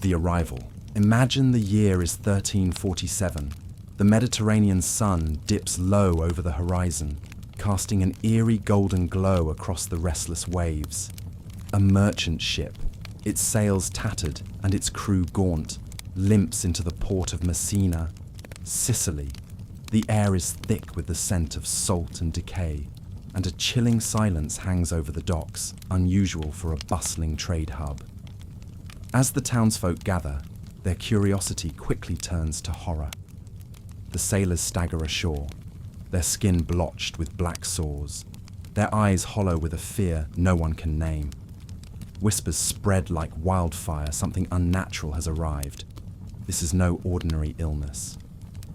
the arrival. Imagine the year is 1347. The Mediterranean sun dips low over the horizon, casting an eerie golden glow across the restless waves. A merchant ship, its sails tattered and its crew gaunt, limps into the port of Messina, Sicily. The air is thick with the scent of salt and decay, and a chilling silence hangs over the docks, unusual for a bustling trade hub. As the townsfolk gather, their curiosity quickly turns to horror. The sailors stagger ashore, their skin blotched with black sores, their eyes hollow with a fear no one can name. Whispers spread like wildfire, something unnatural has arrived. This is no ordinary illness.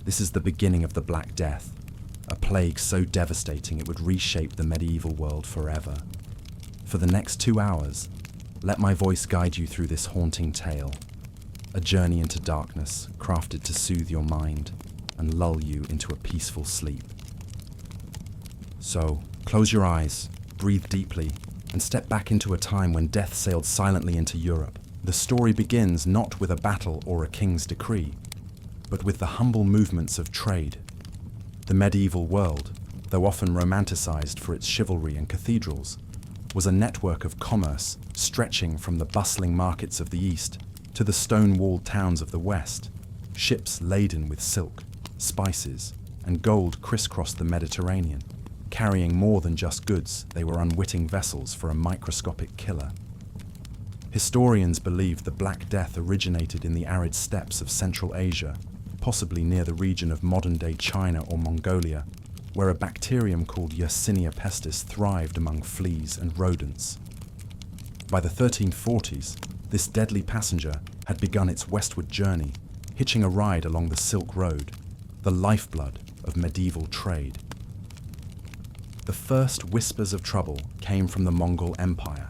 This is the beginning of the Black Death, a plague so devastating it would reshape the medieval world forever. For the next 2 hours, let my voice guide you through this haunting tale, a journey into darkness crafted to soothe your mind and lull you into a peaceful sleep. So, close your eyes, breathe deeply, and step back into a time when death sailed silently into Europe. The story begins not with a battle or a king's decree, but with the humble movements of trade. The medieval world, though often romanticized for its chivalry and cathedrals, was a network of commerce stretching from the bustling markets of the East to the stone-walled towns of the West. Ships laden with silk, spices, and gold crisscrossed the Mediterranean, carrying more than just goods. They were unwitting vessels for a microscopic killer. Historians believe the Black Death originated in the arid steppes of Central Asia, possibly near the region of modern-day China or Mongolia, where a bacterium called Yersinia pestis thrived among fleas and rodents. By the 1340s, this deadly passenger had begun its westward journey, hitching a ride along the Silk Road, the lifeblood of medieval trade. The first whispers of trouble came from the Mongol Empire,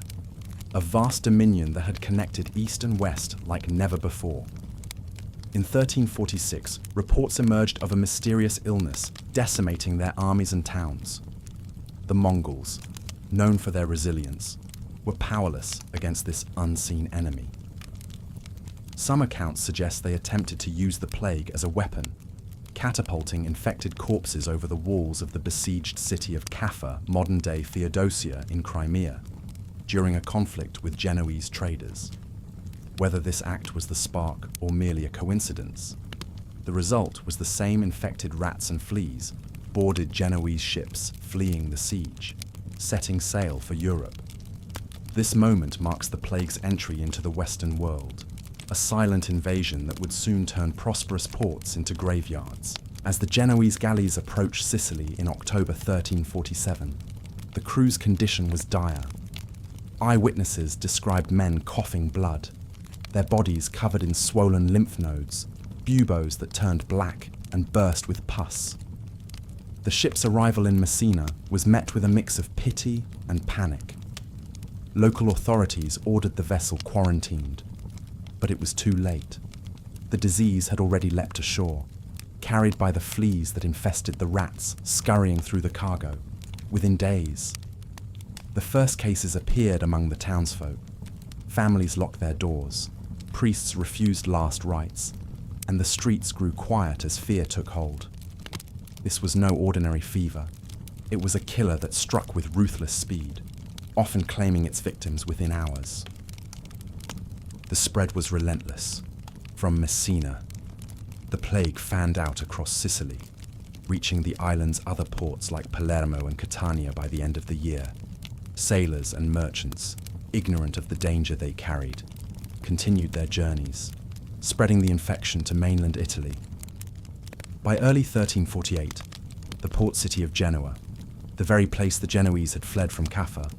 a vast dominion that had connected east and west like never before. In 1346, reports emerged of a mysterious illness decimating their armies and towns. The Mongols, known for their resilience, were powerless against this unseen enemy. Some accounts suggest they attempted to use the plague as a weapon, catapulting infected corpses over the walls of the besieged city of Kaffa, modern-day Theodosia in Crimea, during a conflict with Genoese traders. Whether this act was the spark or merely a coincidence, the result was the same infected rats and fleas boarded Genoese ships fleeing the siege, setting sail for Europe. This moment marks the plague's entry into the Western world, a silent invasion that would soon turn prosperous ports into graveyards. As the Genoese galleys approached Sicily in October 1347, the crew's condition was dire. Eyewitnesses described men coughing blood, their bodies covered in swollen lymph nodes, buboes that turned black and burst with pus. The ship's arrival in Messina was met with a mix of pity and panic. Local authorities ordered the vessel quarantined, but it was too late. The disease had already leapt ashore, carried by the fleas that infested the rats scurrying through the cargo. Within days, the first cases appeared among the townsfolk. Families locked their doors, priests refused last rites, and the streets grew quiet as fear took hold. This was no ordinary fever. It was a killer that struck with ruthless speed, often claiming its victims within hours. The spread was relentless. From Messina, the plague fanned out across Sicily, reaching the island's other ports like Palermo and Catania by the end of the year. Sailors and merchants, ignorant of the danger they carried, continued their journeys, spreading the infection to mainland Italy. By early 1348, the port city of Genoa, the very place the Genoese had fled from Kaffa,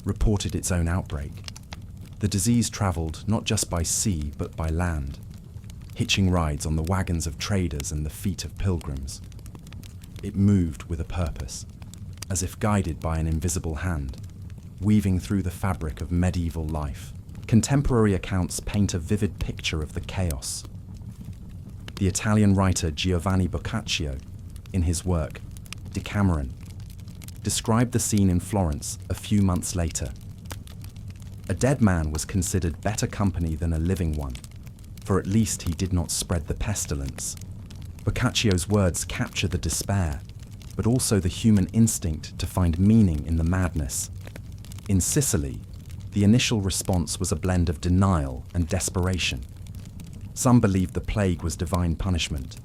reported its own outbreak. The disease travelled not just by sea but by land, hitching rides on the wagons of traders and the feet of pilgrims. It moved with a purpose, as if guided by an invisible hand, weaving through the fabric of medieval life. Contemporary accounts paint a vivid picture of the chaos. The Italian writer Giovanni Boccaccio, in his work Decameron, described the scene in Florence a few months later. A dead man was considered better company than a living one, for at least he did not spread the pestilence. Boccaccio's words capture the despair, but also the human instinct to find meaning in the madness. In Sicily, the initial response was a blend of denial and desperation. Some believed the plague was divine punishment,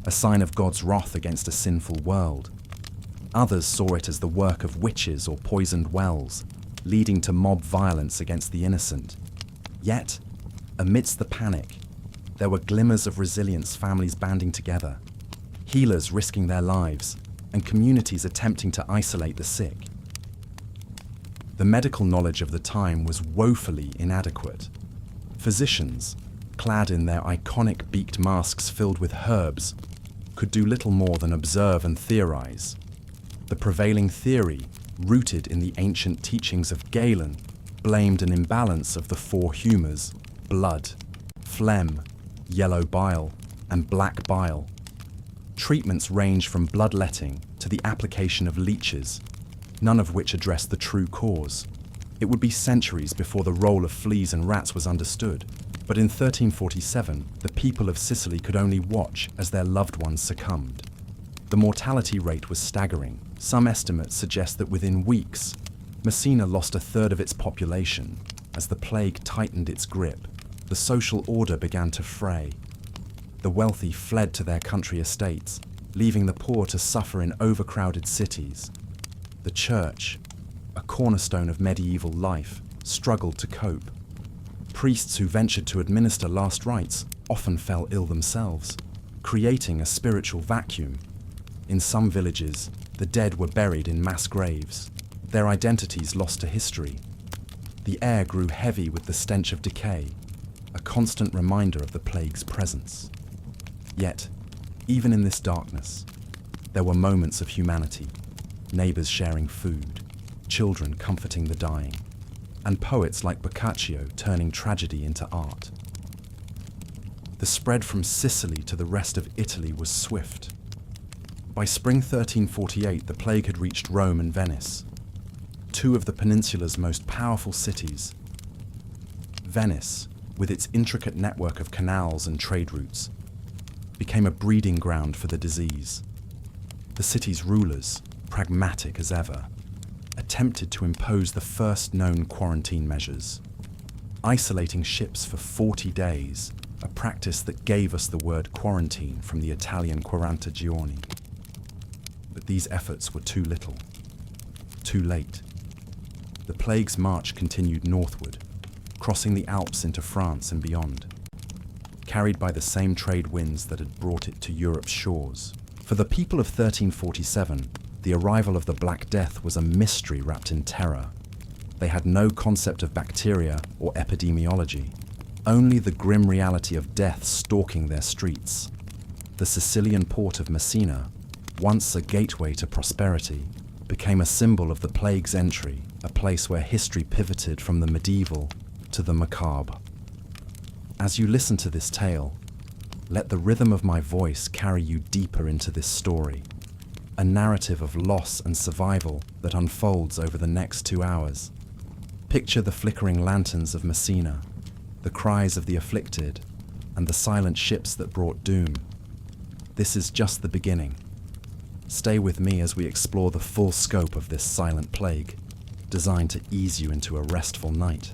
a sign of God's wrath against a sinful world. Others saw it as the work of witches or poisoned wells, leading to mob violence against the innocent. Yet, amidst the panic, there were glimmers of resilience, families banding together, healers risking their lives, and communities attempting to isolate the sick. The medical knowledge of the time was woefully inadequate. Physicians, clad in their iconic beaked masks filled with herbs, could do little more than observe and theorize. The prevailing theory, rooted in the ancient teachings of Galen, blamed an imbalance of the four humours: blood, phlegm, yellow bile, and black bile. Treatments ranged from bloodletting to the application of leeches, none of which addressed the true cause. It would be centuries before the role of fleas and rats was understood, but in 1347, the people of Sicily could only watch as their loved ones succumbed. The mortality rate was staggering. Some estimates suggest that within weeks, Messina lost a third of its population. As the plague tightened its grip, the social order began to fray. The wealthy fled to their country estates, leaving the poor to suffer in overcrowded cities. The church, a cornerstone of medieval life, struggled to cope. Priests who ventured to administer last rites often fell ill themselves, creating a spiritual vacuum. In some villages, the dead were buried in mass graves, their identities lost to history. The air grew heavy with the stench of decay, a constant reminder of the plague's presence. Yet, even in this darkness, there were moments of humanity, neighbors sharing food, children comforting the dying, and poets like Boccaccio turning tragedy into art. The spread from Sicily to the rest of Italy was swift. By spring 1348, the plague had reached Rome and Venice, two of the peninsula's most powerful cities. Venice, with its intricate network of canals and trade routes, became a breeding ground for the disease. The city's rulers, pragmatic as ever, attempted to impose the first known quarantine measures, isolating ships for 40 days, a practice that gave us the word quarantine from the Italian 40 giorni. But these efforts were too little, too late. The plague's march continued northward, crossing the Alps into France and beyond, carried by the same trade winds that had brought it to Europe's shores. For the people of 1347, the arrival of the Black Death was a mystery wrapped in terror. They had no concept of bacteria or epidemiology, only the grim reality of death stalking their streets. The Sicilian port of Messina, once a gateway to prosperity, became a symbol of the plague's entry, a place where history pivoted from the medieval to the macabre. As you listen to this tale, let the rhythm of my voice carry you deeper into this story, a narrative of loss and survival that unfolds over the next 2 hours. Picture the flickering lanterns of Messina, the cries of the afflicted, and the silent ships that brought doom. This is just the beginning. Stay with me as we explore the full scope of this silent plague, designed to ease you into a restful night.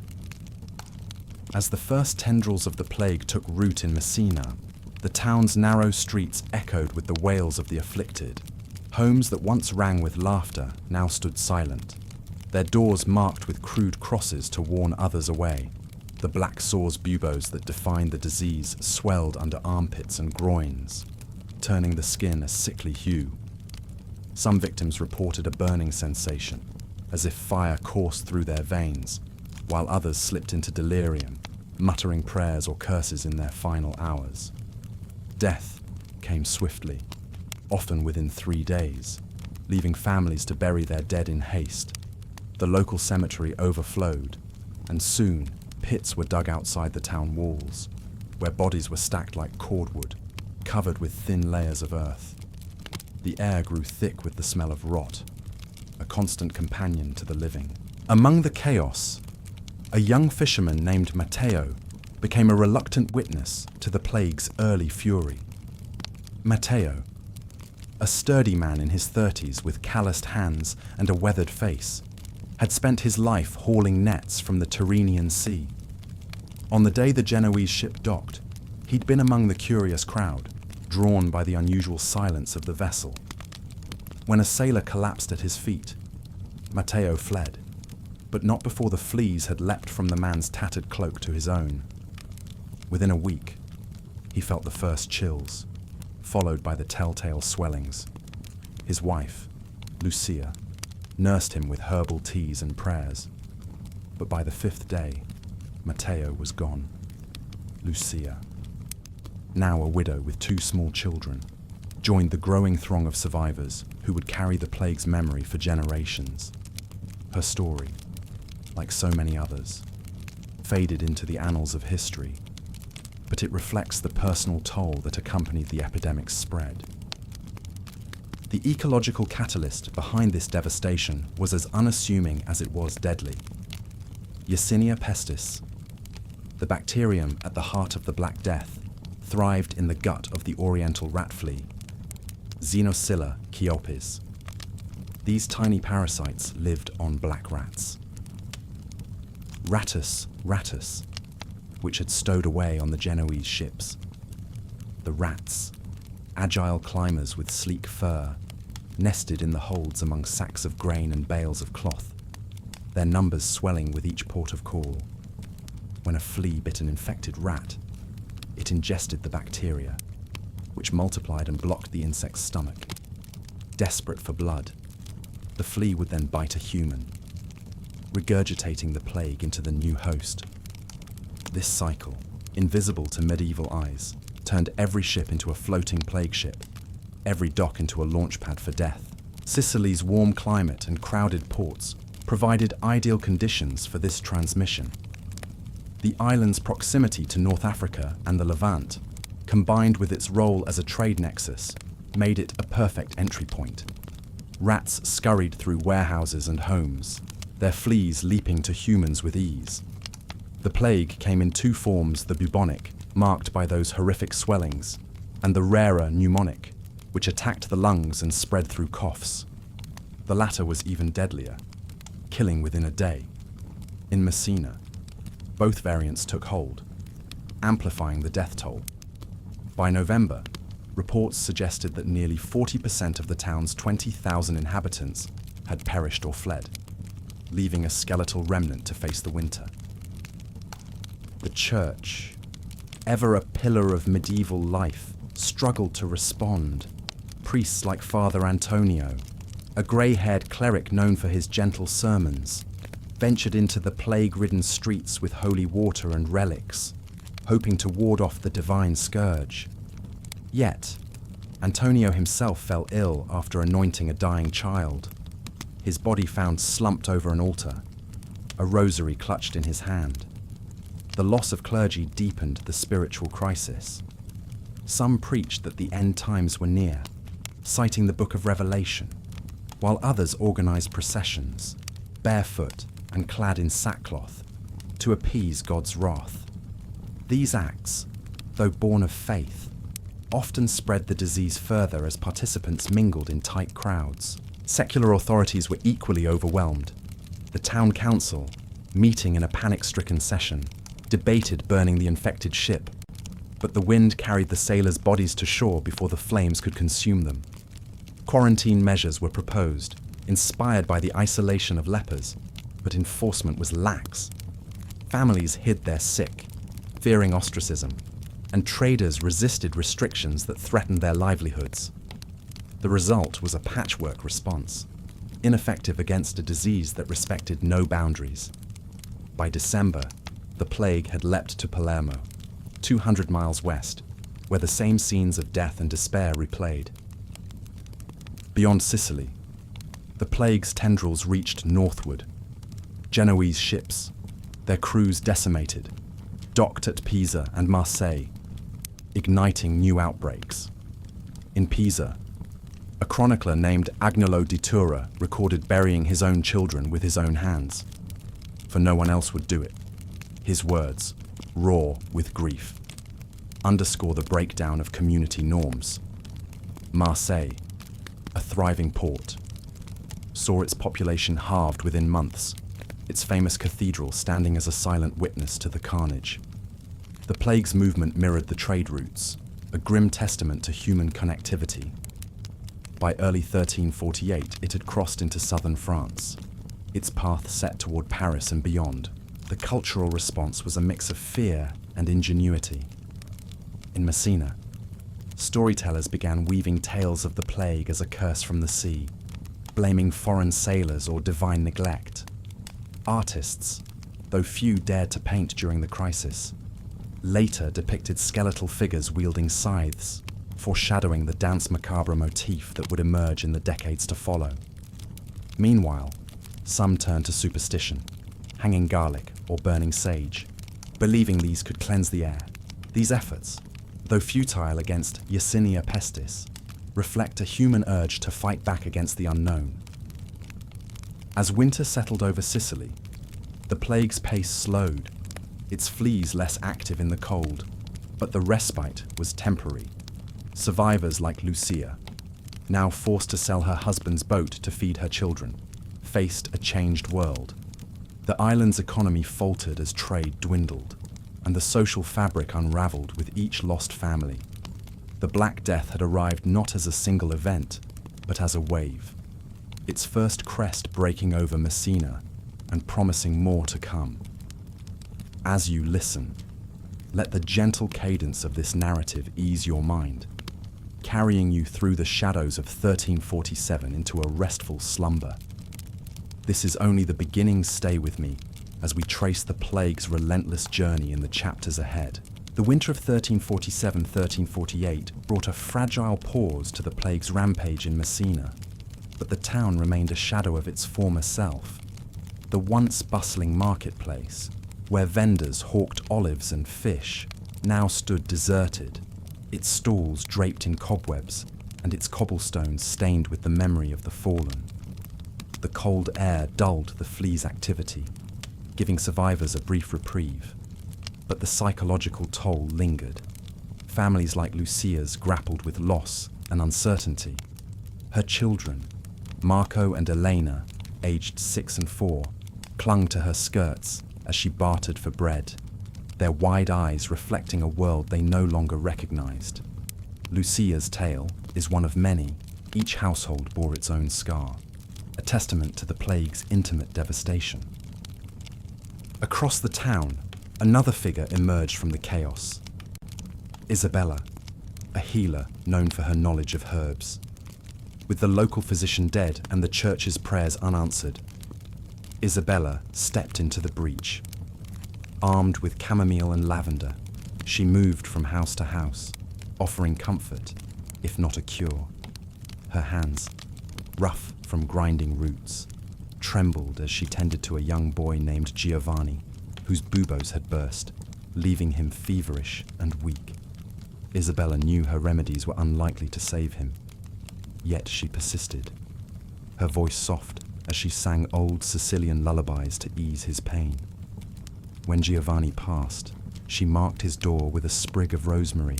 As the first tendrils of the plague took root in Messina, the town's narrow streets echoed with the wails of the afflicted. Homes that once rang with laughter now stood silent, their doors marked with crude crosses to warn others away. The black sores buboes that defined the disease swelled under armpits and groins, turning the skin a sickly hue. Some victims reported a burning sensation, as if fire coursed through their veins, while others slipped into delirium, muttering prayers or curses in their final hours. Death came swiftly, often within 3 days, leaving families to bury their dead in haste. The local cemetery overflowed, and soon pits were dug outside the town walls, where bodies were stacked like cordwood, covered with thin layers of earth. The air grew thick with the smell of rot, a constant companion to the living. Among the chaos, a young fisherman named Matteo became a reluctant witness to the plague's early fury. Matteo, a sturdy man in his 30s with calloused hands and a weathered face, had spent his life hauling nets from the Tyrrhenian Sea. On the day the Genoese ship docked, he'd been among the curious crowd, drawn by the unusual silence of the vessel. When a sailor collapsed at his feet, Matteo fled, but not before the fleas had leapt from the man's tattered cloak to his own. Within a week, he felt the first chills, followed by the telltale swellings. His wife, Lucia, nursed him with herbal teas and prayers, but by the 5th day, Matteo was gone. Lucia, now a widow with 2 small children, joined the growing throng of survivors who would carry the plague's memory for generations. Her story, like so many others, faded into the annals of history, but it reflects the personal toll that accompanied the epidemic's spread. The ecological catalyst behind this devastation was as unassuming as it was deadly. Yersinia pestis, the bacterium at the heart of the Black Death, thrived in the gut of the oriental rat flea, Xenocilla chiopes. These tiny parasites lived on black rats. Rattus rattus, which had stowed away on the Genoese ships. The rats, agile climbers with sleek fur, nested in the holds among sacks of grain and bales of cloth, their numbers swelling with each port of call. When a flea bit an infected rat, it ingested the bacteria, which multiplied and blocked the insect's stomach. Desperate for blood, the flea would then bite a human, regurgitating the plague into the new host. This cycle, invisible to medieval eyes, turned every ship into a floating plague ship, every dock into a launch pad for death. Sicily's warm climate and crowded ports provided ideal conditions for this transmission. The island's proximity to North Africa and the Levant, combined with its role as a trade nexus, made it a perfect entry point. Rats scurried through warehouses and homes, their fleas leaping to humans with ease. The plague came in 2 forms: the bubonic, marked by those horrific swellings, and the rarer pneumonic, which attacked the lungs and spread through coughs. The latter was even deadlier, killing within a day. In Messina, both variants took hold, amplifying the death toll. By November, reports suggested that nearly 40% of the town's 20,000 inhabitants had perished or fled, leaving a skeletal remnant to face the winter. The church, ever a pillar of medieval life, struggled to respond. Priests like Father Antonio, a grey-haired cleric known for his gentle sermons, ventured into the plague-ridden streets with holy water and relics, hoping to ward off the divine scourge. Yet, Antonio himself fell ill after anointing a dying child, his body found slumped over an altar, a rosary clutched in his hand. The loss of clergy deepened the spiritual crisis. Some preached that the end times were near, citing the Book of Revelation, while others organized processions, barefoot and clad in sackcloth, to appease God's wrath. These acts, though born of faith, often spread the disease further as participants mingled in tight crowds. Secular authorities were equally overwhelmed. The town council, meeting in a panic-stricken session, debated burning the infected ship, but the wind carried the sailors' bodies to shore before the flames could consume them. Quarantine measures were proposed, inspired by the isolation of lepers, but enforcement was lax. Families hid their sick, fearing ostracism, and traders resisted restrictions that threatened their livelihoods. The result was a patchwork response, ineffective against a disease that respected no boundaries. By December, the plague had leapt to Palermo, 200 miles west, where the same scenes of death and despair replayed. Beyond Sicily, the plague's tendrils reached northward. Genoese ships, their crews decimated, docked at Pisa and Marseille, igniting new outbreaks. In Pisa, a chronicler named Agnolo di Tura recorded burying his own children with his own hands, for no one else would do it. His words, raw with grief, underscore the breakdown of community norms. Marseille, a thriving port, saw its population halved within months, its famous cathedral standing as a silent witness to the carnage. The plague's movement mirrored the trade routes, a grim testament to human connectivity. By early 1348, it had crossed into southern France, its path set toward Paris and beyond. The cultural response was a mix of fear and ingenuity. In Messina, storytellers began weaving tales of the plague as a curse from the sea, blaming foreign sailors or divine neglect. Artists, though few dared to paint during the crisis, later depicted skeletal figures wielding scythes, foreshadowing the danse macabre motif that would emerge in the decades to follow. Meanwhile, some turned to superstition, hanging garlic or burning sage, believing these could cleanse the air. These efforts, though futile against Yersinia pestis, reflect a human urge to fight back against the unknown. As winter settled over Sicily, the plague's pace slowed, its fleas less active in the cold, but the respite was temporary. Survivors like Lucia, now forced to sell her husband's boat to feed her children, faced a changed world. The island's economy faltered as trade dwindled, and the social fabric unraveled with each lost family. The Black Death had arrived not as a single event, but as a wave, its first crest breaking over Messina and promising more to come. As you listen, let the gentle cadence of this narrative ease your mind, carrying you through the shadows of 1347 into a restful slumber. This is only the beginning. Stay with me as we trace the plague's relentless journey in the chapters ahead. The winter of 1347-1348 brought a fragile pause to the plague's rampage in Messina, but the town remained a shadow of its former self. The once bustling marketplace, where vendors hawked olives and fish, now stood deserted, its stalls draped in cobwebs and its cobblestones stained with the memory of the fallen. The cold air dulled the flea's activity, giving survivors a brief reprieve. But the psychological toll lingered. Families like Lucia's grappled with loss and uncertainty. Her children, Marco and Elena, aged 6 and 4, clung to her skirts as she bartered for bread, their wide eyes reflecting a world they no longer recognized. Lucia's tale is one of many. Each household bore its own scar, a testament to the plague's intimate devastation. Across the town, another figure emerged from the chaos. Isabella, a healer known for her knowledge of herbs. With the local physician dead and the church's prayers unanswered, Isabella stepped into the breach. Armed with chamomile and lavender, she moved from house to house, offering comfort, if not a cure. Her hands, rough from grinding roots, trembled as she tended to a young boy named Giovanni, whose buboes had burst, leaving him feverish and weak. Isabella knew her remedies were unlikely to save him, yet she persisted, her voice soft as she sang old Sicilian lullabies to ease his pain. When Giovanni passed, she marked his door with a sprig of rosemary,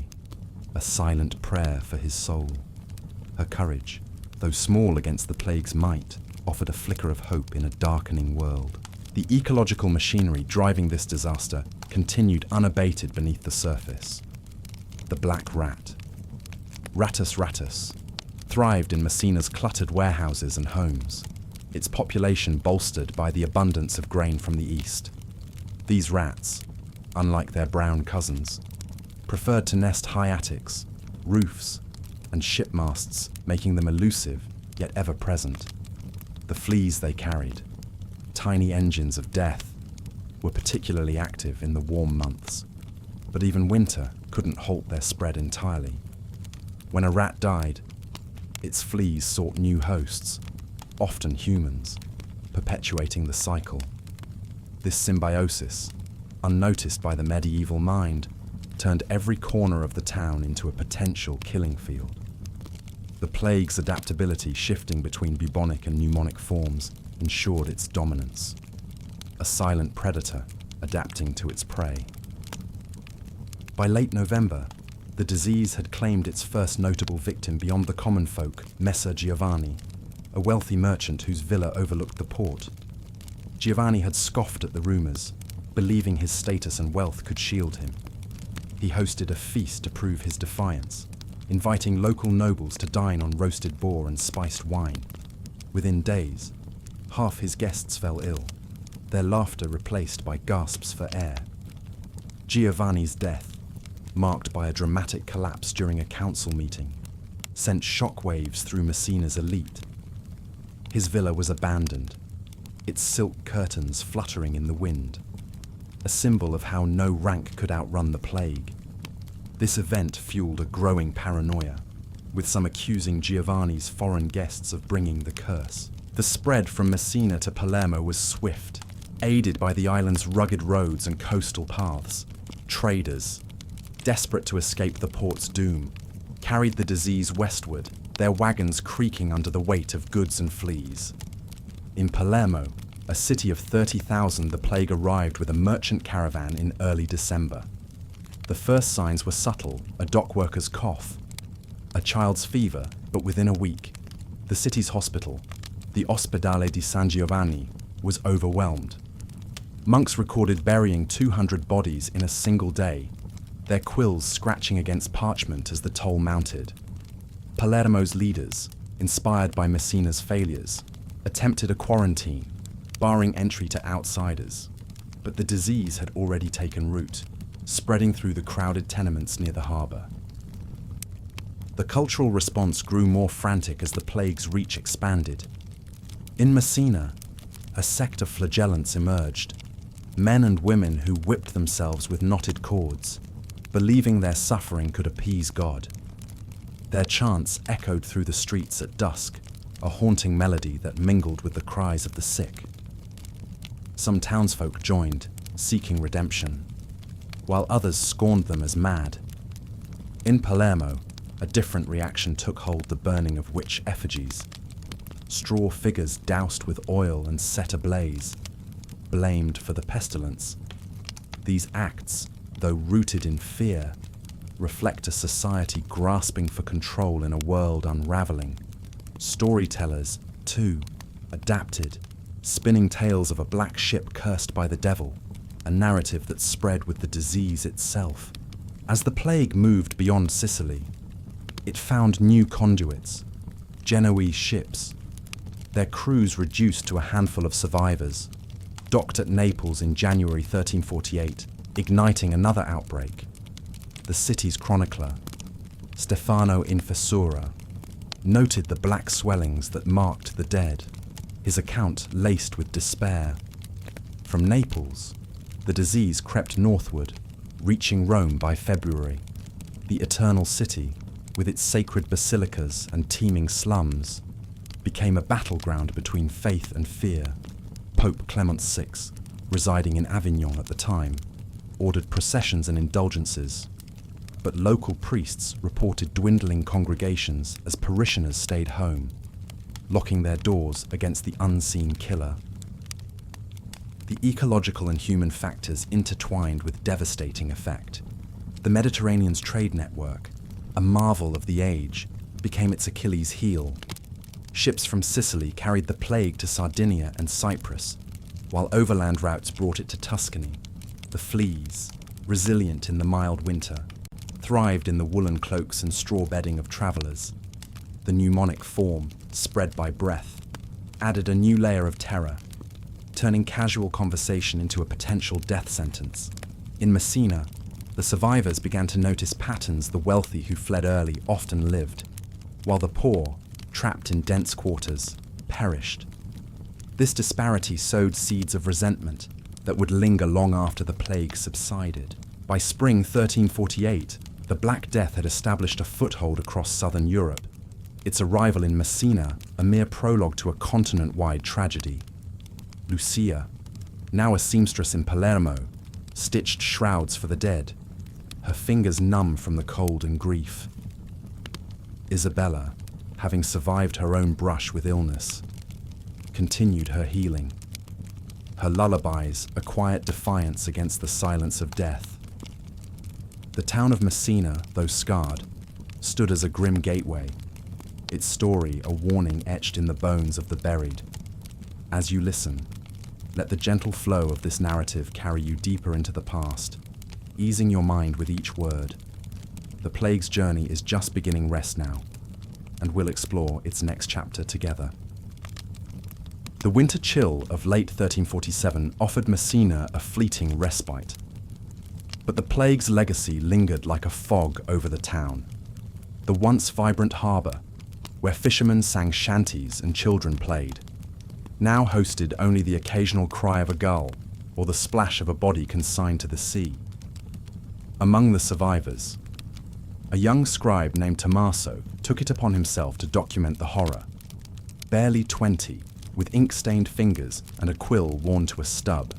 a silent prayer for his soul. Her courage, though small against the plague's might, offered a flicker of hope in a darkening world. The ecological machinery driving this disaster continued unabated beneath the surface. The black rat, Rattus rattus, thrived in Messina's cluttered warehouses and homes, its population bolstered by the abundance of grain from the east. These rats, unlike their brown cousins, preferred to nest high attics, roofs, and ship masts, making them elusive yet ever present. The fleas they carried, tiny engines of death, were particularly active in the warm months, but even winter couldn't halt their spread entirely. When a rat died, its fleas sought new hosts, often humans, perpetuating the cycle. This symbiosis, unnoticed by the medieval mind, turned every corner of the town into a potential killing field. The plague's adaptability shifting between bubonic and pneumonic forms ensured its dominance, a silent predator adapting to its prey. By late November, the disease had claimed its first notable victim beyond the common folk, Messer Giovanni, a wealthy merchant whose villa overlooked the port. Giovanni had scoffed at the rumours, believing his status and wealth could shield him. He hosted a feast to prove his defiance, inviting local nobles to dine on roasted boar and spiced wine. Within days, half his guests fell ill, their laughter replaced by gasps for air. Giovanni's death, marked by a dramatic collapse during a council meeting, sent shockwaves through Messina's elite. His villa was abandoned, its silk curtains fluttering in the wind, a symbol of how no rank could outrun the plague. This event fueled a growing paranoia, with some accusing Giovanni's foreign guests of bringing the curse. The spread from Messina to Palermo was swift, aided by the island's rugged roads and coastal paths. Traders, desperate to escape the port's doom, carried the disease westward, their wagons creaking under the weight of goods and fleas. In Palermo, a city of 30,000, the plague arrived with a merchant caravan in early December. The first signs were subtle: a dockworker's cough, a child's fever, but within a week, the city's hospital, the Ospedale di San Giovanni, was overwhelmed. Monks recorded burying 200 bodies in a single day, their quills scratching against parchment as the toll mounted. Palermo's leaders, inspired by Messina's failures, attempted a quarantine, barring entry to outsiders. But the disease had already taken root, spreading through the crowded tenements near the harbour. The cultural response grew more frantic as the plague's reach expanded. In Messina, a sect of flagellants emerged, men and women who whipped themselves with knotted cords, believing their suffering could appease God. Their chants echoed through the streets at dusk, a haunting melody that mingled with the cries of the sick. Some townsfolk joined, seeking redemption, while others scorned them as mad. In Palermo, a different reaction took hold: the burning of witch effigies. Straw figures doused with oil and set ablaze, blamed for the pestilence. These acts, though rooted in fear, reflect a society grasping for control in a world unraveling. Storytellers, too, adapted, spinning tales of a black ship cursed by the devil, a narrative that spread with the disease itself. As the plague moved beyond Sicily, it found new conduits: Genoese ships, their crews reduced to a handful of survivors, docked at Naples in January 1348, igniting another outbreak. The city's chronicler, Stefano Infessura, noted the black swellings that marked the dead, his account laced with despair. From Naples, the disease crept northward, reaching Rome by February. The Eternal City, with its sacred basilicas and teeming slums, became a battleground between faith and fear. Pope Clement VI, residing in Avignon at the time, ordered processions and indulgences, but local priests reported dwindling congregations as parishioners stayed home, locking their doors against the unseen killer. The ecological and human factors intertwined with devastating effect. The Mediterranean's trade network, a marvel of the age, became its Achilles heel. Ships from Sicily carried the plague to Sardinia and Cyprus, while overland routes brought it to Tuscany. The fleas, resilient in the mild winter, thrived in the woolen cloaks and straw bedding of travellers. The pneumonic form, spread by breath, added a new layer of terror, turning casual conversation into a potential death sentence. In Messina, the survivors began to notice patterns the wealthy who fled early often lived, while the poor, trapped in dense quarters, perished. This disparity sowed seeds of resentment that would linger long after the plague subsided. By spring 1348, the Black Death had established a foothold across southern Europe, its arrival in Messina a mere prologue to a continent-wide tragedy. Lucia, now a seamstress in Palermo, stitched shrouds for the dead, her fingers numb from the cold and grief. Isabella, having survived her own brush with illness, continued her healing, her lullabies a quiet defiance against the silence of death. The town of Messina, though scarred, stood as a grim gateway, its story a warning etched in the bones of the buried. As you listen, let the gentle flow of this narrative carry you deeper into the past, easing your mind with each word. The plague's journey is just beginning rest now, and we'll explore its next chapter together. The winter chill of late 1347 offered Messina a fleeting respite, but the plague's legacy lingered like a fog over the town. The once vibrant harbour, where fishermen sang shanties and children played, now hosted only the occasional cry of a gull or the splash of a body consigned to the sea. Among the survivors, a young scribe named Tommaso took it upon himself to document the horror. Barely 20, with ink-stained fingers and a quill worn to a stub,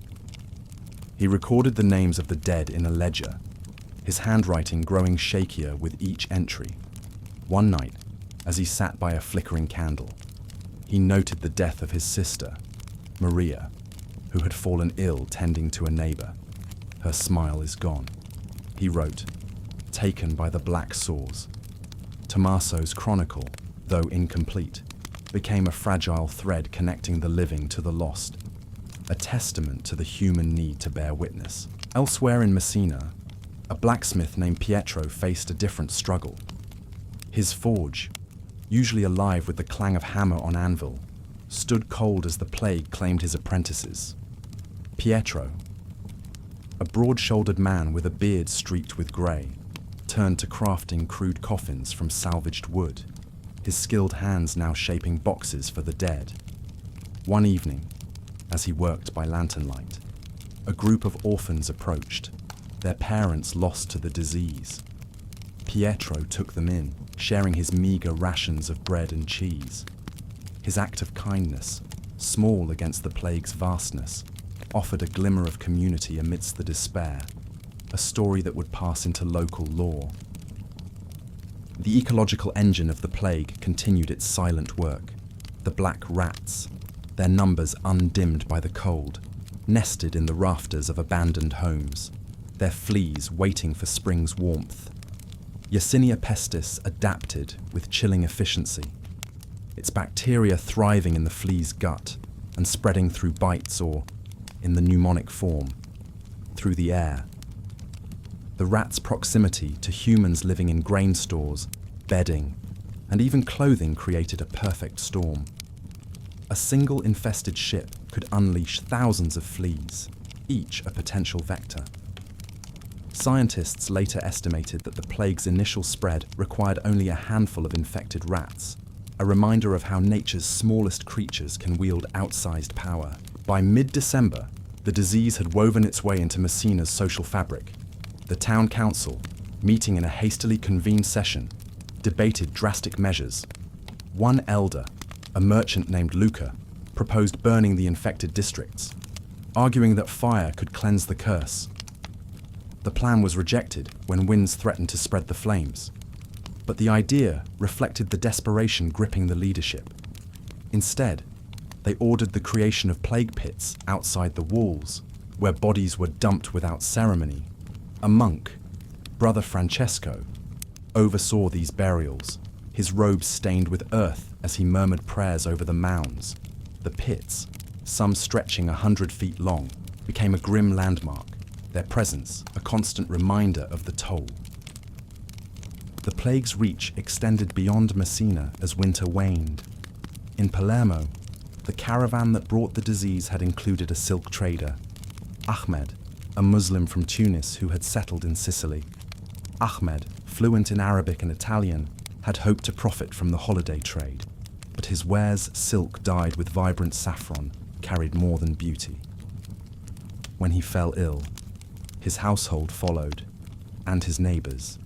he recorded the names of the dead in a ledger, his handwriting growing shakier with each entry. One night, as he sat by a flickering candle, he noted the death of his sister, Maria, who had fallen ill tending to a neighbor. Her smile is gone, he wrote, taken by the black sores. Tommaso's chronicle, though incomplete, became a fragile thread connecting the living to the lost, a testament to the human need to bear witness. Elsewhere in Messina, a blacksmith named Pietro faced a different struggle. His forge, usually alive with the clang of hammer on anvil, stood cold as the plague claimed his apprentices. Pietro, a broad-shouldered man with a beard streaked with grey, turned to crafting crude coffins from salvaged wood, his skilled hands now shaping boxes for the dead. One evening, as he worked by lantern light, a group of orphans approached, their parents lost to the disease. Pietro took them in, sharing his meagre rations of bread and cheese. His act of kindness, small against the plague's vastness, offered a glimmer of community amidst the despair, a story that would pass into local lore. The ecological engine of the plague continued its silent work. The black rats, their numbers undimmed by the cold, nested in the rafters of abandoned homes, their fleas waiting for spring's warmth. Yersinia pestis adapted with chilling efficiency, its bacteria thriving in the flea's gut and spreading through bites or, in the pneumonic form, through the air. The rats' proximity to humans living in grain stores, bedding, and even clothing created a perfect storm. A single infested ship could unleash thousands of fleas, each a potential vector. Scientists later estimated that the plague's initial spread required only a handful of infected rats, a reminder of how nature's smallest creatures can wield outsized power. By mid-December, the disease had woven its way into Messina's social fabric. The town council, meeting in a hastily convened session, debated drastic measures. One elder, a merchant named Luca, proposed burning the infected districts, arguing that fire could cleanse the curse. The plan was rejected when winds threatened to spread the flames, but the idea reflected the desperation gripping the leadership. Instead, they ordered the creation of plague pits outside the walls, where bodies were dumped without ceremony. A monk, Brother Francesco, oversaw these burials, his robes stained with earth as he murmured prayers over the mounds. The pits, some stretching 100 feet long, became a grim landmark, their presence a constant reminder of the toll. The plague's reach extended beyond Messina as winter waned. In Palermo, the caravan that brought the disease had included a silk trader, Ahmed, a Muslim from Tunis who had settled in Sicily. Ahmed, fluent in Arabic and Italian, had hoped to profit from the holiday trade, but his wares, silk dyed with vibrant saffron, carried more than beauty. When he fell ill, his household followed, and his neighbors,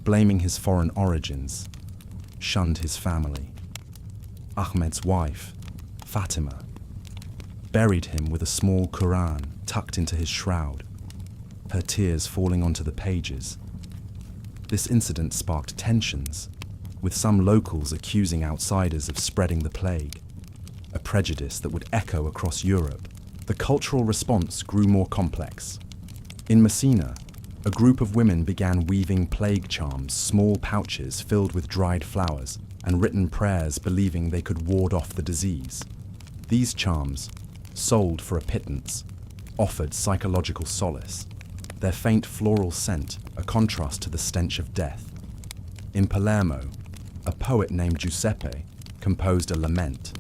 blaming his foreign origins, shunned his family. Ahmed's wife, Fatima, buried him with a small Quran tucked into his shroud, her tears falling onto the pages. This incident sparked tensions, with some locals accusing outsiders of spreading the plague, a prejudice that would echo across Europe. The cultural response grew more complex. In Messina, A group of women began weaving plague charms, small pouches filled with dried flowers, and written prayers believing they could ward off the disease. These charms, sold for a pittance, offered psychological solace, their faint floral scent a contrast to the stench of death. In Palermo, a poet named Giuseppe composed a lament,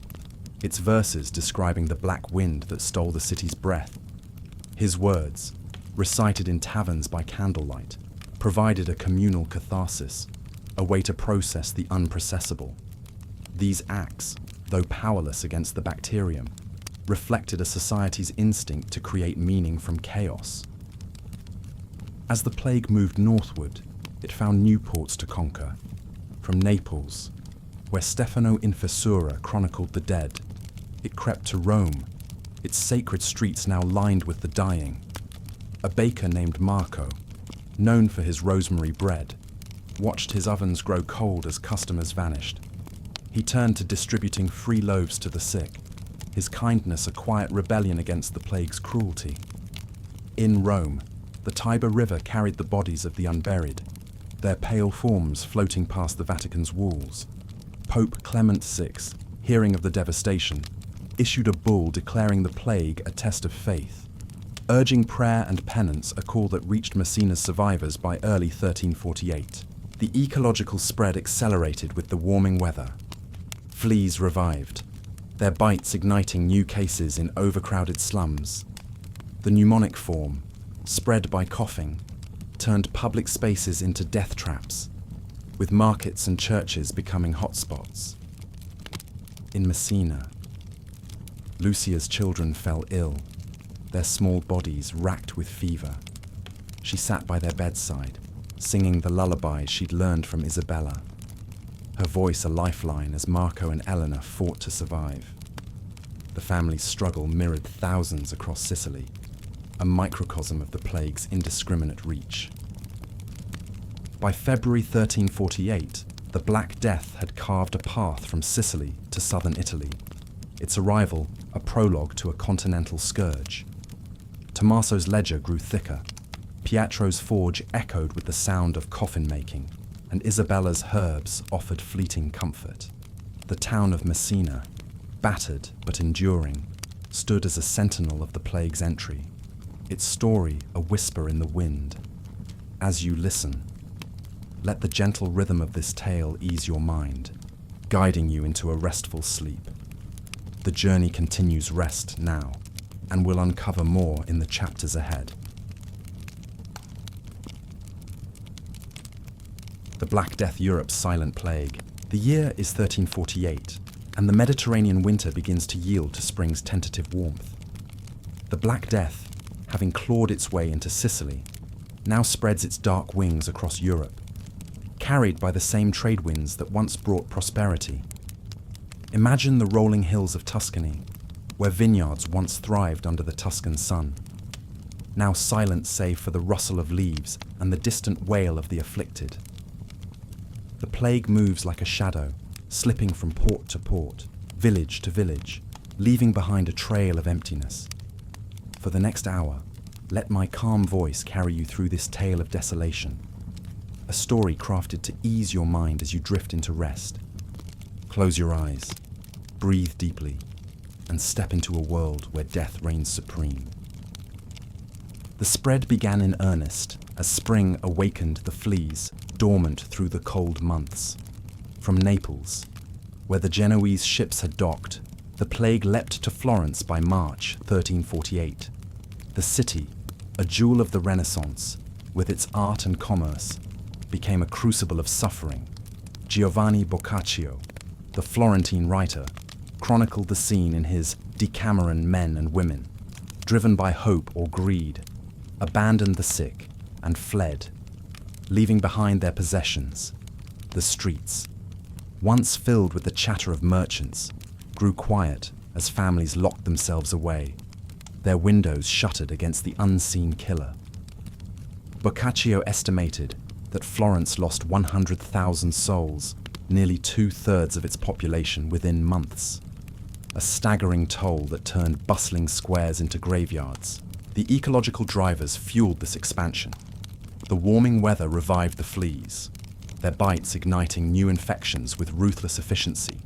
its verses describing the black wind that stole the city's breath. His words, recited in taverns by candlelight, provided a communal catharsis, a way to process the unprocessable. These acts, though powerless against the bacterium, reflected a society's instinct to create meaning from chaos. As the plague moved northward, it found new ports to conquer. From Naples, where Stefano Infessura chronicled the dead, it crept to Rome, its sacred streets now lined with the dying. A baker named Marco, known for his rosemary bread, watched his ovens grow cold as customers vanished. He turned to distributing free loaves to the sick, his kindness a quiet rebellion against the plague's cruelty. In Rome, the Tiber River carried the bodies of the unburied, their pale forms floating past the Vatican's walls. Pope Clement VI, hearing of the devastation, issued a bull declaring the plague a test of faith, urging prayer and penance, a call that reached Messina's survivors by early 1348. The ecological spread accelerated with the warming weather. Fleas revived, their bites igniting new cases in overcrowded slums. The pneumonic form, spread by coughing, turned public spaces into death traps, with markets and churches becoming hotspots. In Messina, Lucia's children fell ill, their small bodies racked with fever. She sat by their bedside, singing the lullabies she'd learned from Isabella, her voice a lifeline as Marco and Eleanor fought to survive. The family's struggle mirrored thousands across Sicily, a microcosm of the plague's indiscriminate reach. By February 1348, the Black Death had carved a path from Sicily to southern Italy, its arrival a prologue to a continental scourge. Tommaso's ledger grew thicker, Pietro's forge echoed with the sound of coffin-making, and Isabella's herbs offered fleeting comfort. The town of Messina, battered but enduring, stood as a sentinel of the plague's entry, its story a whisper in the wind. As you listen, let the gentle rhythm of this tale ease your mind, guiding you into a restful sleep. The journey continues rest now, and we'll uncover more in the chapters ahead. The Black Death, Europe's silent plague. The year is 1348, and the Mediterranean winter begins to yield to spring's tentative warmth. The Black Death, having clawed its way into Sicily, now spreads its dark wings across Europe, carried by the same trade winds that once brought prosperity. Imagine the rolling hills of Tuscany, where vineyards once thrived under the Tuscan sun, now silent save for the rustle of leaves and the distant wail of the afflicted. The plague moves like a shadow, slipping from port to port, village to village, leaving behind a trail of emptiness. For the next hour, let my calm voice carry you through this tale of desolation, a story crafted to ease your mind as you drift into rest. Close your eyes, breathe deeply, and step into a world where death reigns supreme. The spread began in earnest as spring awakened the fleas dormant through the cold months. From Naples, where the Genoese ships had docked, the plague leapt to Florence by March 1348. The city, a jewel of the Renaissance, with its art and commerce, became a crucible of suffering. Giovanni Boccaccio, the Florentine writer, chronicled the scene in his Decameron Men and Women. Driven by hope or greed, abandoned the sick and fled, leaving behind their possessions. The streets, once filled with the chatter of merchants, grew quiet as families locked themselves away, their windows shuttered against the unseen killer. Boccaccio estimated that Florence lost 100,000 souls, nearly 2/3 of its population within months. A staggering toll that turned bustling squares into graveyards. The ecological drivers fueled this expansion. The warming weather revived the fleas, their bites igniting new infections with ruthless efficiency.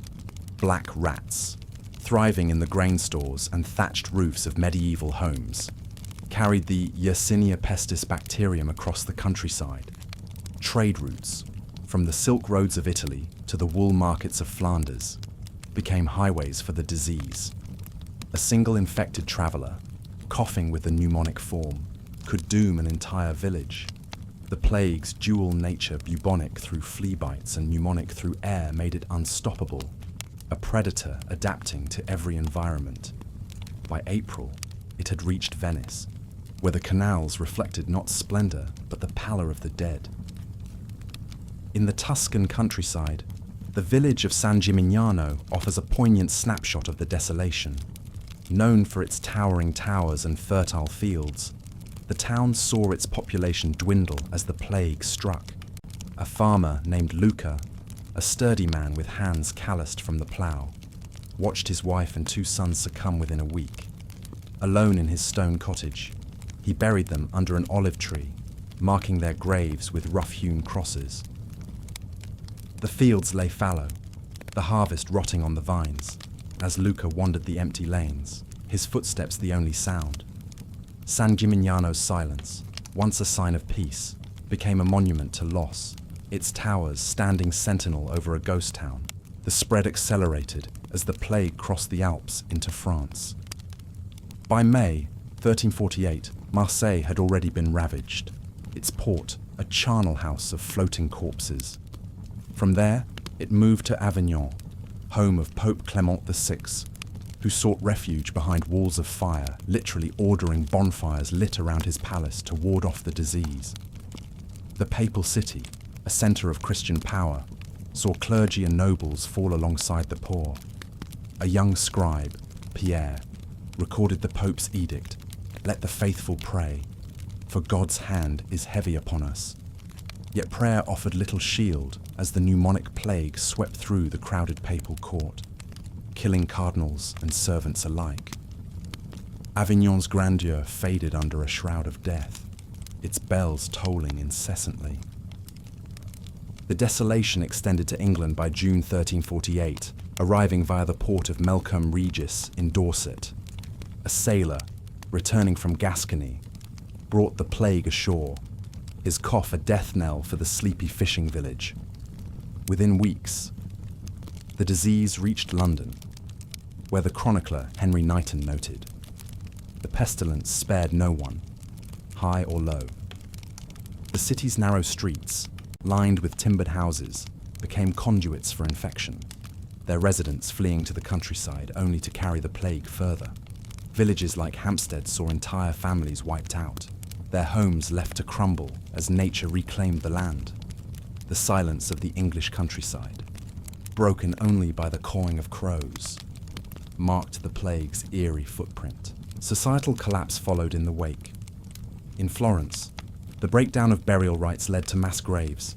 Black rats, thriving in the grain stores and thatched roofs of medieval homes, carried the Yersinia pestis bacterium across the countryside. Trade routes, from the silk roads of Italy to the wool markets of Flanders, became highways for the disease. A single infected traveller, coughing with the pneumonic form, could doom an entire village. The plague's dual nature, bubonic through flea bites and pneumonic through air, made it unstoppable, a predator adapting to every environment. By April, it had reached Venice, where the canals reflected not splendor, but the pallor of the dead. In the Tuscan countryside, the village of San Gimignano offers a poignant snapshot of the desolation. Known for its towering towers and fertile fields, the town saw its population dwindle as the plague struck. A farmer named Luca, a sturdy man with hands calloused from the plough, watched his wife and 2 sons succumb within a week. Alone in his stone cottage, he buried them under an olive tree, marking their graves with rough-hewn crosses. The fields lay fallow, the harvest rotting on the vines, as Luca wandered the empty lanes, his footsteps the only sound. San Gimignano's silence, once a sign of peace, became a monument to loss, its towers standing sentinel over a ghost town. The spread accelerated as the plague crossed the Alps into France. By May 1348, Marseille had already been ravaged, its port a charnel house of floating corpses. From there, it moved to Avignon, home of Pope Clement VI, who sought refuge behind walls of fire, literally ordering bonfires lit around his palace to ward off the disease. The papal city, a centre of Christian power, saw clergy and nobles fall alongside the poor. A young scribe, Pierre, recorded the Pope's edict, "Let the faithful pray, for God's hand is heavy upon us." Yet prayer offered little shield as the pneumonic plague swept through the crowded papal court, killing cardinals and servants alike. Avignon's grandeur faded under a shroud of death, its bells tolling incessantly. The desolation extended to England by June 1348, arriving via the port of Melcombe Regis in Dorset. A sailor, returning from Gascony, brought the plague ashore, his cough a death knell for the sleepy fishing village. Within weeks, the disease reached London, where the chronicler Henry Knighton noted, "The pestilence spared no one, high or low." The city's narrow streets, lined with timbered houses, became conduits for infection, their residents fleeing to the countryside only to carry the plague further. Villages like Hampstead saw entire families wiped out, their homes left to crumble as nature reclaimed the land. The silence of the English countryside, broken only by the cawing of crows, marked the plague's eerie footprint. Societal collapse followed in the wake. In Florence, the breakdown of burial rites led to mass graves,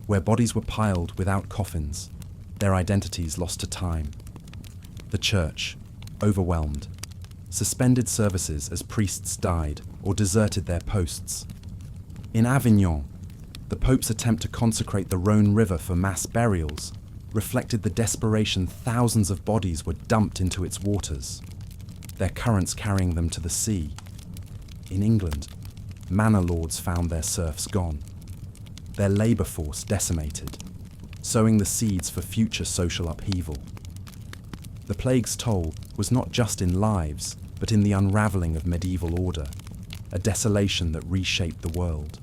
where bodies were piled without coffins, their identities lost to time. The church, overwhelmed, suspended services as priests died or deserted their posts. In Avignon, the Pope's attempt to consecrate the Rhône River for mass burials reflected the desperation thousands of bodies were dumped into its waters, their currents carrying them to the sea. In England, manor lords found their serfs gone, their labour force decimated, sowing the seeds for future social upheaval. The plague's toll was not just in lives, but in the unravelling of medieval order, a desolation that reshaped the world.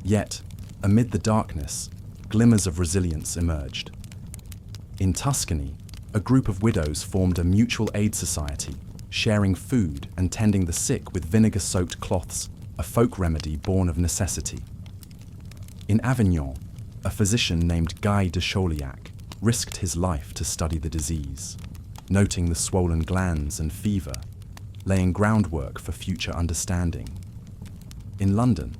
Yet, amid the darkness, glimmers of resilience emerged. In Tuscany, a group of widows formed a mutual aid society, sharing food and tending the sick with vinegar-soaked cloths, a folk remedy born of necessity. In Avignon, a physician named Guy de Chauliac risked his life to study the disease, noting the swollen glands and fever, laying groundwork for future understanding. In London,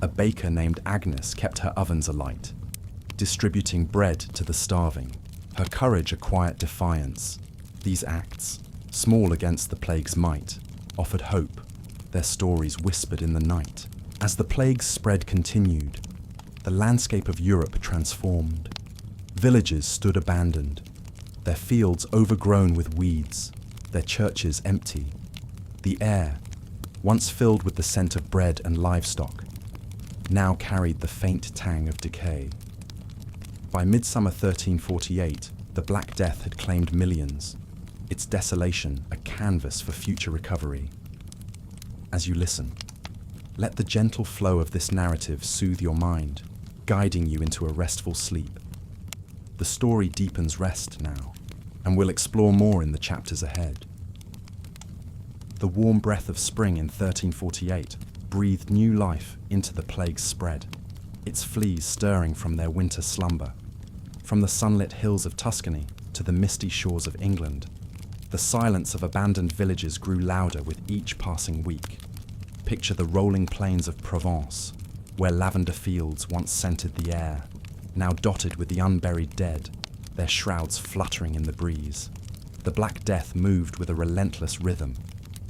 a baker named Agnes kept her ovens alight, distributing bread to the starving, her courage a quiet defiance. These acts, small against the plague's might, offered hope, their stories whispered in the night. As the plague's spread continued, the landscape of Europe transformed. Villages stood abandoned, their fields overgrown with weeds, their churches empty. The air, once filled with the scent of bread and livestock, now carried the faint tang of decay. By midsummer 1348, the Black Death had claimed millions, its desolation a canvas for future recovery. As you listen, let the gentle flow of this narrative soothe your mind, guiding you into a restful sleep. The story deepens rest now, and we'll explore more in the chapters ahead. The warm breath of spring in 1348 breathed new life into the plague's spread, its fleas stirring from their winter slumber. From the sunlit hills of Tuscany to the misty shores of England, the silence of abandoned villages grew louder with each passing week. Picture the rolling plains of Provence, where lavender fields once scented the air, now dotted with the unburied dead, their shrouds fluttering in the breeze. The Black Death moved with a relentless rhythm,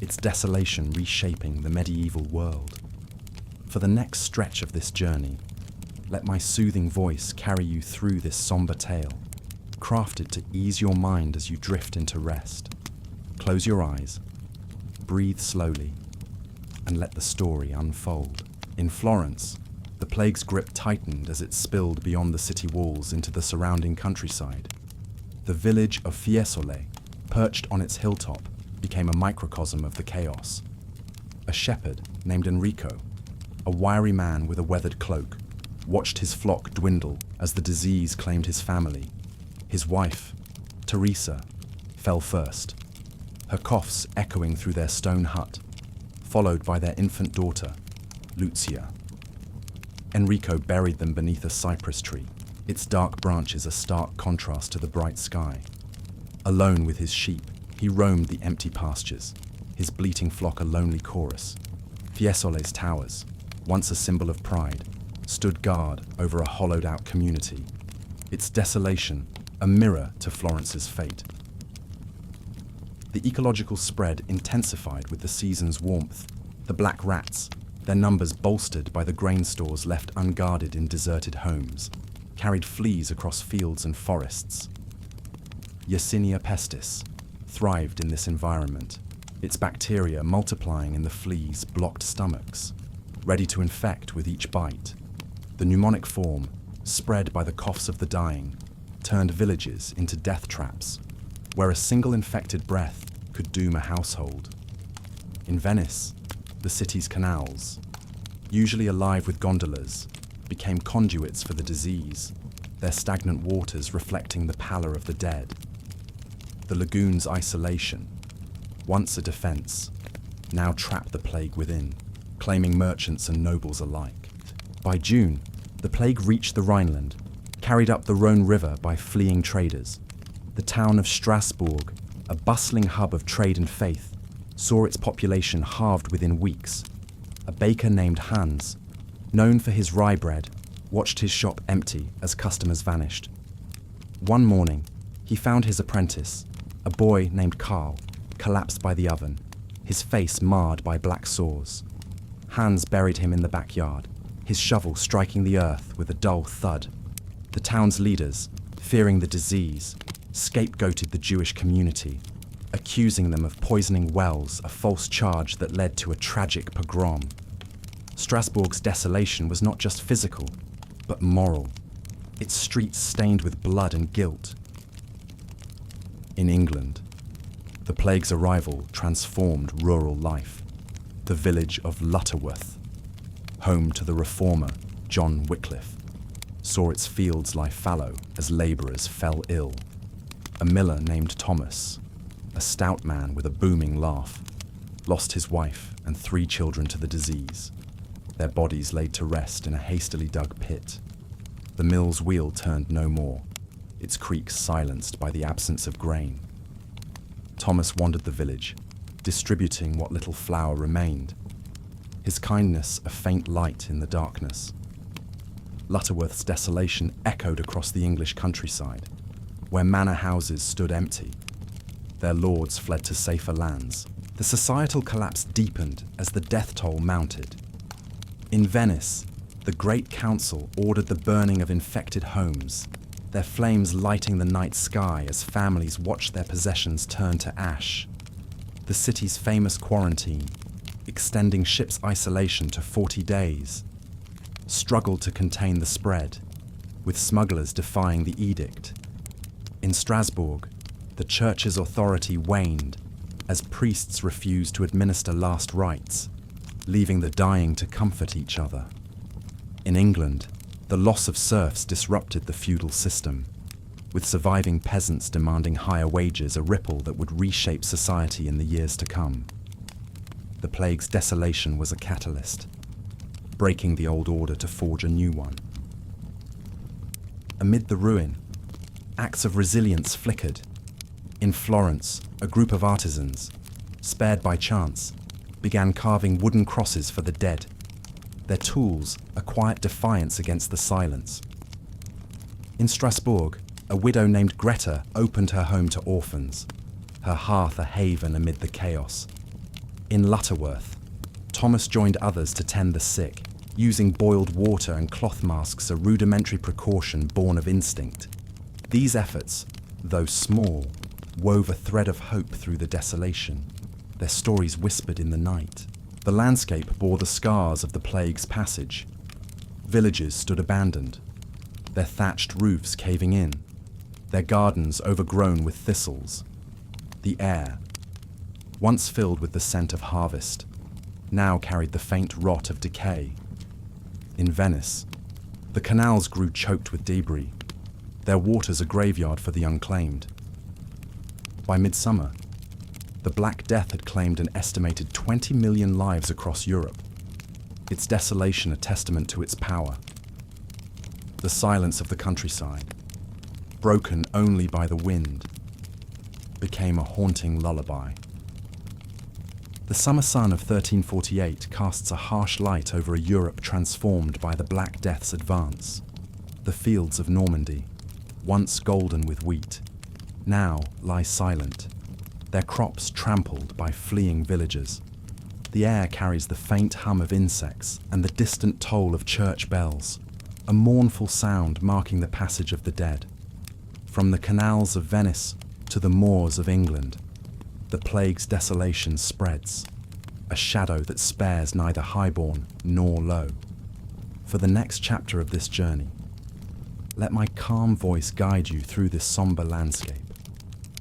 its desolation reshaping the medieval world. For the next stretch of this journey, let my soothing voice carry you through this somber tale, crafted to ease your mind as you drift into rest. Close your eyes, breathe slowly, and let the story unfold. In Florence, the plague's grip tightened as it spilled beyond the city walls into the surrounding countryside. The village of Fiesole, perched on its hilltop, became a microcosm of the chaos. A shepherd named Enrico, a wiry man with a weathered cloak, watched his flock dwindle as the disease claimed his family. His wife, Teresa, fell first, her coughs echoing through their stone hut, followed by their infant daughter, Lucia. Enrico buried them beneath a cypress tree, its dark branches a stark contrast to the bright sky. Alone with his sheep, he roamed the empty pastures, his bleating flock a lonely chorus. Fiesole's towers, once a symbol of pride, stood guard over a hollowed-out community, its desolation a mirror to Florence's fate. The ecological spread intensified with the season's warmth. The black rats, their numbers bolstered by the grain stores left unguarded in deserted homes, carried fleas across fields and forests. Yersinia pestis thrived in this environment, its bacteria multiplying in the fleas' blocked stomachs, ready to infect with each bite. The pneumonic form, spread by the coughs of the dying, turned villages into death traps, where a single infected breath could doom a household. In Venice, the city's canals, usually alive with gondolas, became conduits for the disease, their stagnant waters reflecting the pallor of the dead. The lagoon's isolation, once a defense, now trapped the plague within, claiming merchants and nobles alike. By June, the plague reached the Rhineland, carried up the Rhone River by fleeing traders. The town of Strasbourg, a bustling hub of trade and faith, saw its population halved within weeks. A baker named Hans, known for his rye bread, watched his shop empty as customers vanished. One morning, he found his apprentice, a boy named Karl, collapsed by the oven, his face marred by black sores. Hans buried him in the backyard, his shovel striking the earth with a dull thud. The town's leaders, fearing the disease, scapegoated the Jewish community, accusing them of poisoning wells, a false charge that led to a tragic pogrom. Strasbourg's desolation was not just physical, but moral, its streets stained with blood and guilt. In England, the plague's arrival transformed rural life. The village of Lutterworth, home to the reformer John Wycliffe, saw its fields lie fallow as labourers fell ill. A miller named Thomas, a stout man with a booming laugh, lost his wife and 3 children to the disease, their bodies laid to rest in a hastily dug pit. The mill's wheel turned no more, its creaks silenced by the absence of grain. Thomas wandered the village, distributing what little flour remained, his kindness a faint light in the darkness. Lutterworth's desolation echoed across the English countryside, where manor houses stood empty. Their lords fled to safer lands. The societal collapse deepened as the death toll mounted. In Venice, the Great Council ordered the burning of infected homes, their flames lighting the night sky as families watched their possessions turn to ash. The city's famous quarantine, extending ships' isolation to 40 days, struggled to contain the spread, with smugglers defying the edict. In Strasbourg, the church's authority waned as priests refused to administer last rites, leaving the dying to comfort each other. In England, the loss of serfs disrupted the feudal system, with surviving peasants demanding higher wages, a ripple that would reshape society in the years to come. The plague's desolation was a catalyst, breaking the old order to forge a new one. Amid the ruin, acts of resilience flickered. In Florence, a group of artisans, spared by chance, began carving wooden crosses for the dead, their tools a quiet defiance against the silence. In Strasbourg, a widow named Greta opened her home to orphans, her hearth a haven amid the chaos. In Lutterworth, Thomas joined others to tend the sick, using boiled water and cloth masks, a rudimentary precaution born of instinct. These efforts, though small, wove a thread of hope through the desolation, their stories whispered in the night. The landscape bore the scars of the plague's passage. Villages stood abandoned, their thatched roofs caving in, their gardens overgrown with thistles. The air, once filled with the scent of harvest, now carried the faint rot of decay. In Venice, the canals grew choked with debris, their waters a graveyard for the unclaimed. By midsummer, the Black Death had claimed an estimated 20 million lives across Europe, its desolation a testament to its power. The silence of the countryside, broken only by the wind, became a haunting lullaby. The summer sun of 1348 casts a harsh light over a Europe transformed by the Black Death's advance. The fields of Normandy, once golden with wheat, now lie silent, their crops trampled by fleeing villagers. The air carries the faint hum of insects and the distant toll of church bells, a mournful sound marking the passage of the dead. From the canals of Venice to the moors of England, the plague's desolation spreads, a shadow that spares neither highborn nor low. For the next chapter of this journey, let my calm voice guide you through this somber landscape,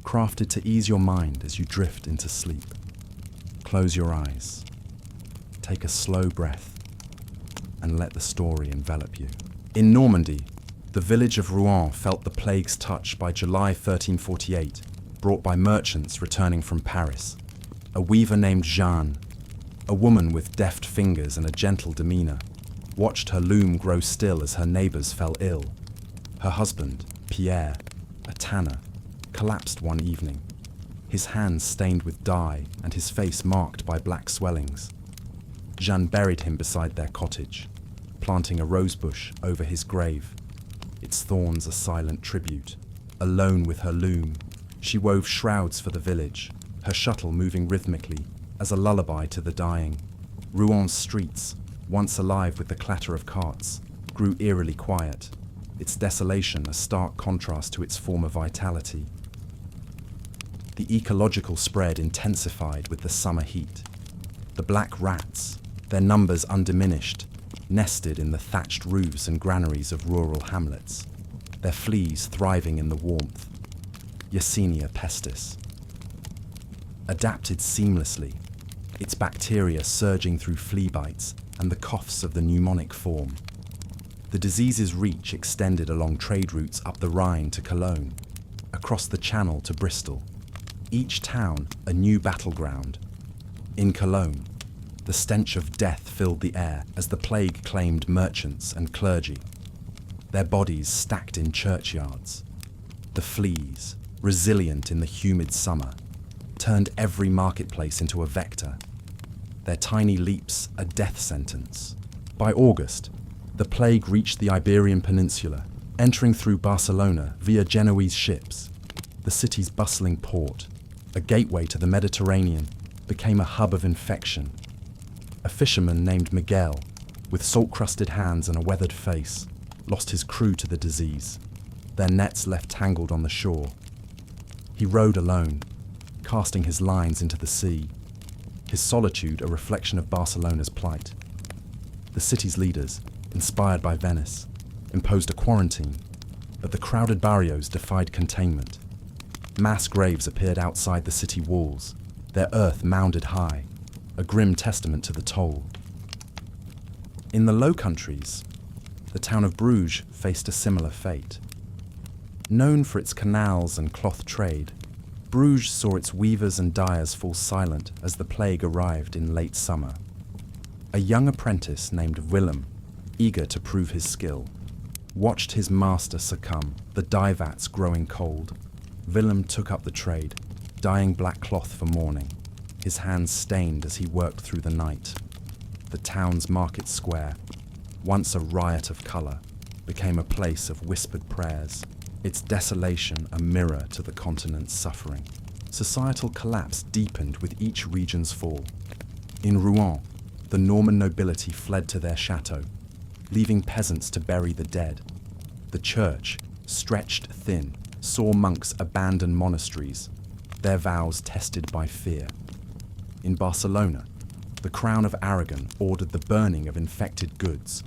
crafted to ease your mind as you drift into sleep. Close your eyes, take a slow breath, and let the story envelop you. In Normandy, the village of Rouen felt the plague's touch by July 1348, brought by merchants returning from Paris. A weaver named Jeanne, a woman with deft fingers and a gentle demeanor, watched her loom grow still as her neighbors fell ill. Her husband, Pierre, a tanner, collapsed one evening, his hands stained with dye and his face marked by black swellings. Jeanne buried him beside their cottage, planting a rosebush over his grave, its thorns a silent tribute. Alone with her loom, she wove shrouds for the village, her shuttle moving rhythmically as a lullaby to the dying. Rouen streets, once alive with the clatter of carts, grew eerily quiet, its desolation a stark contrast to its former vitality. The ecological spread intensified with the summer heat. The black rats, their numbers undiminished, nested in the thatched roofs and granaries of rural hamlets, their fleas thriving in the warmth. Yersinia pestis. Adapted seamlessly, its bacteria surging through flea bites and the coughs of the pneumonic form. The disease's reach extended along trade routes up the Rhine to Cologne, across the Channel to Bristol, each town a new battleground. In Cologne, the stench of death filled the air as the plague claimed merchants and clergy, their bodies stacked in churchyards. The fleas, resilient in the humid summer, turned every marketplace into a vector, their tiny leaps a death sentence. By August, the plague reached the Iberian Peninsula, entering through Barcelona via Genoese ships. The city's bustling port, a gateway to the Mediterranean, became a hub of infection. A fisherman named Miguel, with salt-crusted hands and a weathered face, lost his crew to the disease, their nets left tangled on the shore. He rowed alone, casting his lines into the sea, his solitude a reflection of Barcelona's plight. The city's leaders, inspired by Venice, imposed a quarantine, but the crowded barrios defied containment. Mass graves appeared outside the city walls, their earth mounded high, a grim testament to the toll. In the Low Countries, the town of Bruges faced a similar fate. Known for its canals and cloth trade, Bruges saw its weavers and dyers fall silent as the plague arrived in late summer. A young apprentice named Willem, eager to prove his skill, watched his master succumb, the dye vats growing cold. Willem took up the trade, dyeing black cloth for mourning, his hands stained as he worked through the night. The town's market square, once a riot of colour, became a place of whispered prayers, its desolation a mirror to the continent's suffering. Societal collapse deepened with each region's fall. In Rouen, the Norman nobility fled to their chateau, leaving peasants to bury the dead. The church, stretched thin, saw monks abandon monasteries, their vows tested by fear. In Barcelona, the Crown of Aragon ordered the burning of infected goods,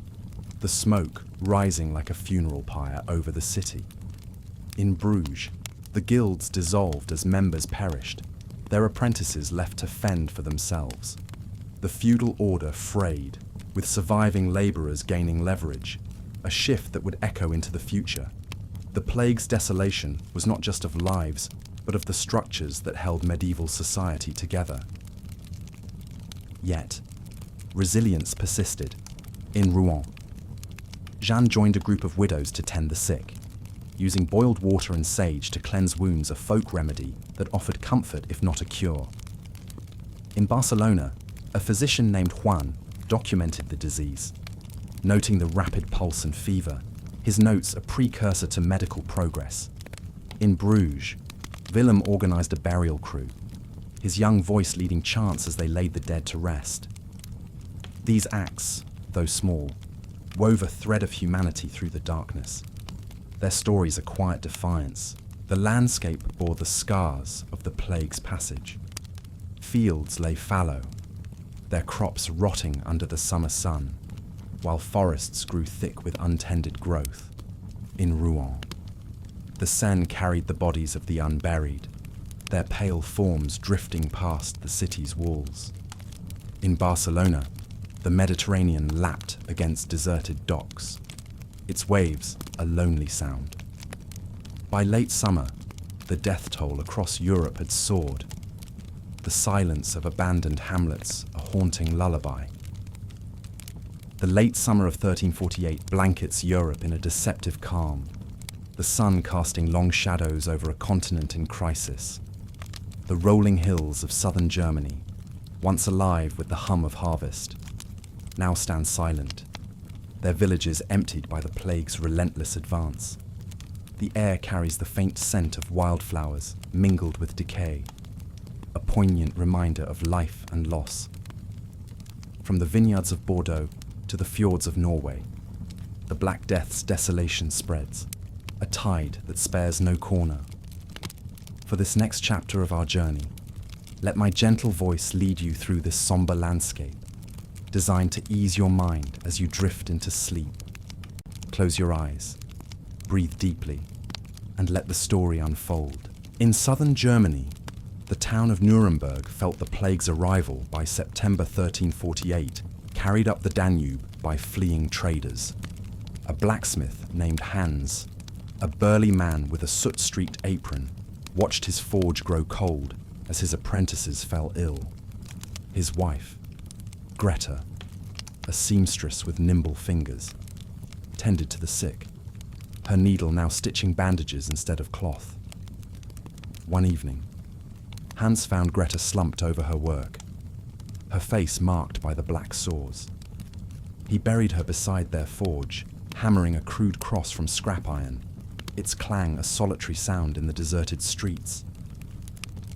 the smoke rising like a funeral pyre over the city. In Bruges, the guilds dissolved as members perished, their apprentices left to fend for themselves. The feudal order frayed, with surviving labourers gaining leverage, a shift that would echo into the future. The plague's desolation was not just of lives, but of the structures that held medieval society together. Yet, resilience persisted. In Rouen, Jeanne joined a group of widows to tend the sick, using boiled water and sage to cleanse wounds, a folk remedy that offered comfort if not a cure. In Barcelona, a physician named Juan documented the disease, noting the rapid pulse and fever, his notes a precursor to medical progress. In Bruges, Willem organized a burial crew, his young voice leading chants as they laid the dead to rest. These acts, though small, wove a thread of humanity through the darkness. Their stories a quiet defiance. The landscape bore the scars of the plague's passage. Fields lay fallow, their crops rotting under the summer sun, while forests grew thick with untended growth. In Rouen, the Seine carried the bodies of the unburied, their pale forms drifting past the city's walls. In Barcelona, the Mediterranean lapped against deserted docks, its waves a lonely sound. By late summer, the death toll across Europe had soared, the silence of abandoned hamlets a haunting lullaby. The late summer of 1348 blankets Europe in a deceptive calm, the sun casting long shadows over a continent in crisis. The rolling hills of southern Germany, once alive with the hum of harvest, now stand silent, their villages emptied by the plague's relentless advance. The air carries the faint scent of wildflowers mingled with decay, a poignant reminder of life and loss. From the vineyards of Bordeaux to the fjords of Norway, the Black Death's desolation spreads, a tide that spares no corner. For this next chapter of our journey, let my gentle voice lead you through this somber landscape, designed to ease your mind as you drift into sleep. Close your eyes, breathe deeply, and let the story unfold. In southern Germany, the town of Nuremberg felt the plague's arrival by September 1348, carried up the Danube by fleeing traders. A blacksmith named Hans, a burly man with a soot-streaked apron, watched his forge grow cold as his apprentices fell ill. His wife, Greta, a seamstress with nimble fingers, tended to the sick, her needle now stitching bandages instead of cloth. One evening, Hans found Greta slumped over her work, her face marked by the black sores. He buried her beside their forge, hammering a crude cross from scrap iron, its clang a solitary sound in the deserted streets.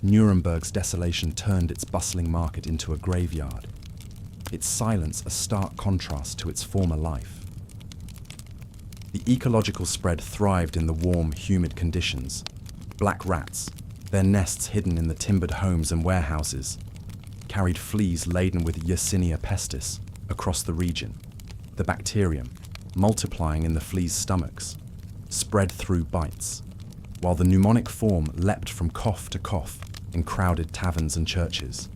Nuremberg's desolation turned its bustling market into a graveyard. its silence a stark contrast to its former life. The ecological spread thrived in the warm, humid conditions. Black rats, their nests hidden in the timbered homes and warehouses, carried fleas laden with Yersinia pestis across the region. The bacterium, multiplying in the fleas' stomachs, spread through bites, while the pneumonic form leapt from cough to cough in crowded taverns and churches.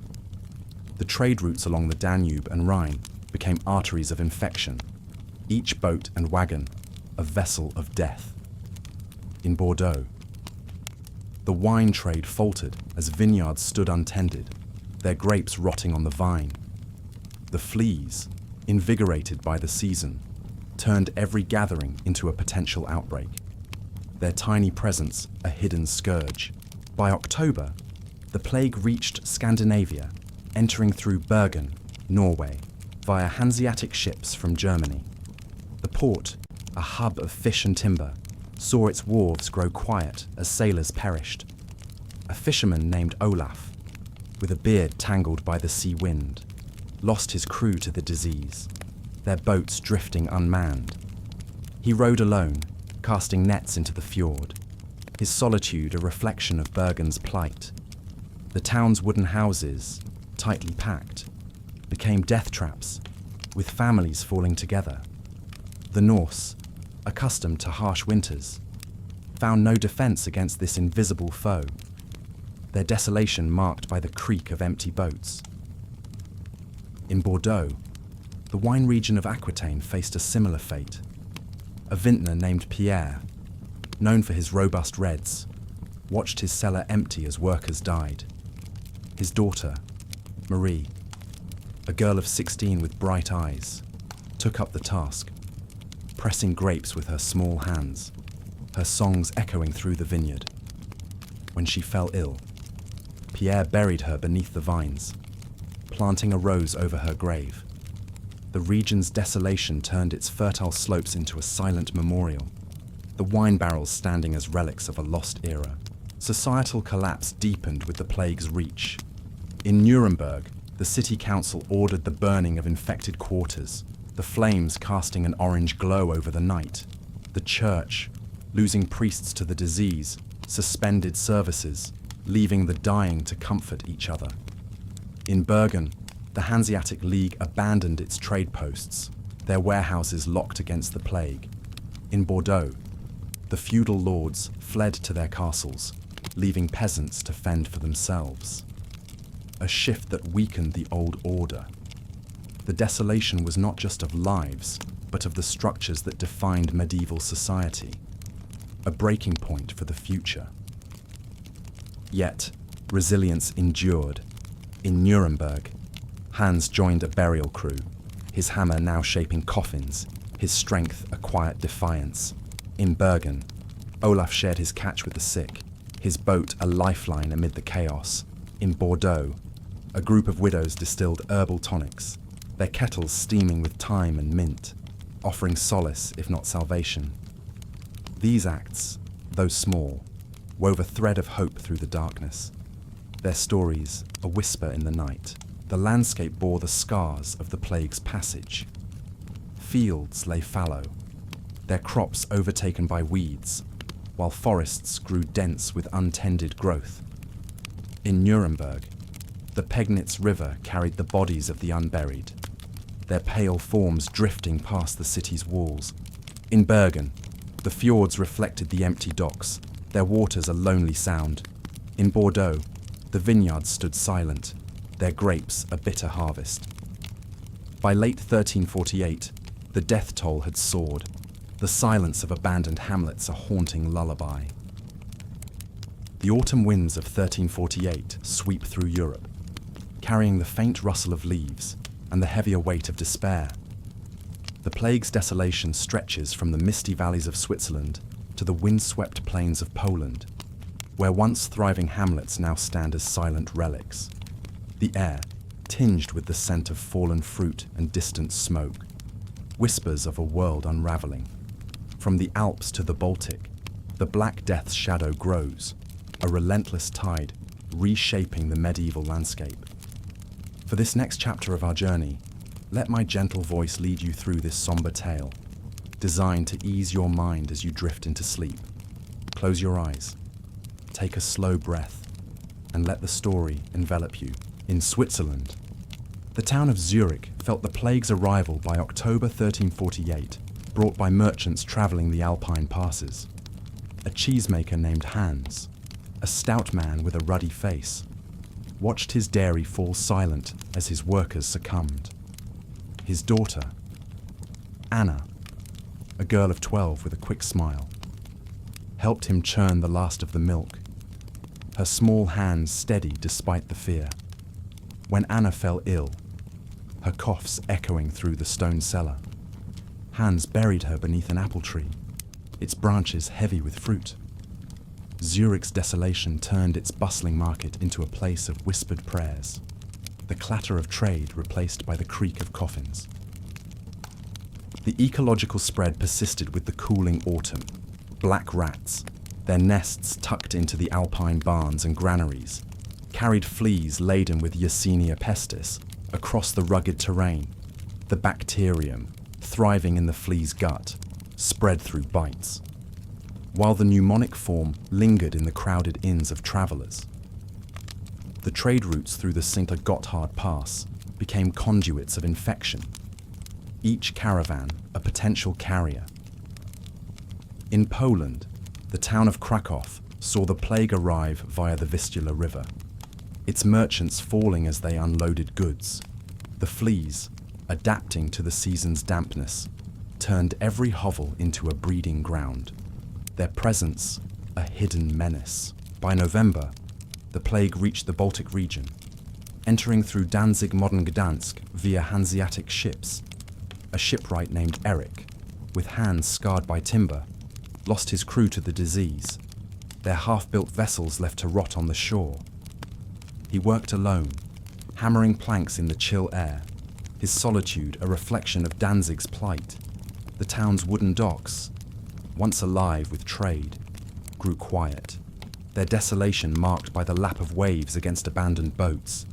The trade routes along the Danube and Rhine became arteries of infection, each boat and wagon a vessel of death. In Bordeaux, the wine trade faltered as vineyards stood untended, their grapes rotting on the vine. The fleas, invigorated by the season, turned every gathering into a potential outbreak, their tiny presence a hidden scourge. By October, the plague reached Scandinavia, entering through Bergen, Norway, via Hanseatic ships from Germany. The port, a hub of fish and timber, saw its wharves grow quiet as sailors perished. A fisherman named Olaf, with a beard tangled by the sea wind, lost his crew to the disease, their boats drifting unmanned. He rowed alone, casting nets into the fjord, his solitude a reflection of Bergen's plight. The town's wooden houses, tightly packed, became death traps, with families falling together. The Norse, accustomed to harsh winters, found no defense against this invisible foe, their desolation marked by the creak of empty boats. In Bordeaux, the wine region of Aquitaine faced a similar fate. A vintner named Pierre, known for his robust reds, watched his cellar empty as workers died. His daughter, Marie, a girl of 16 with bright eyes, took up the task, pressing grapes with her small hands, her songs echoing through the vineyard. When she fell ill, Pierre buried her beneath the vines, planting a rose over her grave. The region's desolation turned its fertile slopes into a silent memorial, the wine barrels standing as relics of a lost era. Societal collapse deepened with the plague's reach. In Nuremberg, the city council ordered the burning of infected quarters, the flames casting an orange glow over the night. The church, losing priests to the disease, suspended services, leaving the dying to comfort each other. In Bergen, the Hanseatic League abandoned its trade posts, their warehouses locked against the plague. In Bordeaux, the feudal lords fled to their castles, leaving peasants to fend for themselves. A shift that weakened the old order. The desolation was not just of lives, but of the structures that defined medieval society. A breaking point for the future. Yet, resilience endured. In Nuremberg, Hans joined a burial crew, his hammer now shaping coffins, his strength a quiet defiance. In Bergen, Olaf shared his catch with the sick, his boat a lifeline amid the chaos. In Bordeaux, a group of widows distilled herbal tonics, their kettles steaming with thyme and mint, offering solace if not salvation. These acts, though small, wove a thread of hope through the darkness, their stories a whisper in the night. The landscape bore the scars of the plague's passage. Fields lay fallow, their crops overtaken by weeds, while forests grew dense with untended growth. In Nuremberg, the Pegnitz River carried the bodies of the unburied, their pale forms drifting past the city's walls. In Bergen, the fjords reflected the empty docks, their waters a lonely sound. In Bordeaux, the vineyards stood silent, their grapes a bitter harvest. By late 1348, the death toll had soared, the silence of abandoned hamlets a haunting lullaby. The autumn winds of 1348 sweep through Europe, carrying the faint rustle of leaves and the heavier weight of despair. The plague's desolation stretches from the misty valleys of Switzerland to the windswept plains of Poland, where once thriving hamlets now stand as silent relics. The air, tinged with the scent of fallen fruit and distant smoke, whispers of a world unraveling. From the Alps to the Baltic, the Black Death's shadow grows, a relentless tide reshaping the medieval landscape. For this next chapter of our journey, Let my gentle voice lead you through this somber tale, designed to ease your mind as you drift into sleep. Close your eyes, take a slow breath, and let the story envelop you. In Switzerland, the town of Zurich felt the plague's arrival by October 1348, brought by merchants travelling the Alpine passes. A cheesemaker named Hans, a stout man with a ruddy face, watched his dairy fall silent as his workers succumbed. His daughter, Anna, a girl of 12 with a quick smile, helped him churn the last of the milk, her small hands steady despite the fear. When Anna fell ill, her coughs echoing through the stone cellar, Hans buried her beneath an apple tree, its branches heavy with fruit. Zurich's desolation turned its bustling market into a place of whispered prayers, the clatter of trade replaced by the creak of coffins. The ecological spread persisted with the cooling autumn. Black rats, their nests tucked into the alpine barns and granaries, carried fleas laden with Yersinia pestis across the rugged terrain. The bacterium, thriving in the flea's gut, spread through bites, while the pneumonic form lingered in the crowded inns of travellers. The trade routes through the St. Gotthard Pass became conduits of infection, each caravan a potential carrier. In Poland, the town of Krakow saw the plague arrive via the Vistula River, its merchants falling as they unloaded goods. The fleas, adapting to the season's dampness, turned every hovel into a breeding ground, their presence a hidden menace. By November, the plague reached the Baltic region, entering through Danzig modern Gdansk via Hanseatic ships. A shipwright named Eric, with hands scarred by timber, lost his crew to the disease, their half-built vessels left to rot on the shore. He worked alone, hammering planks in the chill air, his solitude a reflection of Danzig's plight. The town's wooden docks, once alive with trade, grew quiet, their desolation marked by the lap of waves against abandoned boats.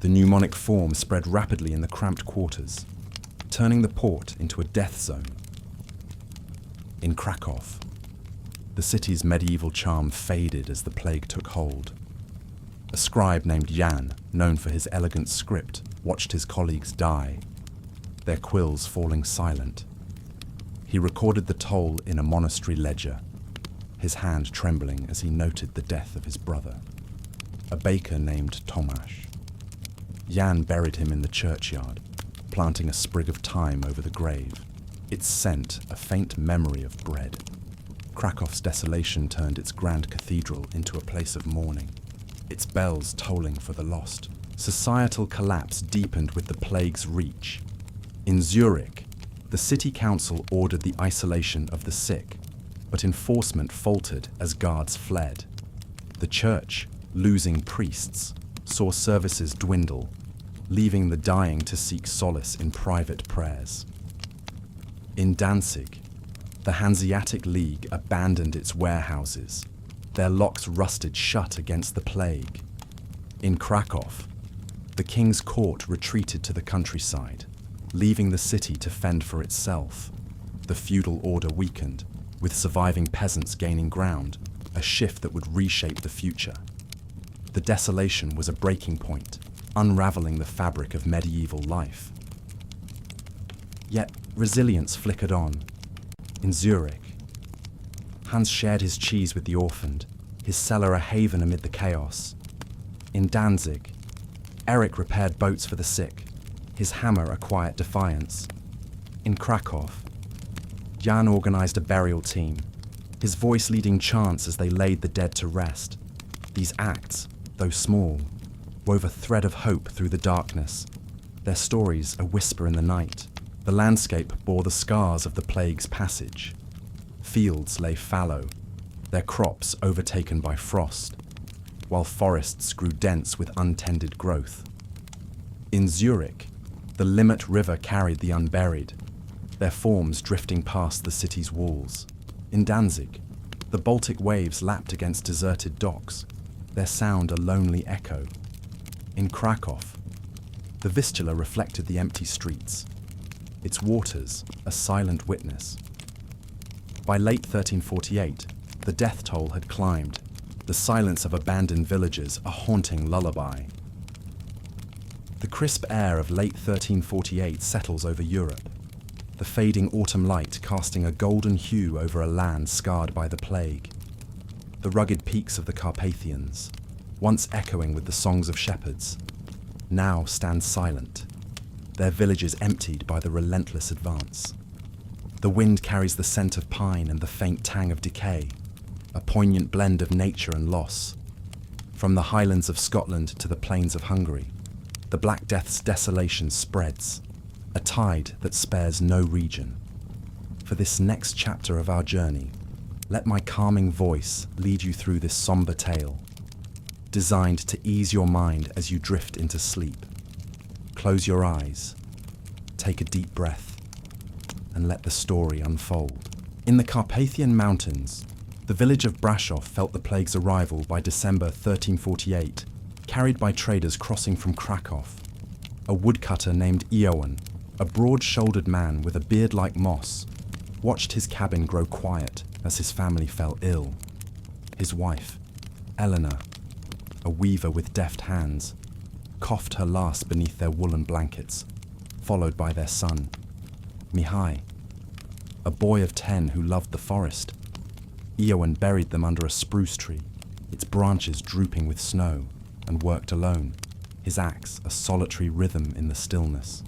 The pneumonic form spread rapidly in the cramped quarters, turning the port into a death zone. In Krakow, the city's medieval charm faded as the plague took hold. A scribe named Jan, known for his elegant script, watched his colleagues die, their quills falling silent. He recorded the toll in a monastery ledger, his hand trembling as he noted the death of his brother, a baker named Tomasz. Jan buried him in the churchyard, planting a sprig of thyme over the grave, its scent a faint memory of bread. Krakow's desolation turned its grand cathedral into a place of mourning, its bells tolling for the lost. Societal collapse deepened with the plague's reach. In Zurich, the city council ordered the isolation of the sick, but enforcement faltered as guards fled. The church, losing priests, saw services dwindle, leaving the dying to seek solace in private prayers. In Danzig, the Hanseatic League abandoned its warehouses, their locks rusted shut against the plague. In Krakow, the king's court retreated to the countryside, leaving the city to fend for itself. The feudal order weakened, with surviving peasants gaining ground, a shift that would reshape the future. The desolation was a breaking point, unraveling the fabric of medieval life. Yet resilience flickered on. In Zurich, Hans shared his cheese with the orphaned, his cellar a haven amid the chaos. In Danzig, Eric repaired boats for the sick, his hammer a quiet defiance. In Krakow, Jan organized a burial team, his voice leading chants as they laid the dead to rest. These acts, though small, wove a thread of hope through the darkness, their stories a whisper in the night. The landscape bore the scars of the plague's passage. Fields lay fallow, their crops overtaken by frost, while forests grew dense with untended growth. In Zurich, the Limmat River carried the unburied, their forms drifting past the city's walls. In Danzig, the Baltic waves lapped against deserted docks, their sound a lonely echo. In Krakow, The Vistula reflected the empty streets, its waters a silent witness. By late 1348, the death toll had climbed, the silence of abandoned villages a haunting lullaby. The crisp air of late 1348 settles over Europe, the fading autumn light casting a golden hue over a land scarred by the plague. The rugged peaks of the Carpathians, once echoing with the songs of shepherds, now stand silent, their villages emptied by the relentless advance. The wind carries the scent of pine and the faint tang of decay, a poignant blend of nature and loss. From the highlands of Scotland to the plains of Hungary, the Black Death's desolation spreads, a tide that spares no region. For this next chapter of our journey, let my calming voice lead you through this somber tale, designed to ease your mind as you drift into sleep. Close your eyes, take a deep breath, and let the story unfold. In the Carpathian Mountains, the village of Brasov felt the plague's arrival by December 1348, carried by traders crossing from Krakow. A woodcutter named Ioan, a broad-shouldered man with a beard like moss, watched his cabin grow quiet as his family fell ill. His wife, Eleanor, a weaver with deft hands, coughed her last beneath their woolen blankets, followed by their son, Mihai, a boy of 10 who loved the forest. Ioan buried them under a spruce tree, its branches drooping with snow, and worked alone, his axe a solitary rhythm in the stillness.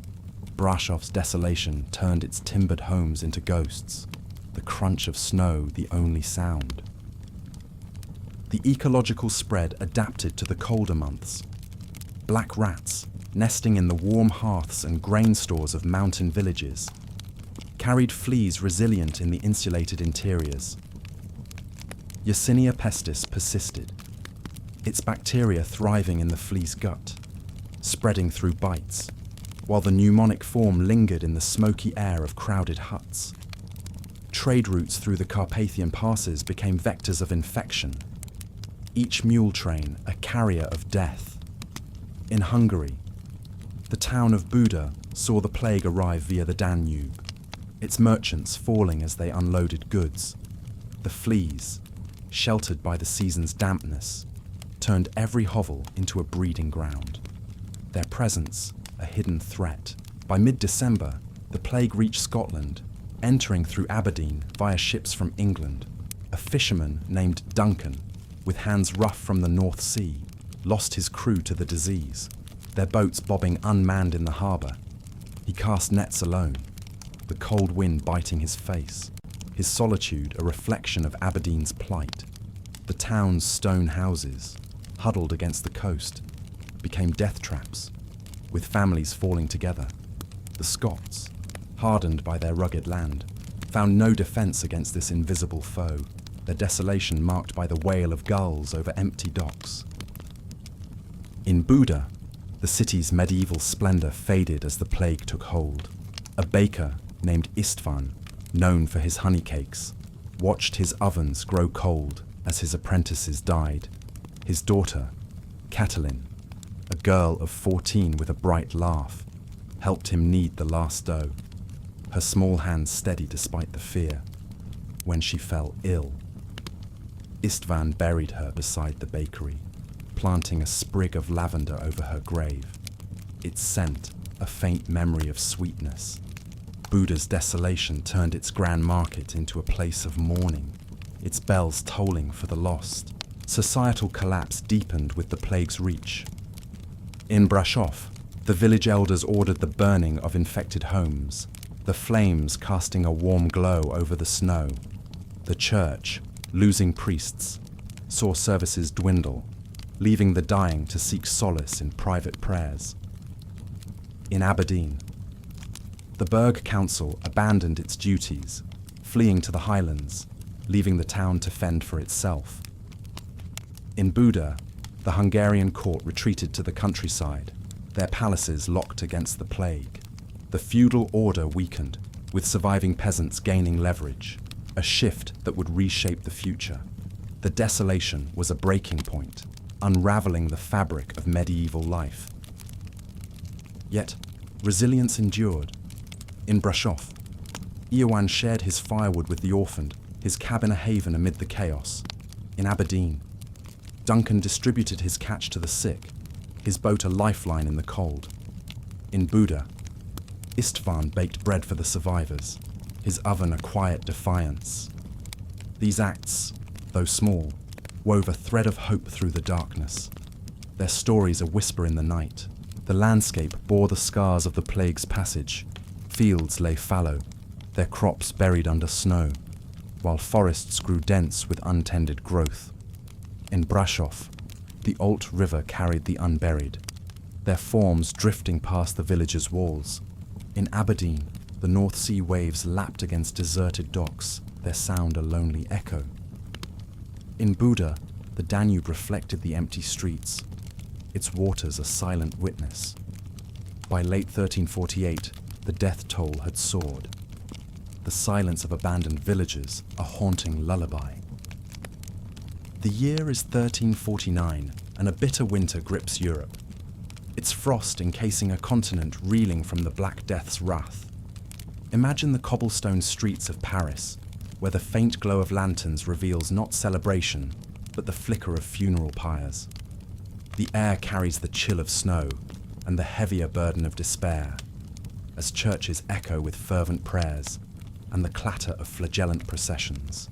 Brasov's desolation turned its timbered homes into ghosts, the crunch of snow the only sound. The ecological spread adapted to the colder months. Black rats, nesting in the warm hearths and grain stores of mountain villages, carried fleas resilient in the insulated interiors. Yersinia pestis persisted, its bacteria thriving in the flea's gut, spreading through bites, while the pneumonic form lingered in the smoky air of crowded huts. Trade routes through the Carpathian passes became vectors of infection, each mule train a carrier of death. In Hungary, the town of Buda saw the plague arrive via the Danube, its merchants falling as they unloaded goods. The fleas, sheltered by the season's dampness, turned every hovel into a breeding ground, their presence a hidden threat. By mid-December, the plague reached Scotland, entering through Aberdeen via ships from England. A fisherman named Duncan, with hands rough from the North Sea, lost his crew to the disease, their boats bobbing unmanned in the harbour. He cast nets alone, the cold wind biting his face, his solitude a reflection of Aberdeen's plight. The town's stone houses, huddled against the coast, became death traps, with families falling together. The Scots, hardened by their rugged land, found no defence against this invisible foe, their desolation marked by the wail of gulls over empty docks. In Buda, the city's medieval splendour faded as the plague took hold. A baker named Istvan, known for his honey cakes, watched his ovens grow cold as his apprentices died. His daughter, Catalin, a girl of 14 with a bright laugh, helped him knead the last dough, her small hands steady despite the fear. When she fell ill, Istvan buried her beside the bakery, planting a sprig of lavender over her grave, its scent a faint memory of sweetness. Buda's desolation turned its grand market into a place of mourning, its bells tolling for the lost. Societal collapse deepened with the plague's reach. In Brasov, the village elders ordered the burning of infected homes, the flames casting a warm glow over the snow. The church, losing priests, saw services dwindle, leaving the dying to seek solace in private prayers. In Aberdeen, the Burgh Council abandoned its duties, fleeing to the Highlands, leaving the town to fend for itself. In Buda, the Hungarian court retreated to the countryside, their palaces locked against the plague. The feudal order weakened, with surviving peasants gaining leverage, a shift that would reshape the future. The desolation was a breaking point, unraveling the fabric of medieval life. Yet, resilience endured. In Brasov, Ioan shared his firewood with the orphaned, his cabin a haven amid the chaos. In Aberdeen, Duncan distributed his catch to the sick, his boat a lifeline in the cold. In Buda, Istvan baked bread for the survivors, his oven a quiet defiance. These acts, though small, wove a thread of hope through the darkness. Their stories a whisper in the night. The landscape bore the scars of the plague's passage. Fields lay fallow, their crops buried under snow, while forests grew dense with untended growth. In Brasov, the Alt River carried the unburied, their forms drifting past the village's walls. In Aberdeen, the North Sea waves lapped against deserted docks, their sound a lonely echo. In Buda, the Danube reflected the empty streets, its waters a silent witness. By late 1348, the death toll had soared. The silence of abandoned villages, a haunting lullaby. The year is 1349, and a bitter winter grips Europe. Its frost encasing a continent reeling from the Black Death's wrath. Imagine the cobblestone streets of Paris, where the faint glow of lanterns reveals not celebration, but the flicker of funeral pyres. The air carries the chill of snow and the heavier burden of despair, as churches echo with fervent prayers and the clatter of flagellant processions.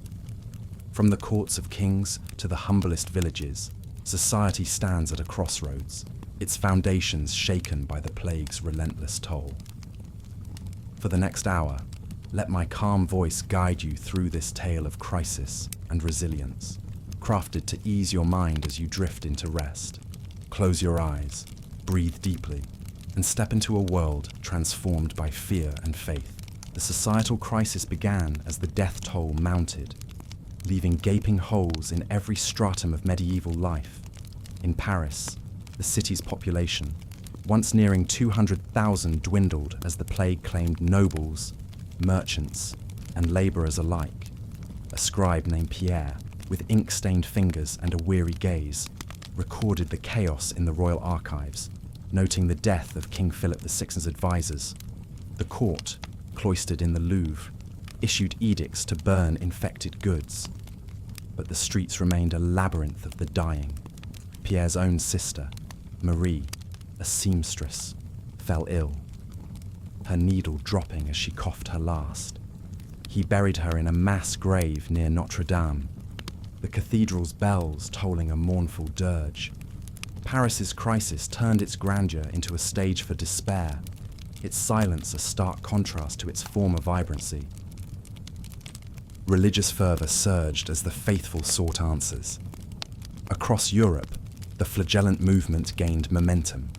From the courts of kings to the humblest villages, society stands at a crossroads, its foundations shaken by the plague's relentless toll. For the next hour, let my calm voice guide you through this tale of crisis and resilience, crafted to ease your mind as you drift into rest. Close your eyes, breathe deeply, and step into a world transformed by fear and faith. The societal crisis began as the death toll mounted, leaving gaping holes in every stratum of medieval life. In Paris, the city's population, once nearing 200,000, dwindled as the plague claimed nobles, merchants, and labourers alike. A scribe named Pierre, with ink-stained fingers and a weary gaze, recorded the chaos in the royal archives, noting the death of King Philip VI's advisors. The court, cloistered in the Louvre, issued edicts to burn infected goods. But the streets remained a labyrinth of the dying. Pierre's own sister, Marie, a seamstress, fell ill, her needle dropping as she coughed her last. He buried her in a mass grave near Notre Dame, the cathedral's bells tolling a mournful dirge. Paris's crisis turned its grandeur into a stage for despair, its silence a stark contrast to its former vibrancy. Religious fervour surged as the faithful sought answers. Across Europe, the flagellant movement gained momentum,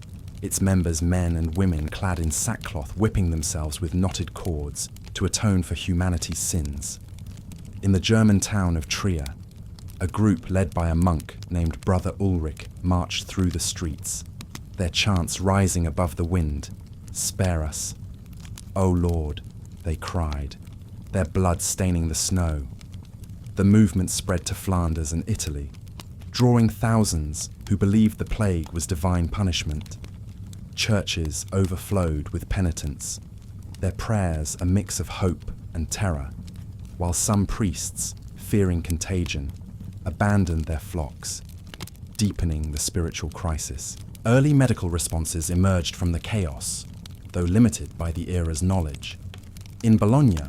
its members men and women clad in sackcloth whipping themselves with knotted cords to atone for humanity's sins. In the German town of Trier, a group led by a monk named Brother Ulrich marched through the streets, their chants rising above the wind. "Spare us. O Lord," they cried, their blood staining the snow. The movement spread to Flanders and Italy, drawing thousands who believed the plague was divine punishment. Churches overflowed with penitents, their prayers a mix of hope and terror, while some priests, fearing contagion, abandoned their flocks, deepening the spiritual crisis. Early medical responses emerged from the chaos, though limited by the era's knowledge. In Bologna,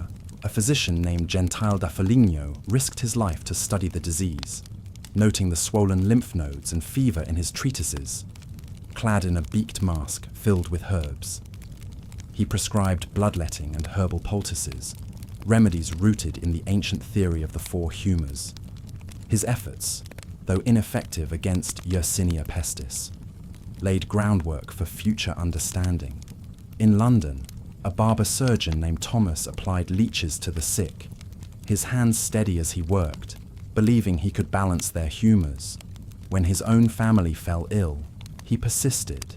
a physician named Gentile da Foligno risked his life to study the disease, noting the swollen lymph nodes and fever in his treatises, clad in a beaked mask filled with herbs. He prescribed bloodletting and herbal poultices, remedies rooted in the ancient theory of the four humours. His efforts, though ineffective against Yersinia pestis, laid groundwork for future understanding. In London, a barber surgeon named Thomas applied leeches to the sick, his hands steady as he worked, believing he could balance their humours. When his own family fell ill, he persisted,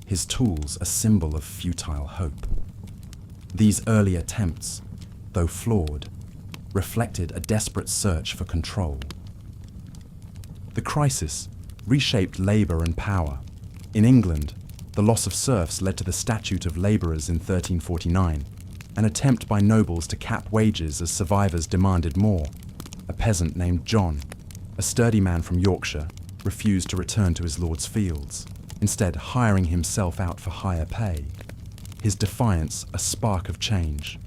his tools a symbol of futile hope. These early attempts, though flawed, reflected a desperate search for control. The crisis reshaped labour and power. In England, The loss of serfs led to the Statute of Labourers in 1349, an attempt by nobles to cap wages as survivors demanded more. A peasant named John, a sturdy man from Yorkshire, refused to return to his lord's fields, instead hiring himself out for higher pay. His defiance a spark of change.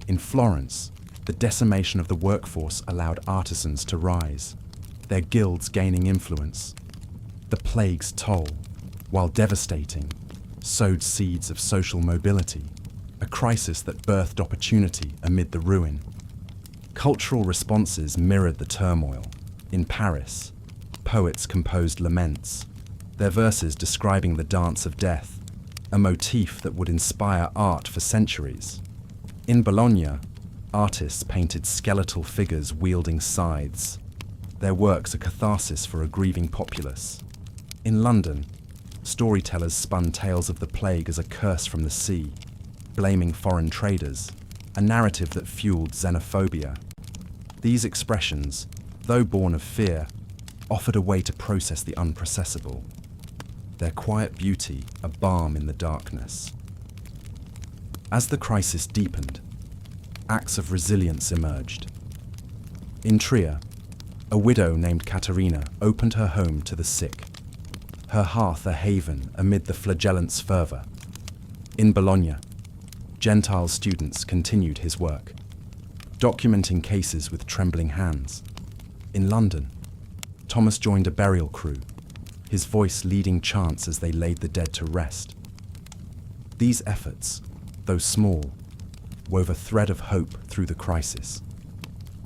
In Florence, the decimation of the workforce allowed artisans to rise, their guilds gaining influence. The plague's toll, while devastating, sowed seeds of social mobility, a crisis that birthed opportunity amid the ruin. Cultural responses mirrored the turmoil. In Paris, poets composed laments, their verses describing the dance of death, a motif that would inspire art for centuries. In Bologna, artists painted skeletal figures wielding scythes, their works a catharsis for a grieving populace. In London, storytellers spun tales of the plague as a curse from the sea, blaming foreign traders, a narrative that fueled xenophobia. These expressions, though born of fear, offered a way to process the unprocessable, their quiet beauty a balm in the darkness. As the crisis deepened, acts of resilience emerged. In Trier, a widow named Caterina opened her home to the sick, her hearth a haven amid the flagellant's fervour. In Bologna, Gentile students continued his work, documenting cases with trembling hands. In London, Thomas joined a burial crew, his voice leading chants as they laid the dead to rest. These efforts, though small, wove a thread of hope through the crisis,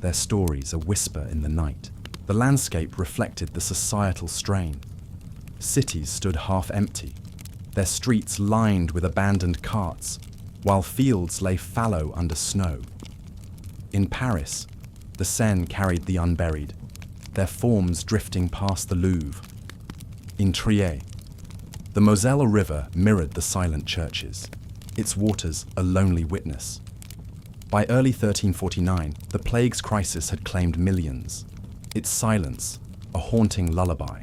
their stories a whisper in the night. The landscape reflected the societal strain. Cities stood half empty, their streets lined with abandoned carts, while fields lay fallow under snow. In Paris, the Seine carried the unburied, their forms drifting past the Louvre. In Trier, the Moselle River mirrored the silent churches, its waters a lonely witness. By early 1349, the plague's crisis had claimed millions, its silence a haunting lullaby.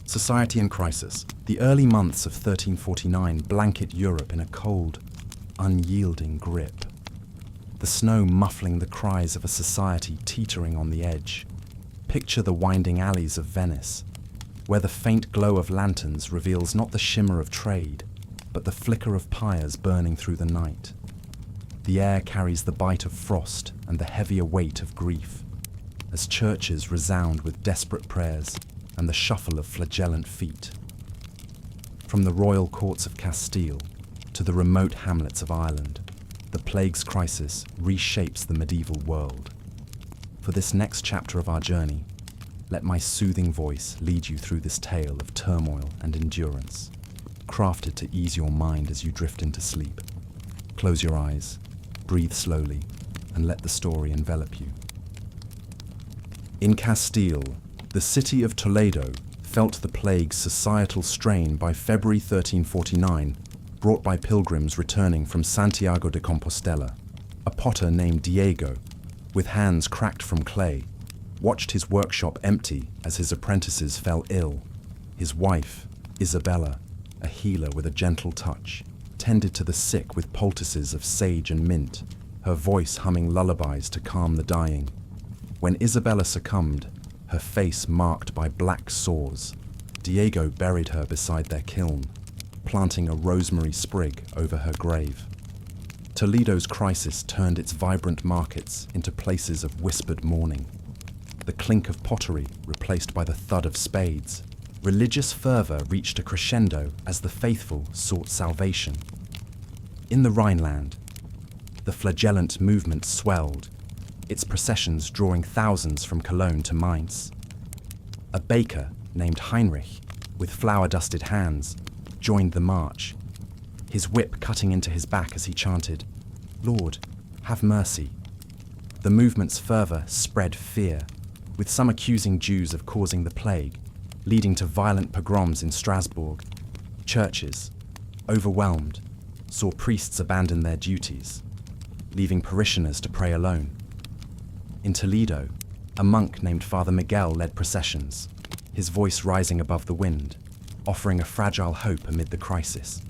Society in crisis. The early months of 1349 blanket Europe in a cold, unyielding grip. The snow muffling the cries of a society teetering on the edge. Picture the winding alleys of Venice, where the faint glow of lanterns reveals not the shimmer of trade, but the flicker of pyres burning through the night. The air carries the bite of frost and the heavier weight of grief, as churches resound with desperate prayers and the shuffle of flagellant feet. From the royal courts of Castile to the remote hamlets of Ireland, the plague's crisis reshapes the medieval world. For this next chapter of our journey, let my soothing voice lead you through this tale of turmoil and endurance, crafted to ease your mind as you drift into sleep. Close your eyes, breathe slowly, and let the story envelop you. In Castile, the city of Toledo felt the plague's societal strain by February 1349, brought by pilgrims returning from Santiago de Compostela. A potter named Diego, with hands cracked from clay, watched his workshop empty as his apprentices fell ill. His wife, Isabella, a healer with a gentle touch, tended to the sick with poultices of sage and mint, her voice humming lullabies to calm the dying. When Isabella succumbed, her face marked by black sores, Diego buried her beside their kiln, planting a rosemary sprig over her grave. Toledo's crisis turned its vibrant markets into places of whispered mourning. The clink of pottery replaced by the thud of spades. Religious fervor reached a crescendo as the faithful sought salvation. In the Rhineland, the flagellant movement swelled, its processions drawing thousands from Cologne to Mainz. A baker named Heinrich, with flour-dusted hands, joined the march, his whip cutting into his back as he chanted, "Lord, have mercy." The movement's fervor spread fear, with some accusing Jews of causing the plague, leading to violent pogroms in Strasbourg. Churches, overwhelmed, saw priests abandon their duties, leaving parishioners to pray alone. In Toledo, a monk named Father Miguel led processions, his voice rising above the wind. offering a fragile hope amid the crisis.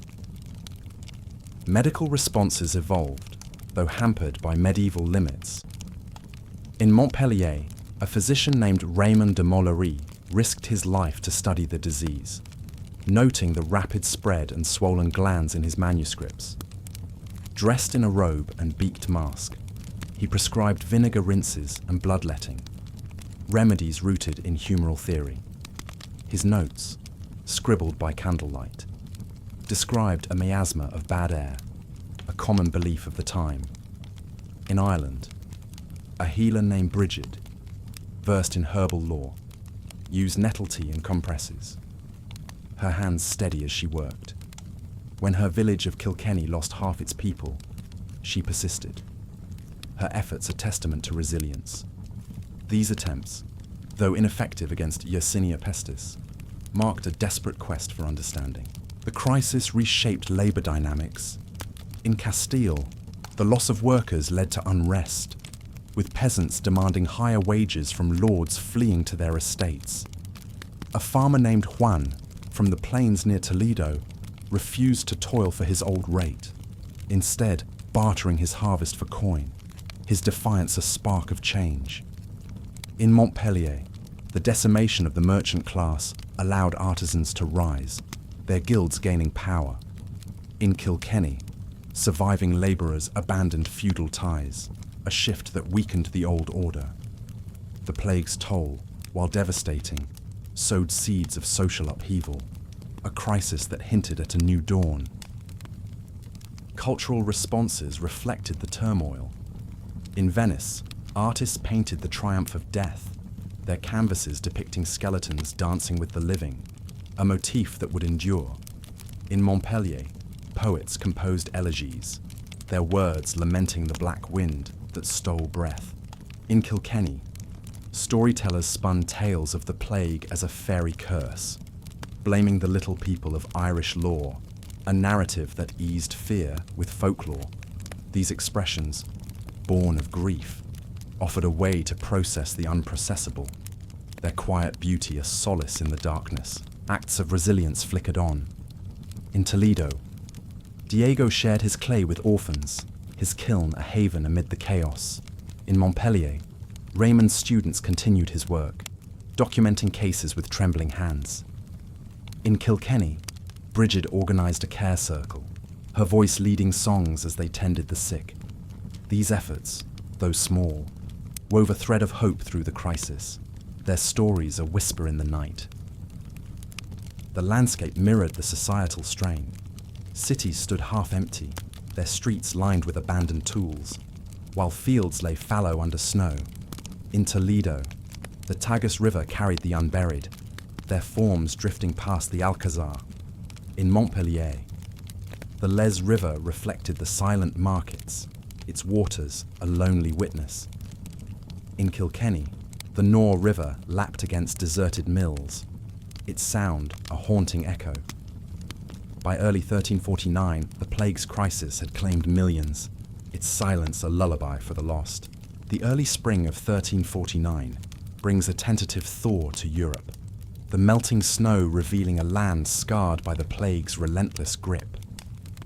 Medical responses evolved, though hampered by medieval limits. In Montpellier, a physician named Raymond de Mollery risked his life to study the disease, noting the rapid spread and swollen glands in his manuscripts. Dressed in a robe and beaked mask, he prescribed vinegar rinses and bloodletting, remedies rooted in humoral theory. His notes, scribbled by candlelight, described a miasma of bad air, a common belief of the time. In Ireland, a healer named Bridget, versed in herbal lore, used nettle tea and compresses, her hands steady as she worked. When her village of Kilkenny lost half its people, she persisted. Her efforts a testament to resilience. These attempts, though ineffective against Yersinia pestis, marked a desperate quest for understanding. The crisis reshaped labor dynamics. In Castile, the loss of workers led to unrest, with peasants demanding higher wages from lords fleeing to their estates. A farmer named Juan, from the plains near Toledo, refused to toil for his old rate, instead bartering his harvest for coin, his defiance a spark of change. In Montpellier, the decimation of the merchant class allowed artisans to rise, their guilds gaining power. In Kilkenny, surviving labourers abandoned feudal ties, a shift that weakened the old order. The plague's toll, while devastating, sowed seeds of social upheaval, a crisis that hinted at a new dawn. Cultural responses reflected the turmoil. In Venice, artists painted the triumph of death, their canvases depicting skeletons dancing with the living, a motif that would endure. In Montpellier, poets composed elegies, their words lamenting the black wind that stole breath. In Kilkenny, storytellers spun tales of the plague as a fairy curse, blaming the little people of Irish lore, a narrative that eased fear with folklore. These expressions, born of grief, offered a way to process the unprocessable, their quiet beauty a solace in the darkness. Acts of resilience flickered on. In Toledo, Diego shared his clay with orphans, his kiln a haven amid the chaos. In Montpellier, Raymond's students continued his work, documenting cases with trembling hands. In Kilkenny, Bridget organised a care circle, her voice leading songs as they tended the sick. These efforts, though small, wove a thread of hope through the crisis, their stories a whisper in the night. The landscape mirrored the societal strain. Cities stood half empty, their streets lined with abandoned tools, while fields lay fallow under snow. In Toledo, the Tagus River carried the unburied, their forms drifting past the Alcazar. In Montpellier, the Les River reflected the silent markets, its waters a lonely witness. In Kilkenny, the Nore River lapped against deserted mills, its sound a haunting echo. By early 1349, the plague's crisis had claimed millions, its silence a lullaby for the lost. The early spring of 1349 brings a tentative thaw to Europe, the melting snow revealing a land scarred by the plague's relentless grip.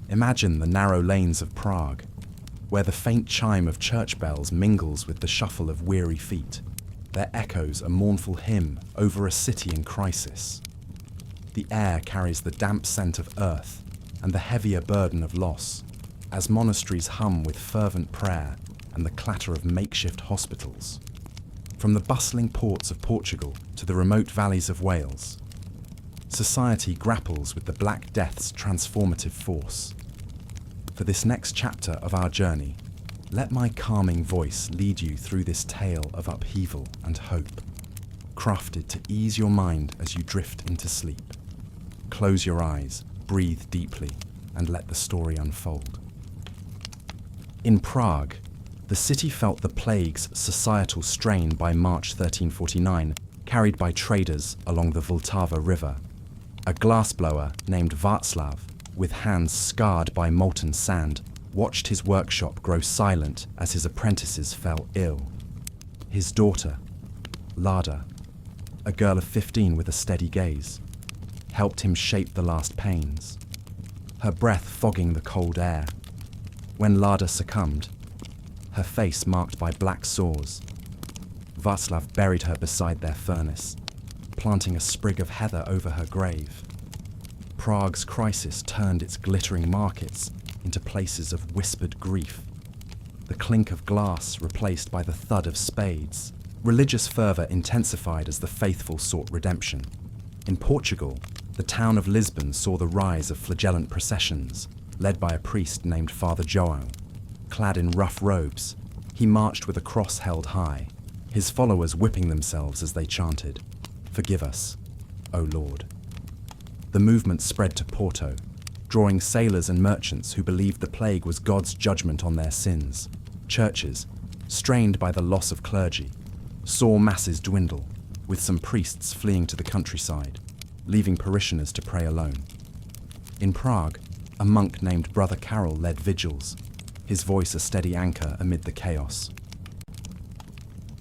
Imagine the narrow lanes of Prague, where the faint chime of church bells mingles with the shuffle of weary feet, their echoes a mournful hymn over a city in crisis. The air carries the damp scent of earth and the heavier burden of loss, as monasteries hum with fervent prayer and the clatter of makeshift hospitals. From the bustling ports of Portugal to the remote valleys of Wales, society grapples with the Black Death's transformative force. For this next chapter of our journey, let my calming voice lead you through this tale of upheaval and hope, crafted to ease your mind as you drift into sleep. Close your eyes, breathe deeply, and let the story unfold. In Prague, the city felt the plague's societal strain by March 1349, carried by traders along the Vltava River. A glassblower named Václav, with hands scarred by molten sand, watched his workshop grow silent as his apprentices fell ill. His daughter, Lada, a girl of 15 with a steady gaze, helped him shape the last pains, her breath fogging the cold air. When Lada succumbed, her face marked by black sores, Václav buried her beside their furnace, planting a sprig of heather over her grave. Prague's crisis turned its glittering markets into places of whispered grief, the clink of glass replaced by the thud of spades. Religious fervour intensified as the faithful sought redemption. In Portugal, the town of Lisbon saw the rise of flagellant processions, led by a priest named Father João. Clad in rough robes, he marched with a cross held high, his followers whipping themselves as they chanted, "Forgive us, O Lord." The movement spread to Porto, drawing sailors and merchants who believed the plague was God's judgment on their sins. Churches, strained by the loss of clergy, saw masses dwindle, with some priests fleeing to the countryside, leaving parishioners to pray alone. In Prague, a monk named Brother Karol led vigils, his voice a steady anchor amid the chaos.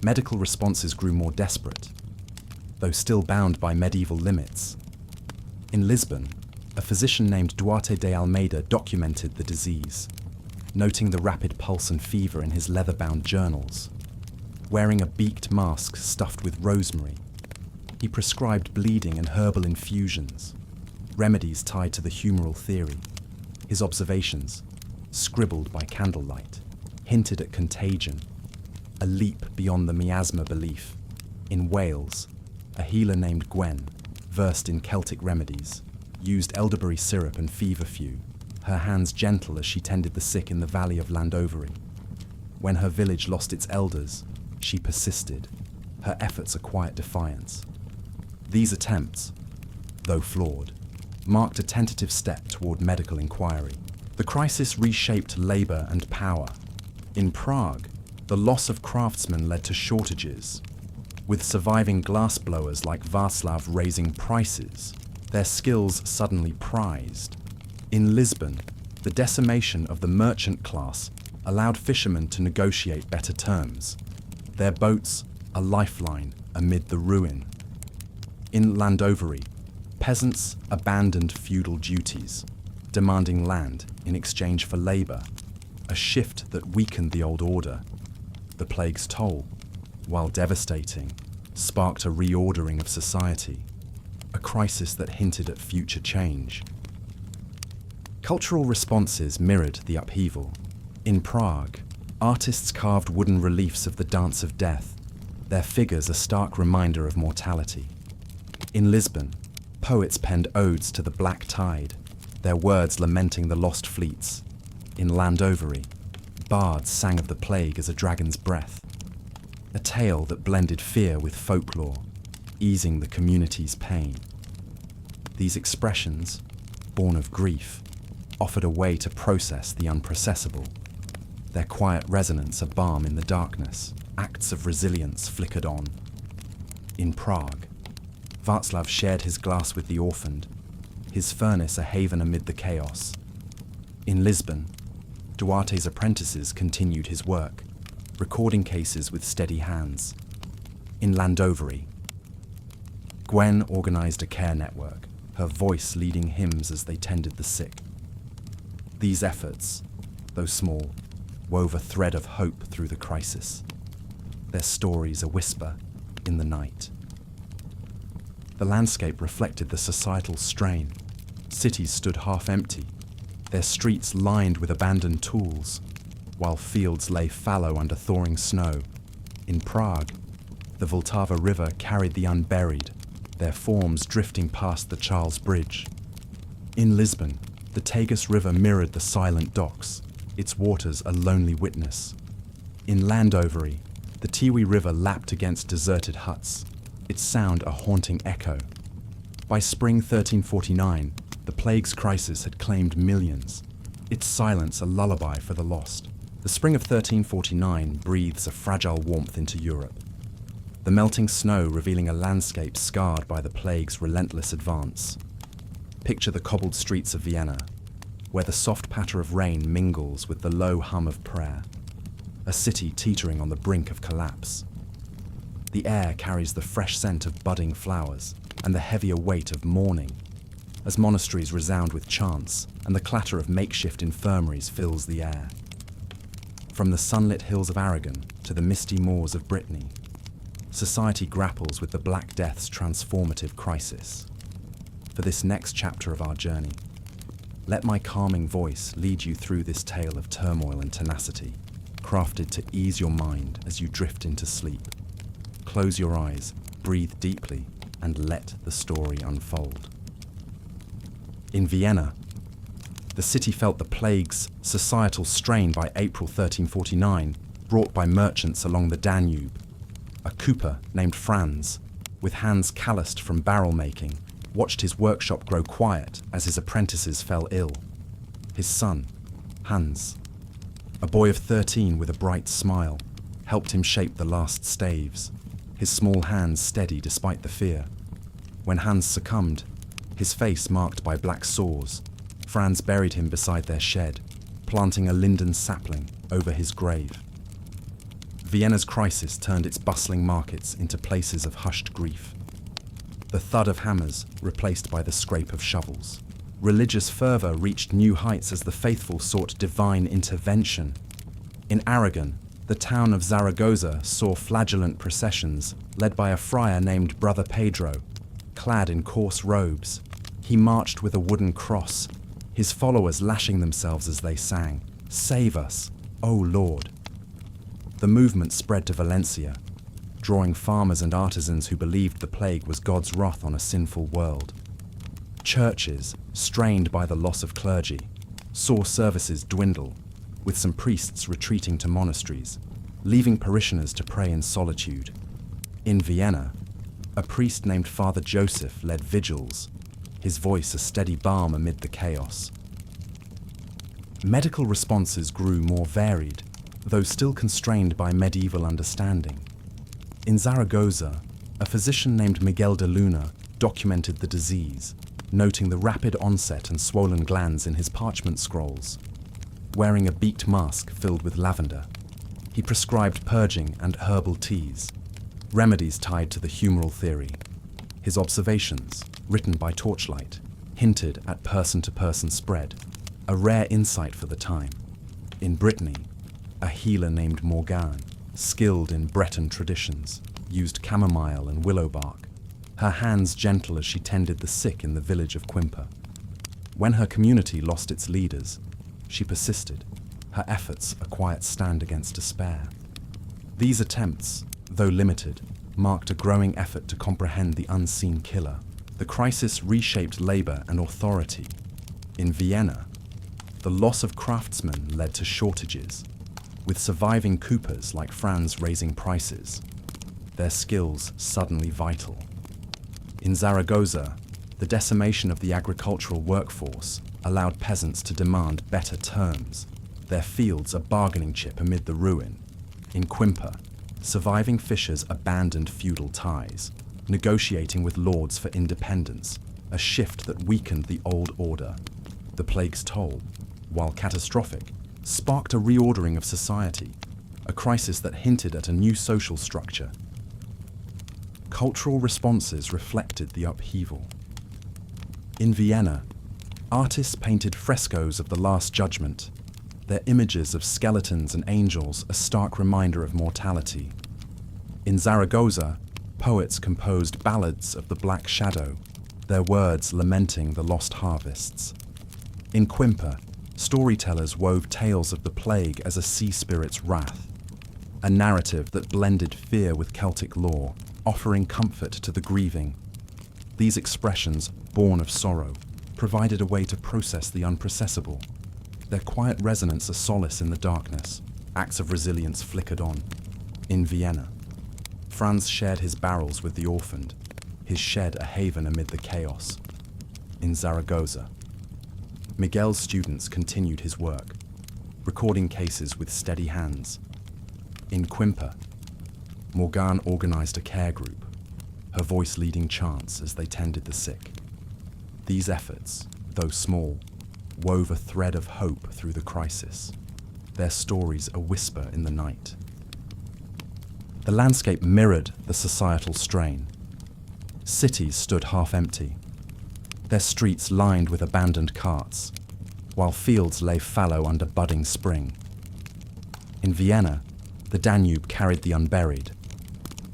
Medical responses grew more desperate, though still bound by medieval limits. In Lisbon, a physician named Duarte de Almeida documented the disease, noting the rapid pulse and fever in his leather-bound journals. Wearing a beaked mask stuffed with rosemary, he prescribed bleeding and herbal infusions, remedies tied to the humoral theory. His observations, scribbled by candlelight, hinted at contagion, a leap beyond the miasma belief. In Wales, a healer named Gwen, versed in Celtic remedies, used elderberry syrup and feverfew, her hands gentle as she tended the sick in the valley of Llandovery. When her village lost its elders, she persisted, her efforts a quiet defiance. These attempts, though flawed, marked a tentative step toward medical inquiry. The crisis reshaped labor and power. In Prague, the loss of craftsmen led to shortages, with surviving glassblowers like Václav raising prices, their skills suddenly prized. In Lisbon, the decimation of the merchant class allowed fishermen to negotiate better terms, their boats a lifeline amid the ruin. In Llandovery, peasants abandoned feudal duties, demanding land in exchange for labor, a shift that weakened the old order. The plague's toll, while devastating, sparked a reordering of society, a crisis that hinted at future change. Cultural responses mirrored the upheaval. In Prague, artists carved wooden reliefs of the Dance of Death, their figures a stark reminder of mortality. In Lisbon, poets penned odes to the black tide, their words lamenting the lost fleets. In Llandovery, bards sang of the plague as a dragon's breath, a tale that blended fear with folklore, easing the community's pain. These expressions, born of grief, offered a way to process the unprocessable, their quiet resonance a balm in the darkness. Acts of resilience flickered on. In Prague, Václav shared his glass with the orphaned, his furnace a haven amid the chaos. In Lisbon, Duarte's apprentices continued his work, recording cases with steady hands. In Llandovery, Gwen organized a care network, her voice leading hymns as they tended the sick. These efforts, though small, wove a thread of hope through the crisis, their stories a whisper in the night. The landscape reflected the societal strain. Cities stood half empty, their streets lined with abandoned tools, while fields lay fallow under thawing snow. In Prague, the Vltava River carried the unburied, their forms drifting past the Charles Bridge. In Lisbon, the Tagus River mirrored the silent docks, its waters a lonely witness. In Llandovery, the Tiwi River lapped against deserted huts, its sound a haunting echo. By spring 1349, the plague's crisis had claimed millions, its silence a lullaby for the lost. The spring of 1349 breathes a fragile warmth into Europe, the melting snow revealing a landscape scarred by the plague's relentless advance. Picture the cobbled streets of Vienna, where the soft patter of rain mingles with the low hum of prayer, a city teetering on the brink of collapse. The air carries the fresh scent of budding flowers and the heavier weight of mourning, as monasteries resound with chants and the clatter of makeshift infirmaries fills the air. From the sunlit hills of Aragon to the misty moors of Brittany, society grapples with the Black Death's transformative crisis. For this next chapter of our journey, let my calming voice lead you through this tale of turmoil and tenacity, crafted to ease your mind as you drift into sleep. Close your eyes, breathe deeply, and let the story unfold. In Vienna, the city felt the plague's societal strain by April 1349, brought by merchants along the Danube. A cooper named Franz, with hands calloused from barrel making, watched his workshop grow quiet as his apprentices fell ill. His son, Hans, a boy of 13 with a bright smile, helped him shape the last staves, his small hands steady despite the fear. When Hans succumbed, his face marked by black sores, Franz buried him beside their shed, planting a linden sapling over his grave. Vienna's crisis turned its bustling markets into places of hushed grief. The thud of hammers replaced by the scrape of shovels. Religious fervor reached new heights as the faithful sought divine intervention. In Aragon, the town of Zaragoza saw flagellant processions led by a friar named Brother Pedro. Clad in coarse robes, he marched with a wooden cross, his followers lashing themselves as they sang, "Save us, O Lord." The movement spread to Valencia, drawing farmers and artisans who believed the plague was God's wrath on a sinful world. Churches, strained by the loss of clergy, saw services dwindle, with some priests retreating to monasteries, leaving parishioners to pray in solitude. In Vienna, a priest named Father Joseph led vigils, his voice a steady balm amid the chaos. Medical responses grew more varied, though still constrained by medieval understanding. In Zaragoza, a physician named Miguel de Luna documented the disease, noting the rapid onset and swollen glands in his parchment scrolls. Wearing a beaked mask filled with lavender, he prescribed purging and herbal teas, remedies tied to the humoral theory. His observations, written by torchlight, hinted at person-to-person spread, a rare insight for the time. In Brittany, a healer named Morgane, skilled in Breton traditions, used chamomile and willow bark, her hands gentle as she tended the sick in the village of Quimper. When her community lost its leaders, she persisted, her efforts a quiet stand against despair. These attempts, though limited, marked a growing effort to comprehend the unseen killer. The crisis reshaped labor and authority. In Vienna, the loss of craftsmen led to shortages, with surviving coopers like Franz raising prices, their skills suddenly vital. In Zaragoza, the decimation of the agricultural workforce allowed peasants to demand better terms, their fields a bargaining chip amid the ruin. In Quimper, surviving fishers abandoned feudal ties, negotiating with lords for independence, a shift that weakened the old order. The plague's toll, while catastrophic, sparked a reordering of society, a crisis that hinted at a new social structure. Cultural responses reflected the upheaval. In Vienna, artists painted frescoes of the Last Judgment, their images of skeletons and angels a stark reminder of mortality. In Zaragoza, poets composed ballads of the Black Shadow, their words lamenting the lost harvests. In Quimper, storytellers wove tales of the plague as a sea spirit's wrath, a narrative that blended fear with Celtic lore, offering comfort to the grieving. These expressions, born of sorrow, provided a way to process the unprocessable. Their quiet resonance a solace in the darkness, acts of resilience flickered on. In Vienna, Franz shared his barrels with the orphaned, his shed a haven amid the chaos. In Zaragoza, Miguel's students continued his work, recording cases with steady hands. In Quimper, Morgane organized a care group, her voice leading chants as they tended the sick. These efforts, though small, wove a thread of hope through the crisis, their stories a whisper in the night. The landscape mirrored the societal strain. Cities stood half empty. their streets lined with abandoned carts, while fields lay fallow under budding spring. In Vienna, the Danube carried the unburied,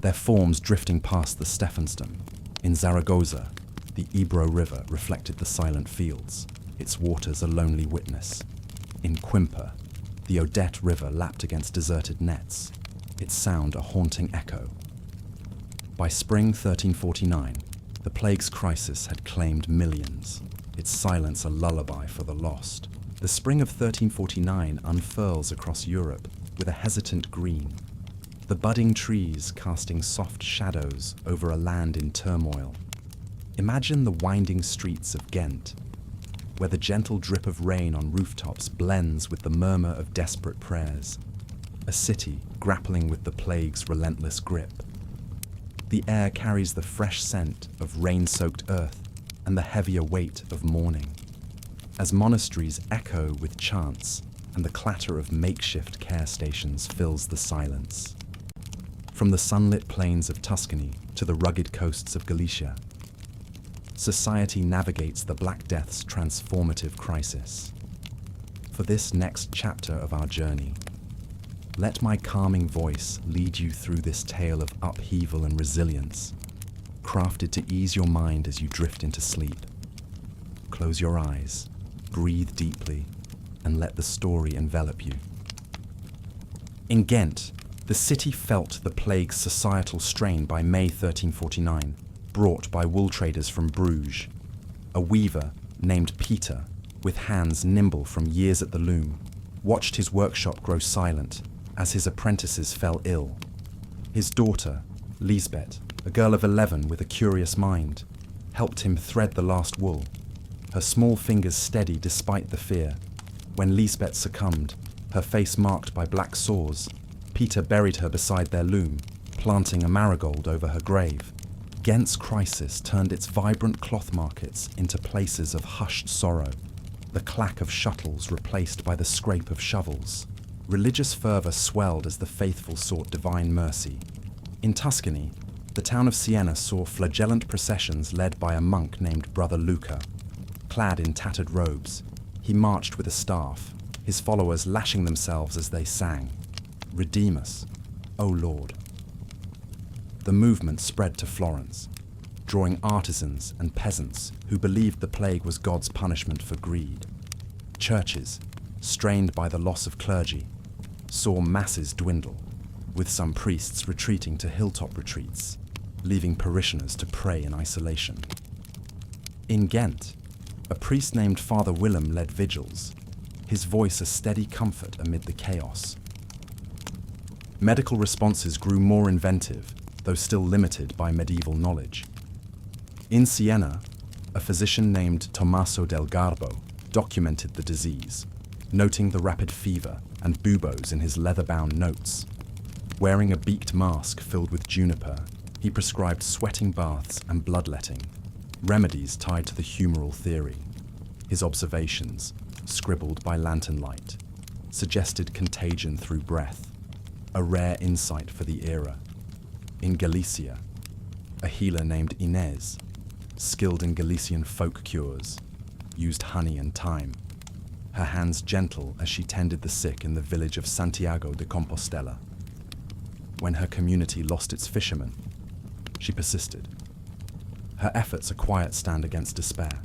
their forms drifting past the Stephansdom. In Zaragoza, the Ebro River reflected the silent fields, its waters a lonely witness. In Quimper, the Odette River lapped against deserted nets, its sound a haunting echo. By spring 1349, the plague's crisis had claimed millions, its silence a lullaby for the lost. The spring of 1349 unfurls across Europe with a hesitant green, the budding trees casting soft shadows over a land in turmoil. Imagine the winding streets of Ghent, where the gentle drip of rain on rooftops blends with the murmur of desperate prayers, a city grappling with the plague's relentless grip. The air carries the fresh scent of rain-soaked earth and the heavier weight of mourning, as monasteries echo with chants and the clatter of makeshift care stations fills the silence. From the sunlit plains of Tuscany to the rugged coasts of Galicia, society navigates the Black Death's transformative crisis. For this next chapter of our journey, let my calming voice lead you through this tale of upheaval and resilience, crafted to ease your mind as you drift into sleep. Close your eyes, breathe deeply, and let the story envelop you. In Ghent, the city felt the plague's societal strain by May 1349, brought by wool traders from Bruges. A weaver named Peter, with hands nimble from years at the loom, watched his workshop grow silent as his apprentices fell ill. His daughter, Lisbeth, a girl of 11 with a curious mind, helped him thread the last wool, her small fingers steady despite the fear. When Lisbeth succumbed, her face marked by black sores, Peter buried her beside their loom, planting a marigold over her grave. Ghent's crisis turned its vibrant cloth markets into places of hushed sorrow, the clack of shuttles replaced by the scrape of shovels. Religious fervour swelled as the faithful sought divine mercy. In Tuscany, the town of Siena saw flagellant processions led by a monk named Brother Luca. Clad in tattered robes, he marched with a staff, his followers lashing themselves as they sang, "Redeem us, O Lord." The movement spread to Florence, drawing artisans and peasants who believed the plague was God's punishment for greed. Churches, strained by the loss of clergy, saw masses dwindle, with some priests retreating to hilltop retreats, leaving parishioners to pray in isolation. In Ghent, a priest named Father Willem led vigils, his voice a steady comfort amid the chaos. Medical responses grew more inventive, though still limited by medieval knowledge. In Siena, a physician named Tommaso del Garbo documented the disease, noting the rapid fever and buboes in his leather-bound notes. Wearing a beaked mask filled with juniper, he prescribed sweating baths and bloodletting, remedies tied to the humoral theory. His observations, scribbled by lantern light, suggested contagion through breath, a rare insight for the era. In Galicia, a healer named Inez, skilled in Galician folk cures, used honey and thyme, her hands gentle as she tended the sick in the village of Santiago de Compostela. When her community lost its fishermen, she persisted, her efforts a quiet stand against despair.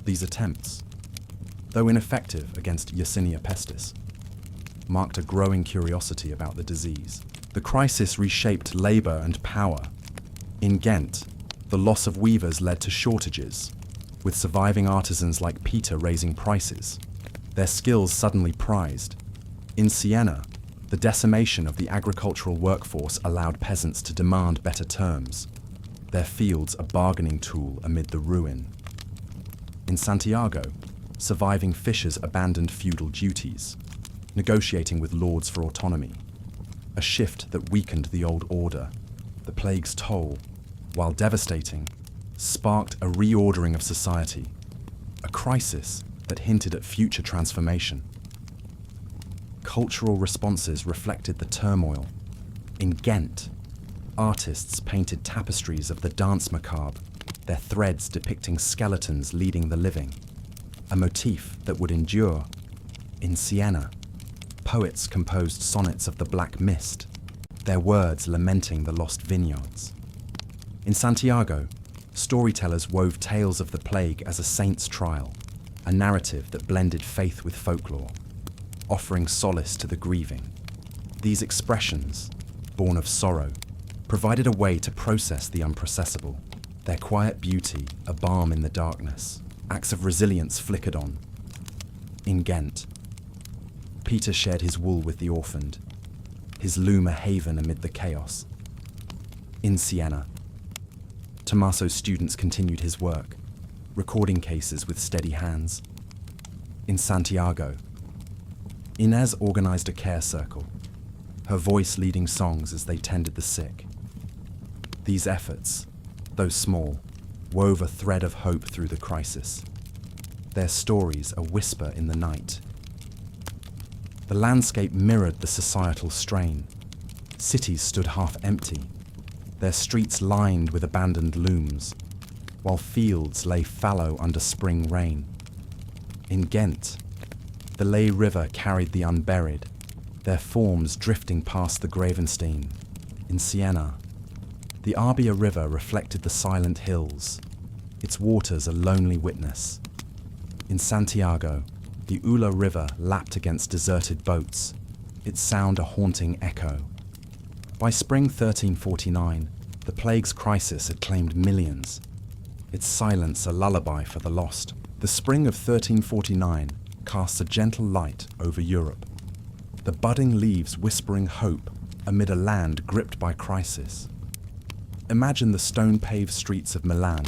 These attempts, though ineffective against Yersinia pestis, marked a growing curiosity about the disease. The crisis reshaped labour and power. In Ghent, the loss of weavers led to shortages, with surviving artisans like Peter raising prices, their skills suddenly prized. In Siena, the decimation of the agricultural workforce allowed peasants to demand better terms, their fields a bargaining tool amid the ruin. In Santiago, surviving fishers abandoned feudal duties, negotiating with lords for autonomy, a shift that weakened the old order. The plague's toll, while devastating, sparked a reordering of society, a crisis that hinted at future transformation. Cultural responses reflected the turmoil. In Ghent, artists painted tapestries of the dance macabre, their threads depicting skeletons leading the living, a motif that would endure. In Siena, poets composed sonnets of the black mist, their words lamenting the lost vineyards. In Santiago, storytellers wove tales of the plague as a saint's trial, a narrative that blended faith with folklore, offering solace to the grieving. These expressions, born of sorrow, provided a way to process the unprocessable, their quiet beauty a balm in the darkness, acts of resilience flickered on. In Ghent, Peter shared his wool with the orphaned, his loom a haven amid the chaos. In Siena, Tommaso's students continued his work, recording cases with steady hands. In Santiago, Inez organized a care circle, her voice leading songs as they tended the sick. These efforts, though small, wove a thread of hope through the crisis, their stories a whisper in the night. The landscape mirrored the societal strain. Cities stood half empty, their streets lined with abandoned looms, while fields lay fallow under spring rain. In Ghent, the Lay River carried the unburied, their forms drifting past the Gravenstein. In Siena, the Arbia River reflected the silent hills, its waters a lonely witness. In Santiago, the Ula River lapped against deserted boats, its sound a haunting echo. By spring 1349, the plague's crisis had claimed millions, its silence a lullaby for the lost. The spring of 1349 casts a gentle light over Europe, the budding leaves whispering hope amid a land gripped by crisis. Imagine the stone-paved streets of Milan,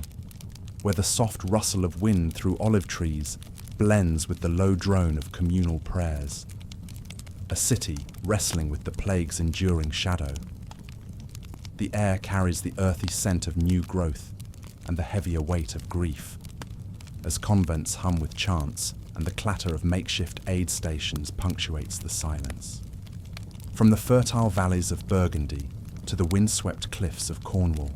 where the soft rustle of wind through olive trees blends with the low drone of communal prayers. A city wrestling with the plague's enduring shadow. The air carries the earthy scent of new growth and the heavier weight of grief, as convents hum with chants and the clatter of makeshift aid stations punctuates the silence. From the fertile valleys of Burgundy to the windswept cliffs of Cornwall,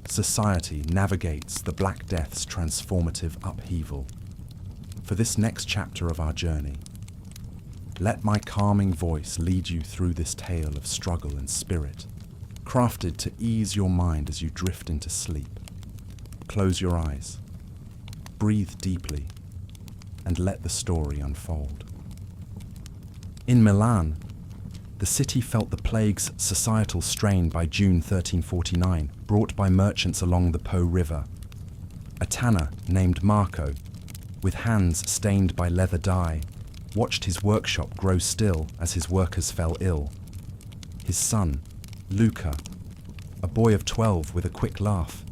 society navigates the Black Death's transformative upheaval. For this next chapter of our journey, let my calming voice lead you through this tale of struggle and spirit, crafted to ease your mind as you drift into sleep. Close your eyes, breathe deeply, and let the story unfold. In Milan, the city felt the plague's societal strain by June 1349, brought by merchants along the Po River. A tanner named Marco, with hands stained by leather dye, watched his workshop grow still as his workers fell ill. His son, Luca, a boy of 12 with a quick laugh,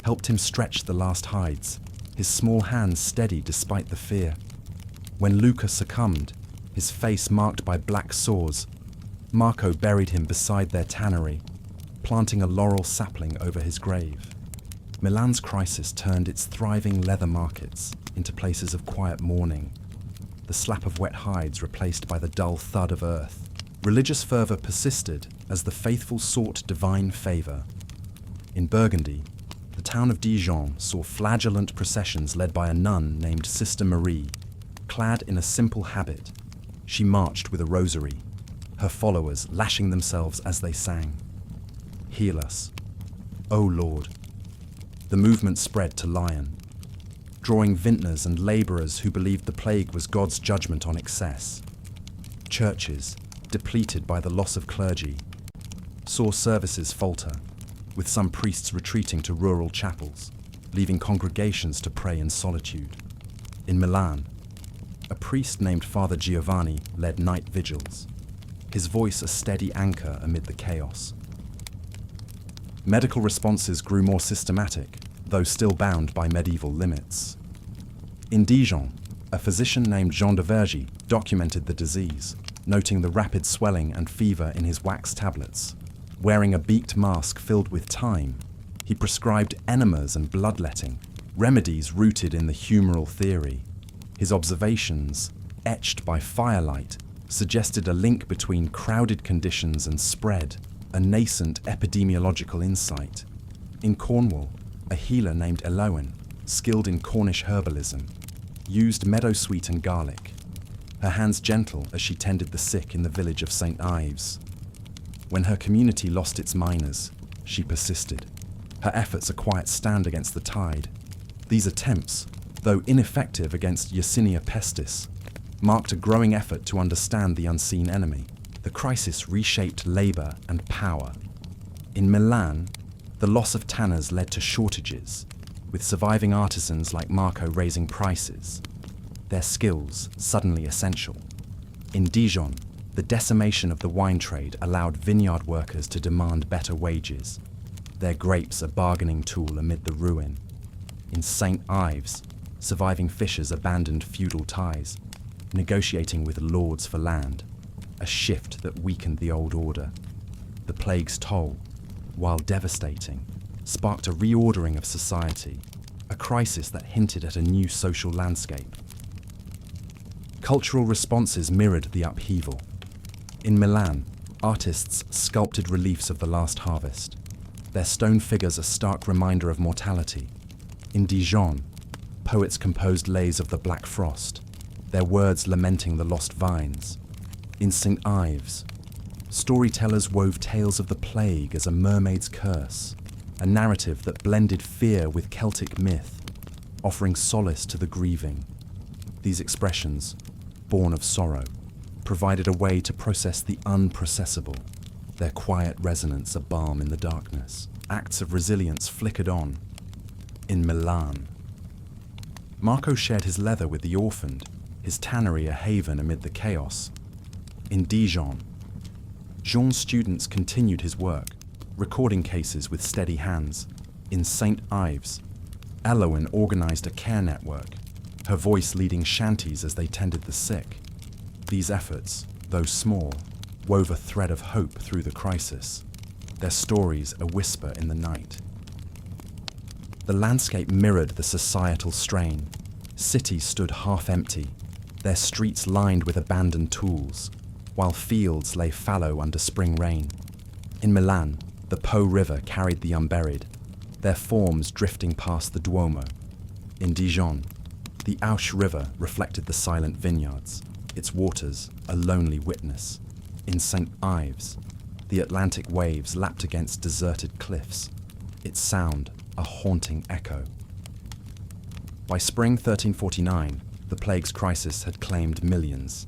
helped him stretch the last hides, his small hands steady despite the fear. When Luca succumbed, his face marked by black sores, Marco buried him beside their tannery, planting a laurel sapling over his grave. Milan's crisis turned its thriving leather markets into places of quiet mourning, the slap of wet hides replaced by the dull thud of earth. Religious fervour persisted as the faithful sought divine favour. In Burgundy, the town of Dijon saw flagellant processions led by a nun named Sister Marie. Clad in a simple habit, she marched with a rosary, her followers lashing themselves as they sang. Heal us, O Lord. The movement spread to Lyon, drawing vintners and labourers who believed the plague was God's judgment on excess. Churches, depleted by the loss of clergy, saw services falter, with some priests retreating to rural chapels, leaving congregations to pray in solitude. In Milan, a priest named Father Giovanni led night vigils, his voice a steady anchor amid the chaos. Medical responses grew more systematic, though still bound by medieval limits. In Dijon, a physician named Jean de Vergy documented the disease, noting the rapid swelling and fever in his wax tablets. Wearing a beaked mask filled with thyme, he prescribed enemas and bloodletting, remedies rooted in the humoral theory. His observations, etched by firelight, suggested a link between crowded conditions and spread, a nascent epidemiological insight. In Cornwall, a healer named Elowen, skilled in Cornish herbalism, used meadowsweet and garlic, her hands gentle as she tended the sick in the village of St. Ives. When her community lost its miners, she persisted. Her efforts a quiet stand against the tide. These attempts, though ineffective against Yersinia pestis, marked a growing effort to understand the unseen enemy. The crisis reshaped labor and power. In Milan, the loss of tanners led to shortages, with surviving artisans like Marco raising prices, their skills suddenly essential. In Dijon, the decimation of the wine trade allowed vineyard workers to demand better wages, their grapes a bargaining tool amid the ruin. In St. Ives, surviving fishers abandoned feudal ties, negotiating with lords for land, a shift that weakened the old order. The plague's toll, while devastating, sparked a reordering of society, a crisis that hinted at a new social landscape. Cultural responses mirrored the upheaval. In Milan, artists sculpted reliefs of the last harvest, their stone figures a stark reminder of mortality. In Dijon, poets composed lays of the Black Frost, their words lamenting the lost vines. In St. Ives, storytellers wove tales of the plague as a mermaid's curse, a narrative that blended fear with Celtic myth, offering solace to the grieving. These expressions, born of sorrow, provided a way to process the unprocessable, their quiet resonance a balm in the darkness. Acts of resilience flickered on. In Milan, Marco shared his leather with the orphaned, his tannery a haven amid the chaos. In Dijon, Jean's students continued his work, recording cases with steady hands. In St. Ives, Elowen organized a care network, her voice leading shanties as they tended the sick. These efforts, though small, wove a thread of hope through the crisis, their stories a whisper in the night. The landscape mirrored the societal strain. Cities stood half empty, their streets lined with abandoned tools, while fields lay fallow under spring rain. In Milan, the Po River carried the unburied, their forms drifting past the Duomo. In Dijon, the Auche River reflected the silent vineyards, its waters a lonely witness. In St. Ives, the Atlantic waves lapped against deserted cliffs, its sound a haunting echo. By spring 1349, the plague's crisis had claimed millions,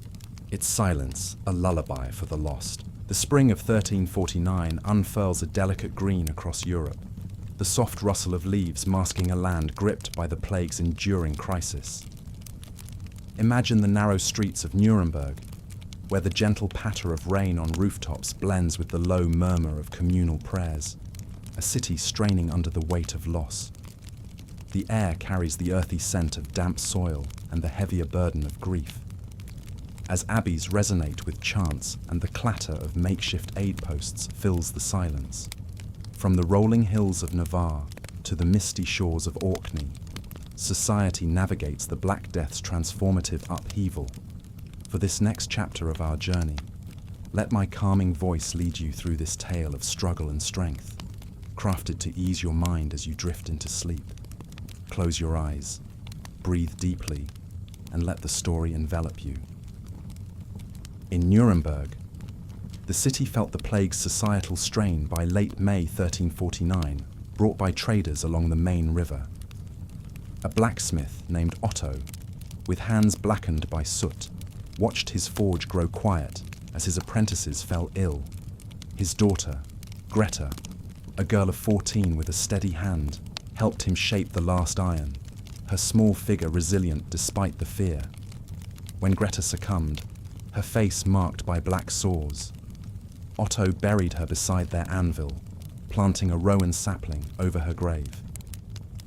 its silence a lullaby for the lost. The spring of 1349 unfurls a delicate green across Europe, the soft rustle of leaves masking a land gripped by the plague's enduring crisis. Imagine the narrow streets of Nuremberg, where the gentle patter of rain on rooftops blends with the low murmur of communal prayers, a city straining under the weight of loss. The air carries the earthy scent of damp soil and the heavier burden of grief. As abbeys resonate with chants and the clatter of makeshift aid posts fills the silence. From the rolling hills of Navarre to the misty shores of Orkney, society navigates the Black Death's transformative upheaval. For this next chapter of our journey, let my calming voice lead you through this tale of struggle and strength, crafted to ease your mind as you drift into sleep. Close your eyes, breathe deeply, and let the story envelop you. In Nuremberg, the city felt the plague's societal strain by late May 1349, brought by traders along the Main River. A blacksmith named Otto, with hands blackened by soot, watched his forge grow quiet as his apprentices fell ill. His daughter, Greta, a girl of 14 with a steady hand, helped him shape the last iron, her small figure resilient despite the fear. When Greta succumbed, her face marked by black sores, Otto buried her beside their anvil, planting a rowan sapling over her grave.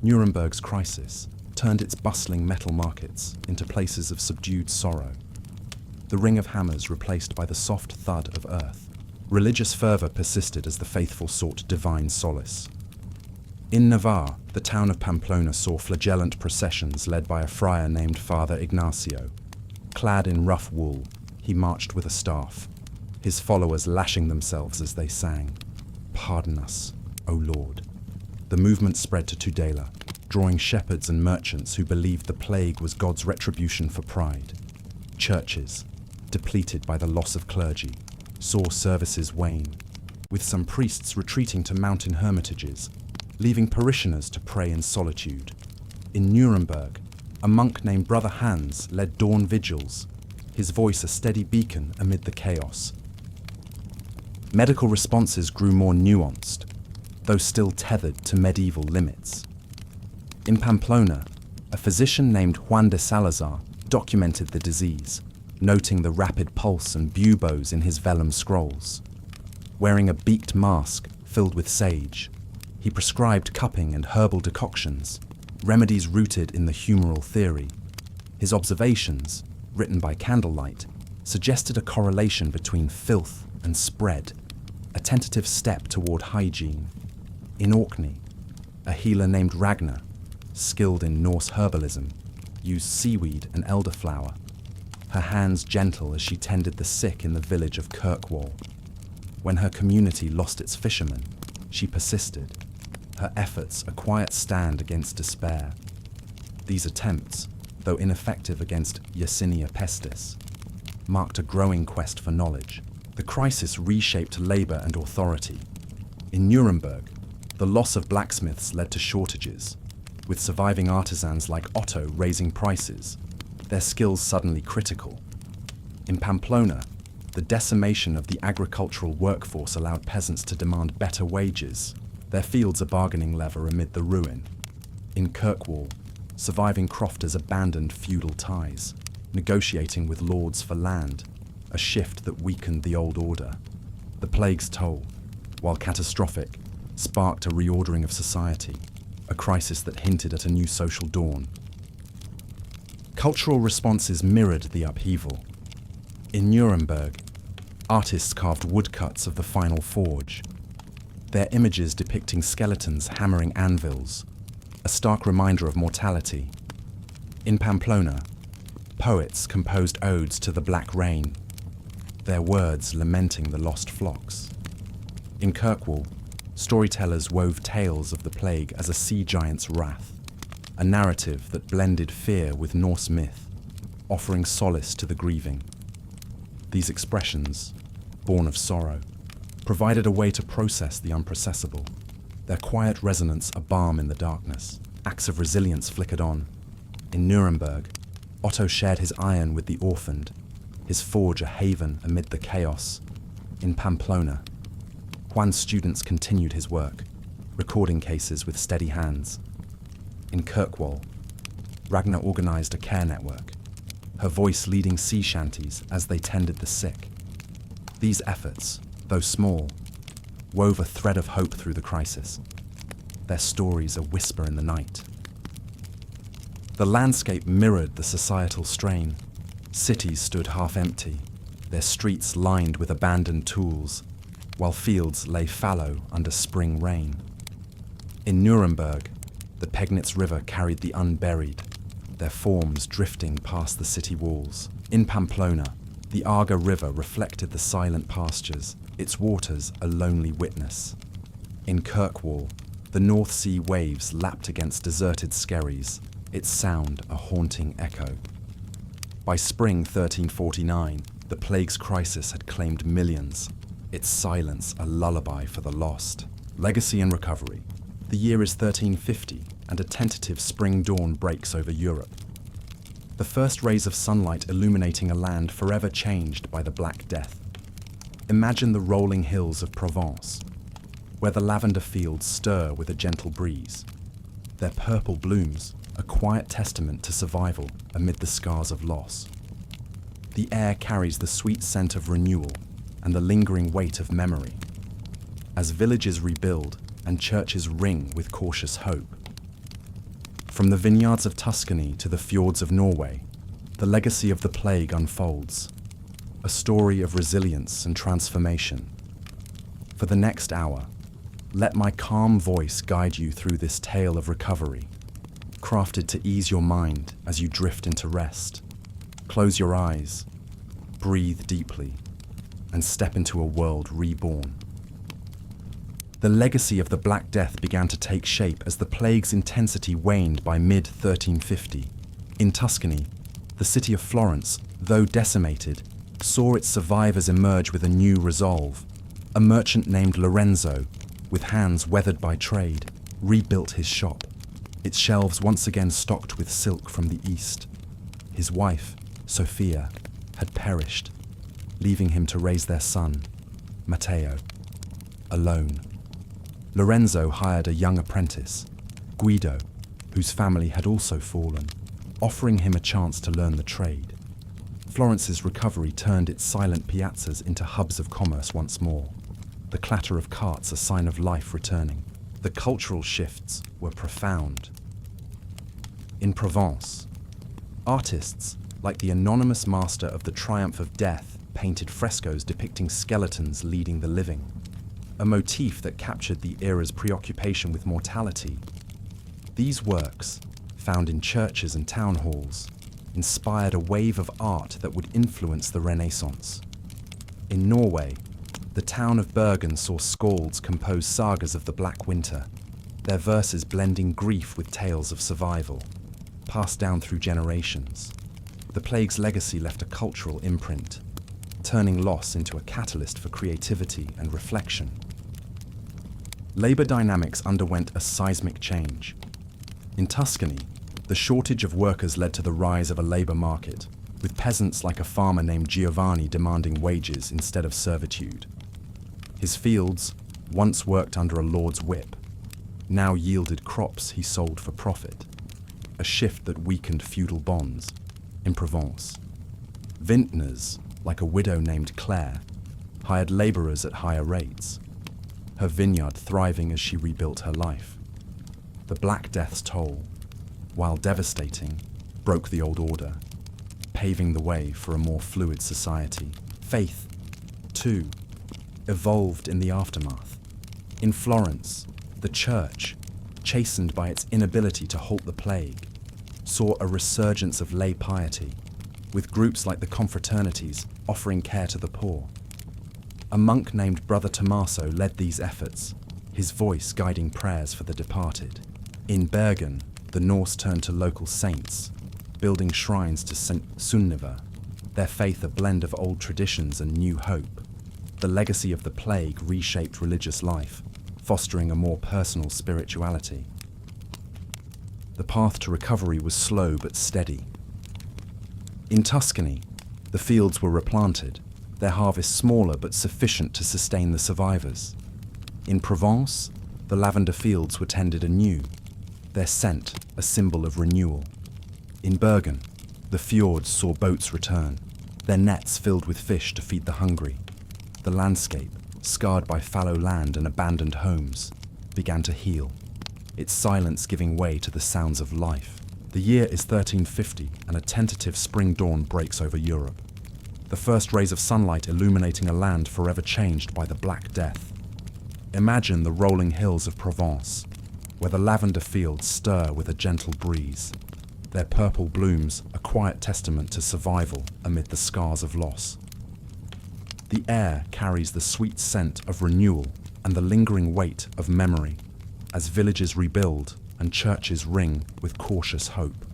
Nuremberg's crisis turned its bustling metal markets into places of subdued sorrow, the ring of hammers replaced by the soft thud of earth. Religious fervor persisted as the faithful sought divine solace. In Navarre, the town of Pamplona saw flagellant processions led by a friar named Father Ignacio. Clad in rough wool, he marched with a staff, his followers lashing themselves as they sang, "Pardon us, O Lord." The movement spread to Tudela, drawing shepherds and merchants who believed the plague was God's retribution for pride. Churches, depleted by the loss of clergy, saw services wane, with some priests retreating to mountain hermitages, leaving parishioners to pray in solitude. In Nuremberg, a monk named Brother Hans led dawn vigils, his voice a steady beacon amid the chaos. Medical responses grew more nuanced, though still tethered to medieval limits. In Pamplona, a physician named Juan de Salazar documented the disease, noting the rapid pulse and buboes in his vellum scrolls. Wearing a beaked mask filled with sage, he prescribed cupping and herbal decoctions, remedies rooted in the humoral theory. His observations, written by candlelight, suggested a correlation between filth and spread, a tentative step toward hygiene. In Orkney, a healer named Ragnar, skilled in Norse herbalism, used seaweed and elderflower, her hands gentle as she tended the sick in the village of Kirkwall. When her community lost its fishermen, she persisted, her efforts a quiet stand against despair. These attempts, though ineffective against Yersinia pestis, marked a growing quest for knowledge. The crisis reshaped labor and authority. In Nuremberg, the loss of blacksmiths led to shortages, with surviving artisans like Otto raising prices, their skills suddenly critical. In Pamplona, the decimation of the agricultural workforce allowed peasants to demand better wages, their fields a bargaining lever amid the ruin. In Kirkwall, surviving crofters abandoned feudal ties, negotiating with lords for land, a shift that weakened the old order. The plague's toll, while catastrophic, sparked a reordering of society, a crisis that hinted at a new social dawn. Cultural responses mirrored the upheaval. In Nuremberg, artists carved woodcuts of the final forge, their images depicting skeletons hammering anvils, a stark reminder of mortality. In Pamplona, poets composed odes to the black rain, their words lamenting the lost flocks. In Kirkwall, storytellers wove tales of the plague as a sea giant's wrath, a narrative that blended fear with Norse myth, offering solace to the grieving. These expressions, born of sorrow, provided a way to process the unprocessable, their quiet resonance a balm in the darkness. Acts of resilience flickered on. In Nuremberg, Otto shared his iron with the orphaned, his forge a haven amid the chaos. In Pamplona, Juan's students continued his work, recording cases with steady hands. In Kirkwall, Ragnar organized a care network, her voice leading sea shanties as they tended the sick. These efforts, though small, wove a thread of hope through the crisis, their stories a whisper in the night. The landscape mirrored the societal strain. Cities stood half empty, their streets lined with abandoned tools, while fields lay fallow under spring rain. In Nuremberg, the Pegnitz River carried the unburied, their forms drifting past the city walls. In Pamplona, the Arga River reflected the silent pastures, its waters a lonely witness. In Kirkwall, the North Sea waves lapped against deserted skerries, its sound a haunting echo. By spring 1349, the plague's crisis had claimed millions, its silence a lullaby for the lost. Legacy and recovery. The year is 1350, and a tentative spring dawn breaks over Europe. The first rays of sunlight illuminating a land forever changed by the Black Death. Imagine the rolling hills of Provence, where the lavender fields stir with a gentle breeze, their purple blooms a quiet testament to survival amid the scars of loss. The air carries the sweet scent of renewal and the lingering weight of memory. As villages rebuild and churches ring with cautious hope. From the vineyards of Tuscany to the fjords of Norway, the legacy of the plague unfolds, a story of resilience and transformation. For the next hour, let my calm voice guide you through this tale of recovery, crafted to ease your mind as you drift into rest. Close your eyes, breathe deeply, and step into a world reborn. The legacy of the Black Death began to take shape as the plague's intensity waned by mid-1350. In Tuscany, the city of Florence, though decimated, saw its survivors emerge with a new resolve. A merchant named Lorenzo, with hands weathered by trade, rebuilt his shop, its shelves once again stocked with silk from the east. His wife, Sophia, had perished, leaving him to raise their son, Matteo, alone. Lorenzo hired a young apprentice, Guido, whose family had also fallen, offering him a chance to learn the trade. Florence's recovery turned its silent piazzas into hubs of commerce once more, the clatter of carts a sign of life returning. The cultural shifts were profound. In Provence, artists, like the anonymous master of the Triumph of Death, painted frescoes depicting skeletons leading the living, a motif that captured the era's preoccupation with mortality. These works, found in churches and town halls, inspired a wave of art that would influence the Renaissance. In Norway, the town of Bergen saw skalds compose sagas of the Black Winter, their verses blending grief with tales of survival, passed down through generations. The plague's legacy left a cultural imprint, turning loss into a catalyst for creativity and reflection. Labor dynamics underwent a seismic change. In Tuscany, the shortage of workers led to the rise of a labor market, with peasants like a farmer named Giovanni demanding wages instead of servitude. His fields, once worked under a lord's whip, now yielded crops he sold for profit, a shift that weakened feudal bonds. In Provence, vintners, like a widow named Claire, hired laborers at higher rates, her vineyard thriving as she rebuilt her life. The Black Death's toll, while devastating, broke the old order, paving the way for a more fluid society. Faith, too, evolved in the aftermath. In Florence, the church, chastened by its inability to halt the plague, saw a resurgence of lay piety, with groups like the confraternities offering care to the poor. A monk named Brother Tommaso led these efforts, his voice guiding prayers for the departed. In Bergen, the Norse turned to local saints, building shrines to St. Sunniva, their faith a blend of old traditions and new hope. The legacy of the plague reshaped religious life, fostering a more personal spirituality. The path to recovery was slow but steady. In Tuscany, the fields were replanted, their harvest smaller but sufficient to sustain the survivors. In Provence, the lavender fields were tended anew, their scent a symbol of renewal. In Bergen, the fjords saw boats return, their nets filled with fish to feed the hungry. The landscape, scarred by fallow land and abandoned homes, began to heal, its silence giving way to the sounds of life. The year is 1350, and a tentative spring dawn breaks over Europe, the first rays of sunlight illuminating a land forever changed by the Black Death. Imagine the rolling hills of Provence, where the lavender fields stir with a gentle breeze, their purple blooms a quiet testament to survival amid the scars of loss. The air carries the sweet scent of renewal and the lingering weight of memory, as villages rebuild and churches ring with cautious hope.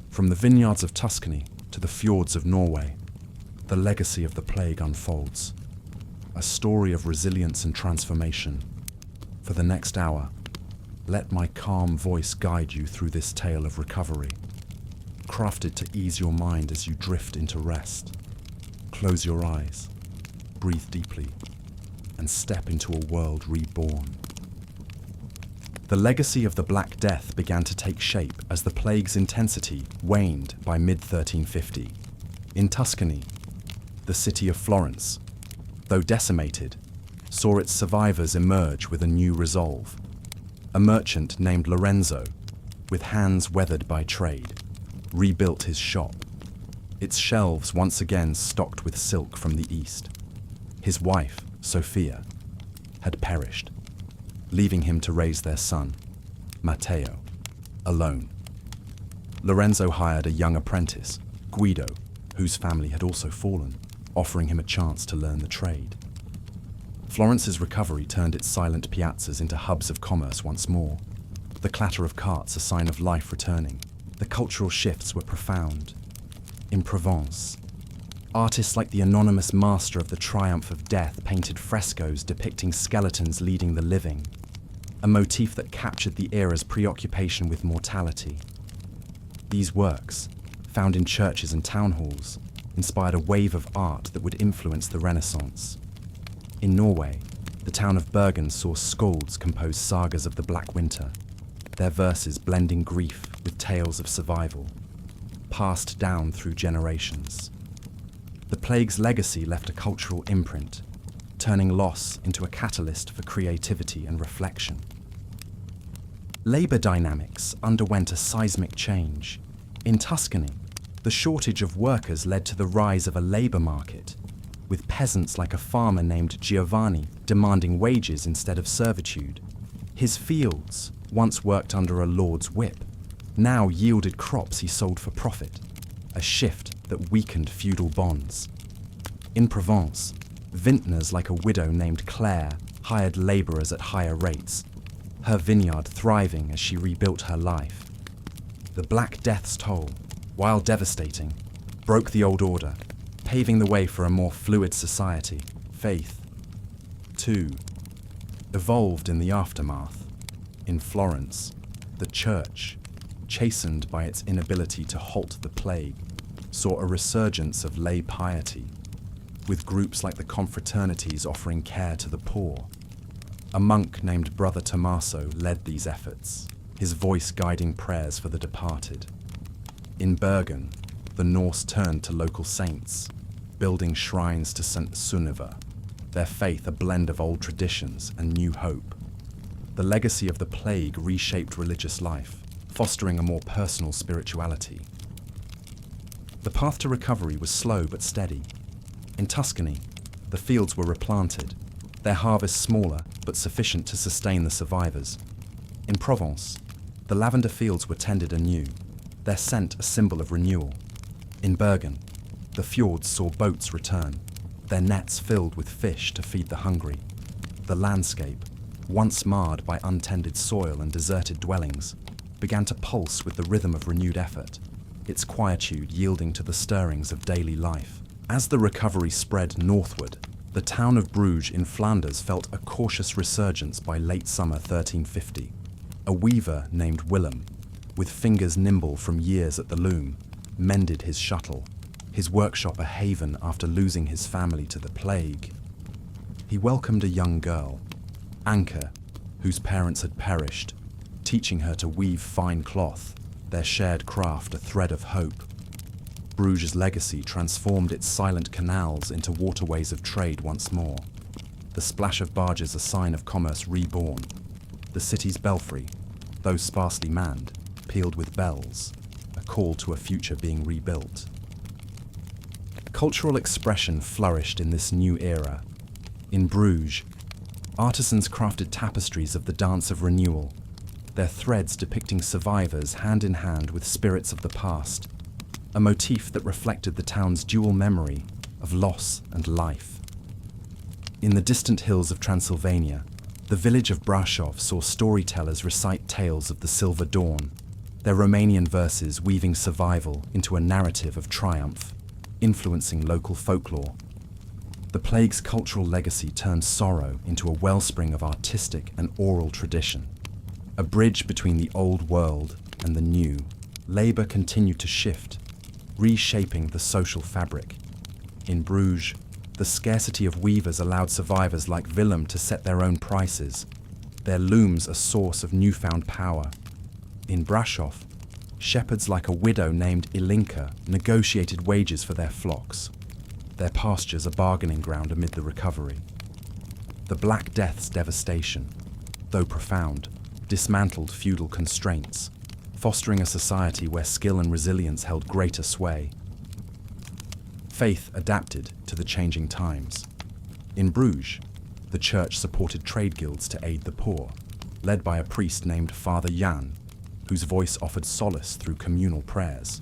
From the vineyards of Tuscany to the fjords of Norway, the legacy of the plague unfolds, a story of resilience and transformation. For the next hour, let my calm voice guide you through this tale of recovery, crafted to ease your mind as you drift into rest. Close your eyes, breathe deeply, and step into a world reborn. The legacy of the Black Death began to take shape as the plague's intensity waned by mid-1350. In Tuscany, the city of Florence, though decimated, saw its survivors emerge with a new resolve. A merchant named Lorenzo, with hands weathered by trade, rebuilt his shop, its shelves once again stocked with silk from the east. His wife, Sophia, had perished, leaving him to raise their son, Matteo, alone. Lorenzo hired a young apprentice, Guido, whose family had also fallen, offering him a chance to learn the trade. Florence's recovery turned its silent piazzas into hubs of commerce once more. The clatter of carts a sign of life returning. The cultural shifts were profound. In Provence, artists like the anonymous master of the triumph of death painted frescoes depicting skeletons leading the living, a motif that captured the era's preoccupation with mortality. These works, found in churches and town halls, inspired a wave of art that would influence the Renaissance. In Norway, the town of Bergen saw skalds compose sagas of the Black Winter, their verses blending grief with tales of survival, passed down through generations. The plague's legacy left a cultural imprint, turning loss into a catalyst for creativity and reflection. Labor dynamics underwent a seismic change. In Tuscany, the shortage of workers led to the rise of a labor market, with peasants like a farmer named Giovanni demanding wages instead of servitude. His fields, once worked under a lord's whip, now yielded crops he sold for profit, a shift that weakened feudal bonds. In Provence, vintners like a widow named Claire hired labourers at higher rates, her vineyard thriving as she rebuilt her life. The Black Death's toll, while devastating, broke the old order, paving the way for a more fluid society. Faith, too, evolved in the aftermath. In Florence, the church, chastened by its inability to halt the plague, saw a resurgence of lay piety, with groups like the confraternities offering care to the poor. A monk named Brother Tommaso led these efforts, his voice guiding prayers for the departed. In Bergen, the Norse turned to local saints, building shrines to St. Sunniva, their faith a blend of old traditions and new hope. The legacy of the plague reshaped religious life, fostering a more personal spirituality. The path to recovery was slow but steady. In Tuscany, the fields were replanted, their harvests smaller but sufficient to sustain the survivors. In Provence, the lavender fields were tended anew, their scent a symbol of renewal. In Bergen, the fjords saw boats return, their nets filled with fish to feed the hungry. The landscape, once marred by untended soil and deserted dwellings, began to pulse with the rhythm of renewed effort, its quietude yielding to the stirrings of daily life. As the recovery spread northward, the town of Bruges in Flanders felt a cautious resurgence by late summer 1350. A weaver named Willem, with fingers nimble from years at the loom, mended his shuttle, his workshop a haven after losing his family to the plague. He welcomed a young girl, Anke, whose parents had perished, teaching her to weave fine cloth, their shared craft a thread of hope. Bruges' legacy transformed its silent canals into waterways of trade once more, the splash of barges a sign of commerce reborn. The city's belfry, though sparsely manned, pealed with bells, a call to a future being rebuilt. Cultural expression flourished in this new era. In Bruges, artisans crafted tapestries of the dance of renewal, their threads depicting survivors hand in hand with spirits of the past, a motif that reflected the town's dual memory of loss and life. In the distant hills of Transylvania, the village of Brasov saw storytellers recite tales of the Silver Dawn, their Romanian verses weaving survival into a narrative of triumph, influencing local folklore. The plague's cultural legacy turned sorrow into a wellspring of artistic and oral tradition. A bridge between the old world and the new, labor continued to shift, reshaping the social fabric. In Bruges, the scarcity of weavers allowed survivors like Willem to set their own prices, their looms a source of newfound power. In Brasov, shepherds like a widow named Ilinka negotiated wages for their flocks, their pastures a bargaining ground amid the recovery. The Black Death's devastation, though profound, dismantled feudal constraints, fostering a society where skill and resilience held greater sway. Faith adapted to the changing times. In Bruges, the church supported trade guilds to aid the poor, led by a priest named Father Jan, whose voice offered solace through communal prayers.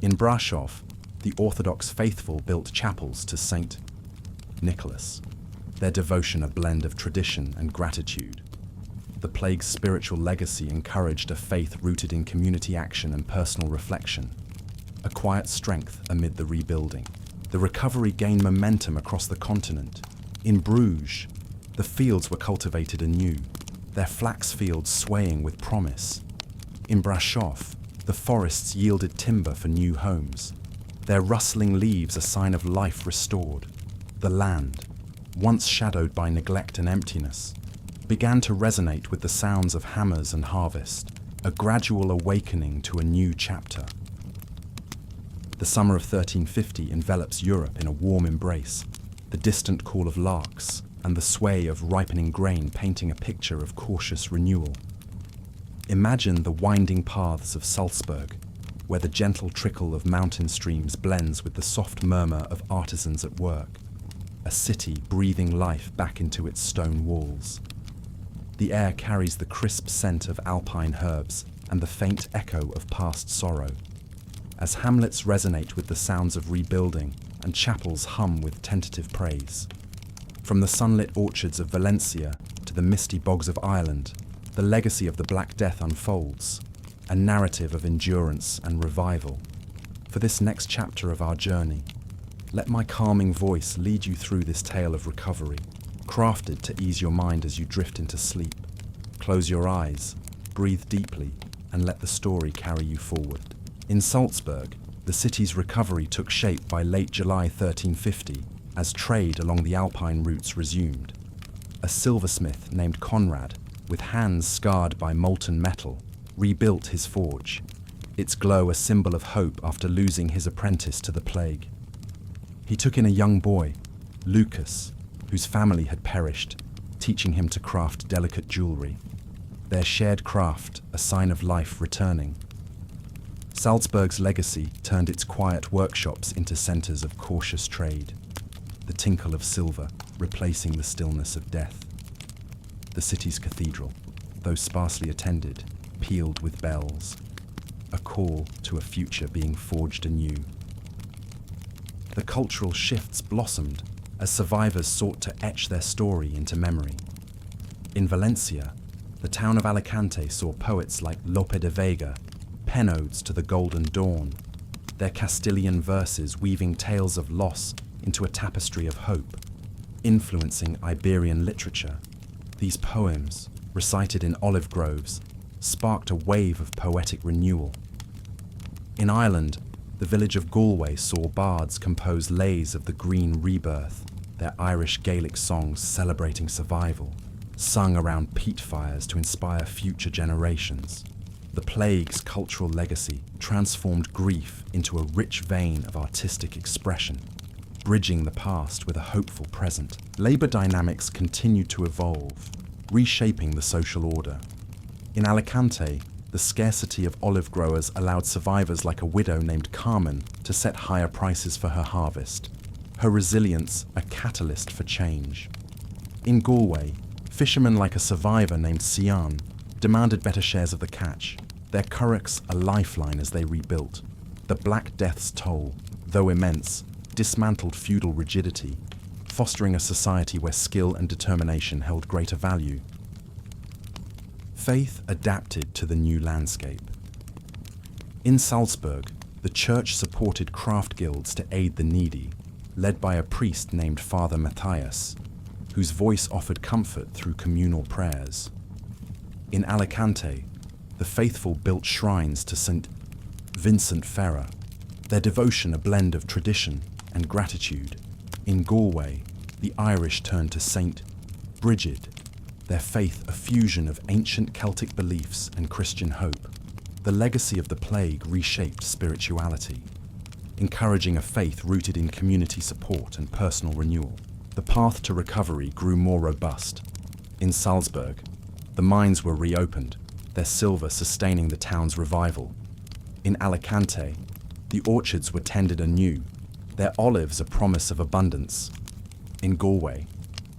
In Brasov, the Orthodox faithful built chapels to Saint Nicholas, their devotion a blend of tradition and gratitude. The plague's spiritual legacy encouraged a faith rooted in community action and personal reflection, a quiet strength amid the rebuilding. The recovery gained momentum across the continent. In Bruges, the fields were cultivated anew, their flax fields swaying with promise. In Brasov, the forests yielded timber for new homes, their rustling leaves a sign of life restored. The land, once shadowed by neglect and emptiness, began to resonate with the sounds of hammers and harvest, a gradual awakening to a new chapter. The summer of 1350 envelops Europe in a warm embrace, the distant call of larks and the sway of ripening grain painting a picture of cautious renewal. Imagine the winding paths of Salzburg, where the gentle trickle of mountain streams blends with the soft murmur of artisans at work, a city breathing life back into its stone walls. The air carries the crisp scent of alpine herbs and the faint echo of past sorrow. As hamlets resonate with the sounds of rebuilding and chapels hum with tentative praise. From the sunlit orchards of Valencia to the misty bogs of Ireland, the legacy of the Black Death unfolds, a narrative of endurance and revival. For this next chapter of our journey, let my calming voice lead you through this tale of recovery, crafted to ease your mind as you drift into sleep. Close your eyes, breathe deeply, and let the story carry you forward. In Salzburg, the city's recovery took shape by late July 1350 as trade along the Alpine routes resumed. A silversmith named Conrad, with hands scarred by molten metal, rebuilt his forge, its glow a symbol of hope after losing his apprentice to the plague. He took in a young boy, Lucas, whose family had perished, teaching him to craft delicate jewelry, their shared craft a sign of life returning. Salzburg's legacy turned its quiet workshops into centers of cautious trade, the tinkle of silver replacing the stillness of death. The city's cathedral, though sparsely attended, pealed with bells, a call to a future being forged anew. The cultural shifts blossomed as survivors sought to etch their story into memory. In Valencia, the town of Alicante saw poets like Lope de Vega pen odes to the golden dawn, their Castilian verses weaving tales of loss into a tapestry of hope, influencing Iberian literature. These poems, recited in olive groves, sparked a wave of poetic renewal. In Ireland, the village of Galway saw bards compose lays of the green rebirth, their Irish Gaelic songs celebrating survival, sung around peat fires to inspire future generations. The plague's cultural legacy transformed grief into a rich vein of artistic expression, bridging the past with a hopeful present. Labor dynamics continued to evolve, reshaping the social order. In Alicante, the scarcity of olive growers allowed survivors like a widow named Carmen to set higher prices for her harvest, her resilience a catalyst for change. In Galway, fishermen like a survivor named Sian demanded better shares of the catch, their currachs a lifeline as they rebuilt. The Black Death's toll, though immense, dismantled feudal rigidity, fostering a society where skill and determination held greater value. Faith adapted to the new landscape. In Salzburg, the church supported craft guilds to aid the needy, led by a priest named Father Matthias, whose voice offered comfort through communal prayers. In Alicante, the faithful built shrines to St. Vincent Ferrer, their devotion a blend of tradition and gratitude. In Galway, the Irish turned to St. Brigid, their faith a fusion of ancient Celtic beliefs and Christian hope. The legacy of the plague reshaped spirituality, encouraging a faith rooted in community support and personal renewal. The path to recovery grew more robust. In Salzburg, the mines were reopened, their silver sustaining the town's revival. In Alicante, the orchards were tended anew, their olives a promise of abundance. In Galway,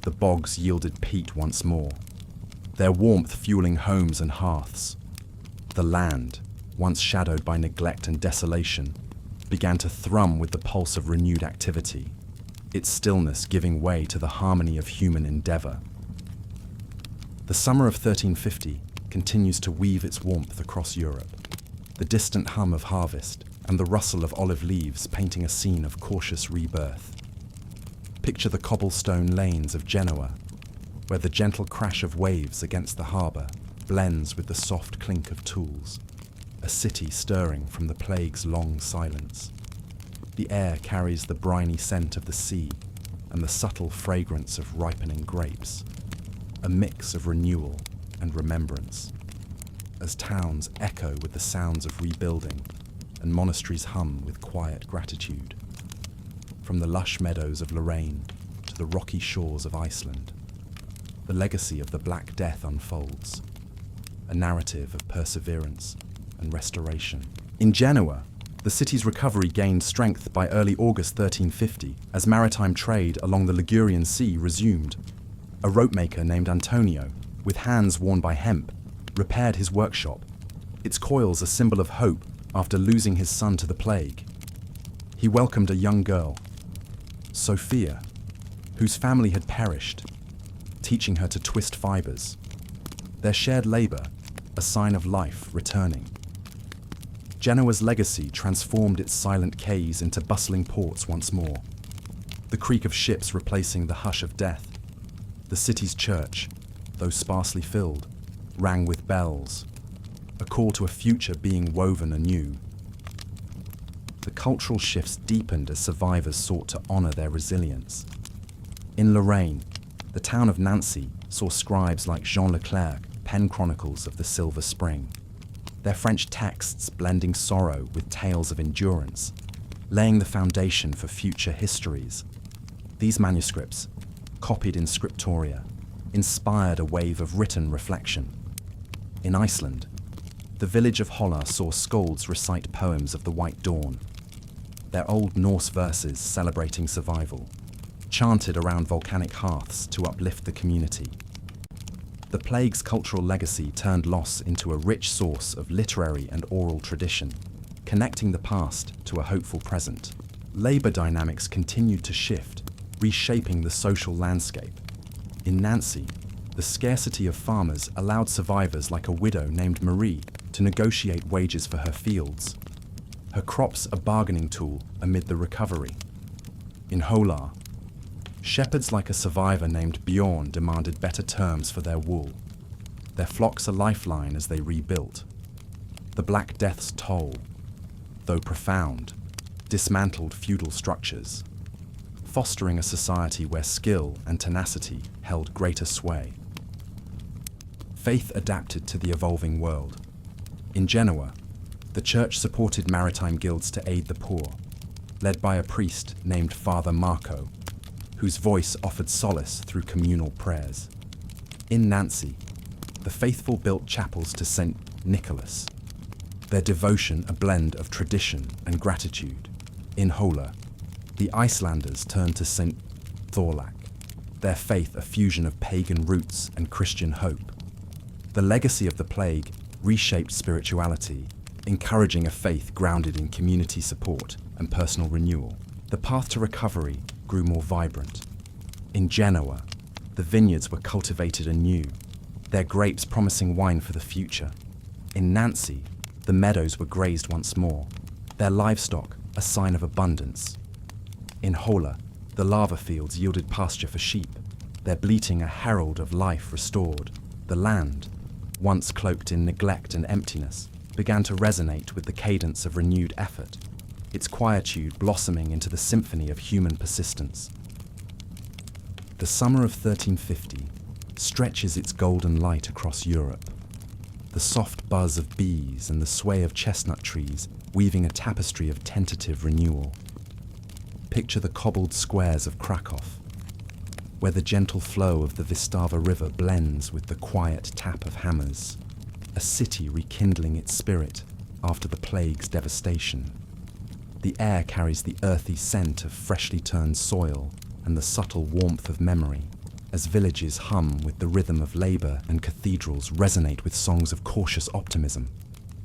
the bogs yielded peat once more, their warmth fueling homes and hearths. The land, once shadowed by neglect and desolation, began to thrum with the pulse of renewed activity. its stillness giving way to the harmony of human endeavor. The summer of 1350 continues to weave its warmth across Europe, the distant hum of harvest and the rustle of olive leaves painting a scene of cautious rebirth. Picture the cobblestone lanes of Genoa, where the gentle crash of waves against the harbour blends with the soft clink of tools, a city stirring from the plague's long silence. The air carries the briny scent of the sea and the subtle fragrance of ripening grapes, a mix of renewal and remembrance, as towns echo with the sounds of rebuilding and monasteries hum with quiet gratitude. From the lush meadows of Lorraine to the rocky shores of Iceland, the legacy of the Black Death unfolds, a narrative of perseverance and restoration. In Genoa, the city's recovery gained strength by early August 1350 as maritime trade along the Ligurian Sea resumed. A ropemaker named Antonio, with hands worn by hemp, repaired his workshop, its coils a symbol of hope after losing his son to the plague. He welcomed a young girl, Sophia, whose family had perished, teaching her to twist fibers. Their shared labor, a sign of life returning. Genoa's legacy transformed its silent quays into bustling ports once more, the creak of ships replacing the hush of death. The city's church, though sparsely filled, rang with bells, a call to a future being woven anew. The cultural shifts deepened as survivors sought to honor their resilience. In Lorraine, the town of Nancy saw scribes like Jean Leclerc pen chronicles of the Silver Spring, their French texts blending sorrow with tales of endurance, laying the foundation for future histories. These manuscripts, copied in scriptoria, inspired a wave of written reflection. In Iceland, the village of Holla saw skalds recite poems of the White Dawn, their Old Norse verses celebrating survival, chanted around volcanic hearths to uplift the community. The plague's cultural legacy turned loss into a rich source of literary and oral tradition, connecting the past to a hopeful present. Labor dynamics continued to shift, reshaping the social landscape. In Nancy, the scarcity of farmers allowed survivors like a widow named Marie to negotiate wages for her fields, her crops a bargaining tool amid the recovery. In Holar, shepherds like a survivor named Bjorn demanded better terms for their wool, their flocks a lifeline as they rebuilt. The Black Death's toll, though profound, dismantled feudal structures, fostering a society where skill and tenacity held greater sway. Faith adapted to the evolving world. In Genoa, the church supported maritime guilds to aid the poor, led by a priest named Father Marco, whose voice offered solace through communal prayers. In Nancy, the faithful built chapels to St. Nicholas, their devotion a blend of tradition and gratitude. In Hola, the Icelanders turned to St. Thorlak, their faith a fusion of pagan roots and Christian hope. The legacy of the plague reshaped spirituality, encouraging a faith grounded in community support and personal renewal. The path to recovery grew more vibrant. In Genoa, the vineyards were cultivated anew, their grapes promising wine for the future. In Nancy, the meadows were grazed once more, their livestock a sign of abundance. In Hola, the lava fields yielded pasture for sheep, their bleating a herald of life restored. The land, once cloaked in neglect and emptiness, began to resonate with the cadence of renewed effort, its quietude blossoming into the symphony of human persistence. The summer of 1350 stretches its golden light across Europe, the soft buzz of bees and the sway of chestnut trees weaving a tapestry of tentative renewal. Picture the cobbled squares of Krakow, where the gentle flow of the Vistava River blends with the quiet tap of hammers, a city rekindling its spirit after the plague's devastation. The air carries the earthy scent of freshly turned soil and the subtle warmth of memory, as villages hum with the rhythm of labor and cathedrals resonate with songs of cautious optimism.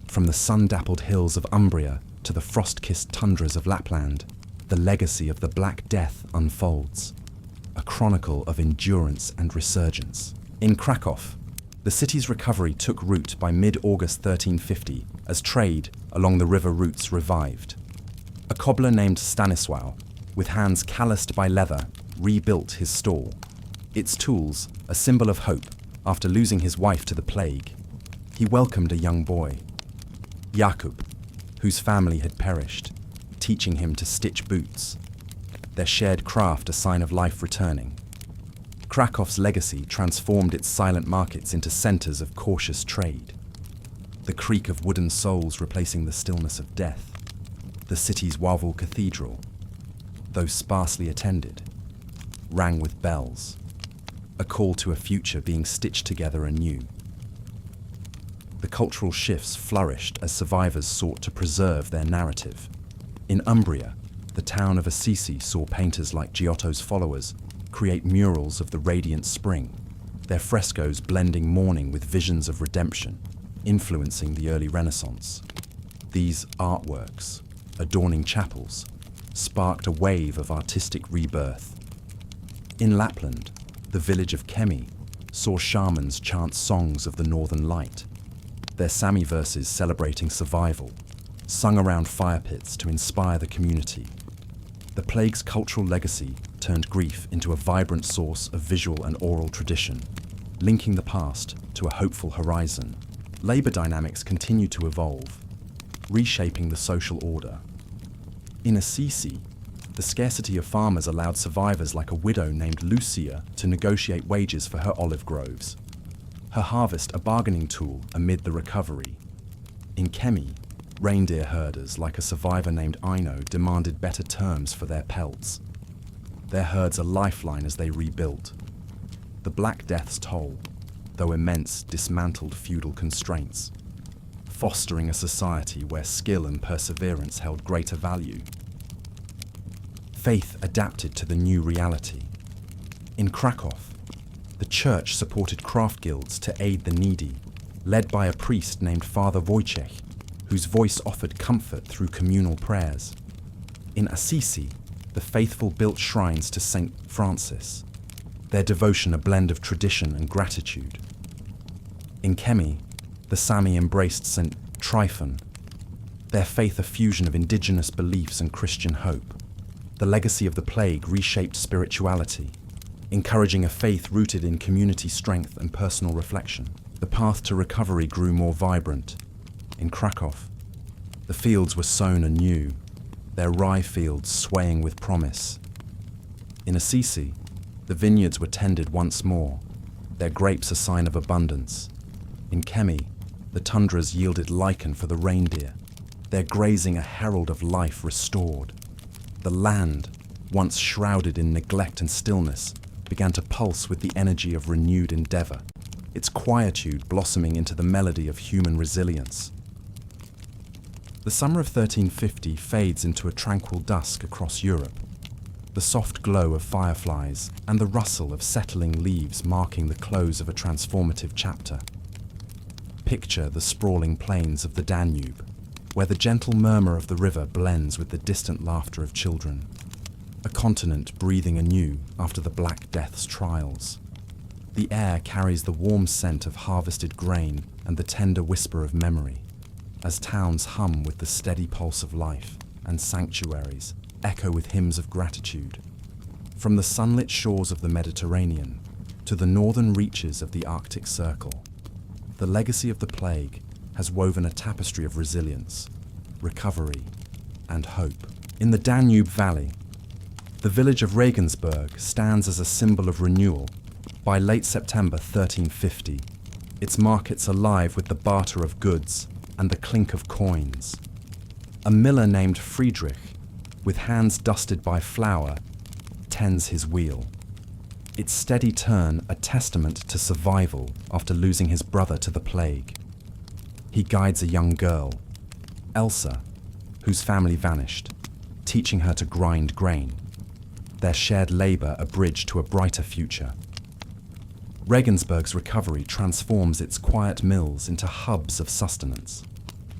From the sun-dappled hills of Umbria to the frost-kissed tundras of Lapland, the legacy of the Black Death unfolds, a chronicle of endurance and resurgence. In Krakow, the city's recovery took root by mid-August 1350 as trade along the river routes revived. A cobbler named Stanisław, with hands calloused by leather, rebuilt his stall. Its tools, a symbol of hope after losing his wife to the plague. He welcomed a young boy, Jakub, whose family had perished, teaching him to stitch boots, their shared craft a sign of life returning. Krakow's legacy transformed its silent markets into centers of cautious trade. The creak of wooden soles replacing the stillness of death. The city's Wawel Cathedral, though sparsely attended, rang with bells, a call to a future being stitched together anew. The cultural shifts flourished as survivors sought to preserve their narrative. In Umbria, the town of Assisi saw painters like Giotto's followers create murals of the radiant spring, their frescoes blending mourning with visions of redemption, influencing the early Renaissance. These artworks, adorning chapels, sparked a wave of artistic rebirth. In Lapland, the village of Kemi saw shamans chant songs of the northern light, their Sami verses celebrating survival, sung around fire pits to inspire the community. The plague's cultural legacy turned grief into a vibrant source of visual and oral tradition, linking the past to a hopeful horizon. Labor dynamics continued to evolve, reshaping the social order. In Assisi, the scarcity of farmers allowed survivors like a widow named Lucia to negotiate wages for her olive groves, her harvest a bargaining tool amid the recovery. In Kemi, reindeer herders like a survivor named Aino demanded better terms for their pelts, their herds a lifeline as they rebuilt. The Black Death's toll, though immense, dismantled feudal constraints, fostering a society where skill and perseverance held greater value. Faith adapted to the new reality. In Krakow, the church supported craft guilds to aid the needy, led by a priest named Father Wojciech, whose voice offered comfort through communal prayers. In Assisi, the faithful built shrines to Saint Francis, their devotion a blend of tradition and gratitude. In Kemi, the Sami embraced Saint Tryphon, their faith a fusion of indigenous beliefs and Christian hope. The legacy of the plague reshaped spirituality, encouraging a faith rooted in community strength and personal reflection. The path to recovery grew more vibrant. In Krakow, the fields were sown anew, their rye fields swaying with promise. In Assisi, the vineyards were tended once more, their grapes a sign of abundance. In Kemi, the tundras yielded lichen for the reindeer, their grazing a herald of life restored. The land, once shrouded in neglect and stillness, began to pulse with the energy of renewed endeavor, its quietude blossoming into the melody of human resilience. The summer of 1350 fades into a tranquil dusk across Europe, the soft glow of fireflies and the rustle of settling leaves marking the close of a transformative chapter. Picture the sprawling plains of the Danube, where the gentle murmur of the river blends with the distant laughter of children, a continent breathing anew after the Black Death's trials. The air carries the warm scent of harvested grain and the tender whisper of memory, as towns hum with the steady pulse of life and sanctuaries echo with hymns of gratitude. From the sunlit shores of the Mediterranean to the northern reaches of the Arctic Circle, the legacy of the plague has woven a tapestry of resilience, recovery, and hope. In the Danube Valley, the village of Regensburg stands as a symbol of renewal. By late September 1350, its markets alive with the barter of goods and the clink of coins. A miller named Friedrich, with hands dusted by flour, tends his wheel, its steady turn a testament to survival after losing his brother to the plague. He guides a young girl, Elsa, whose family vanished, teaching her to grind grain, their shared labor a bridge to a brighter future. Regensburg's recovery transforms its quiet mills into hubs of sustenance,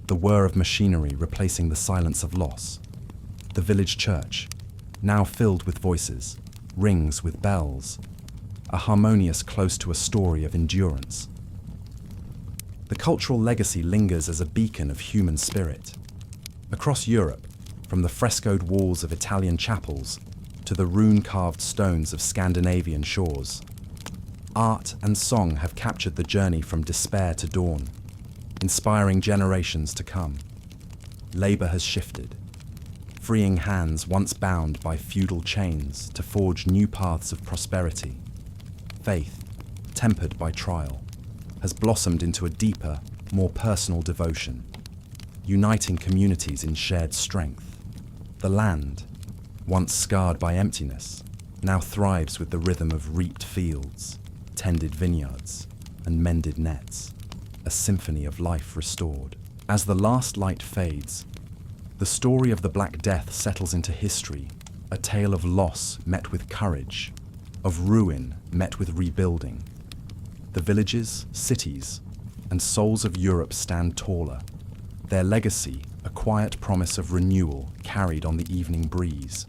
the whir of machinery replacing the silence of loss. The village church, now filled with voices, rings with bells, a harmonious close to a story of endurance. The cultural legacy lingers as a beacon of human spirit. Across Europe, from the frescoed walls of Italian chapels to the rune-carved stones of Scandinavian shores, art and song have captured the journey from despair to dawn, inspiring generations to come. Labor has shifted, freeing hands once bound by feudal chains to forge new paths of prosperity. Faith, tempered by trial, has blossomed into a deeper, more personal devotion, uniting communities in shared strength. The land, once scarred by emptiness, now thrives with the rhythm of reaped fields, tended vineyards, and mended nets, a symphony of life restored. As the last light fades, the story of the Black Death settles into history, a tale of loss met with courage, of ruin met with rebuilding. The villages, cities, and souls of Europe stand taller, their legacy a quiet promise of renewal carried on the evening breeze.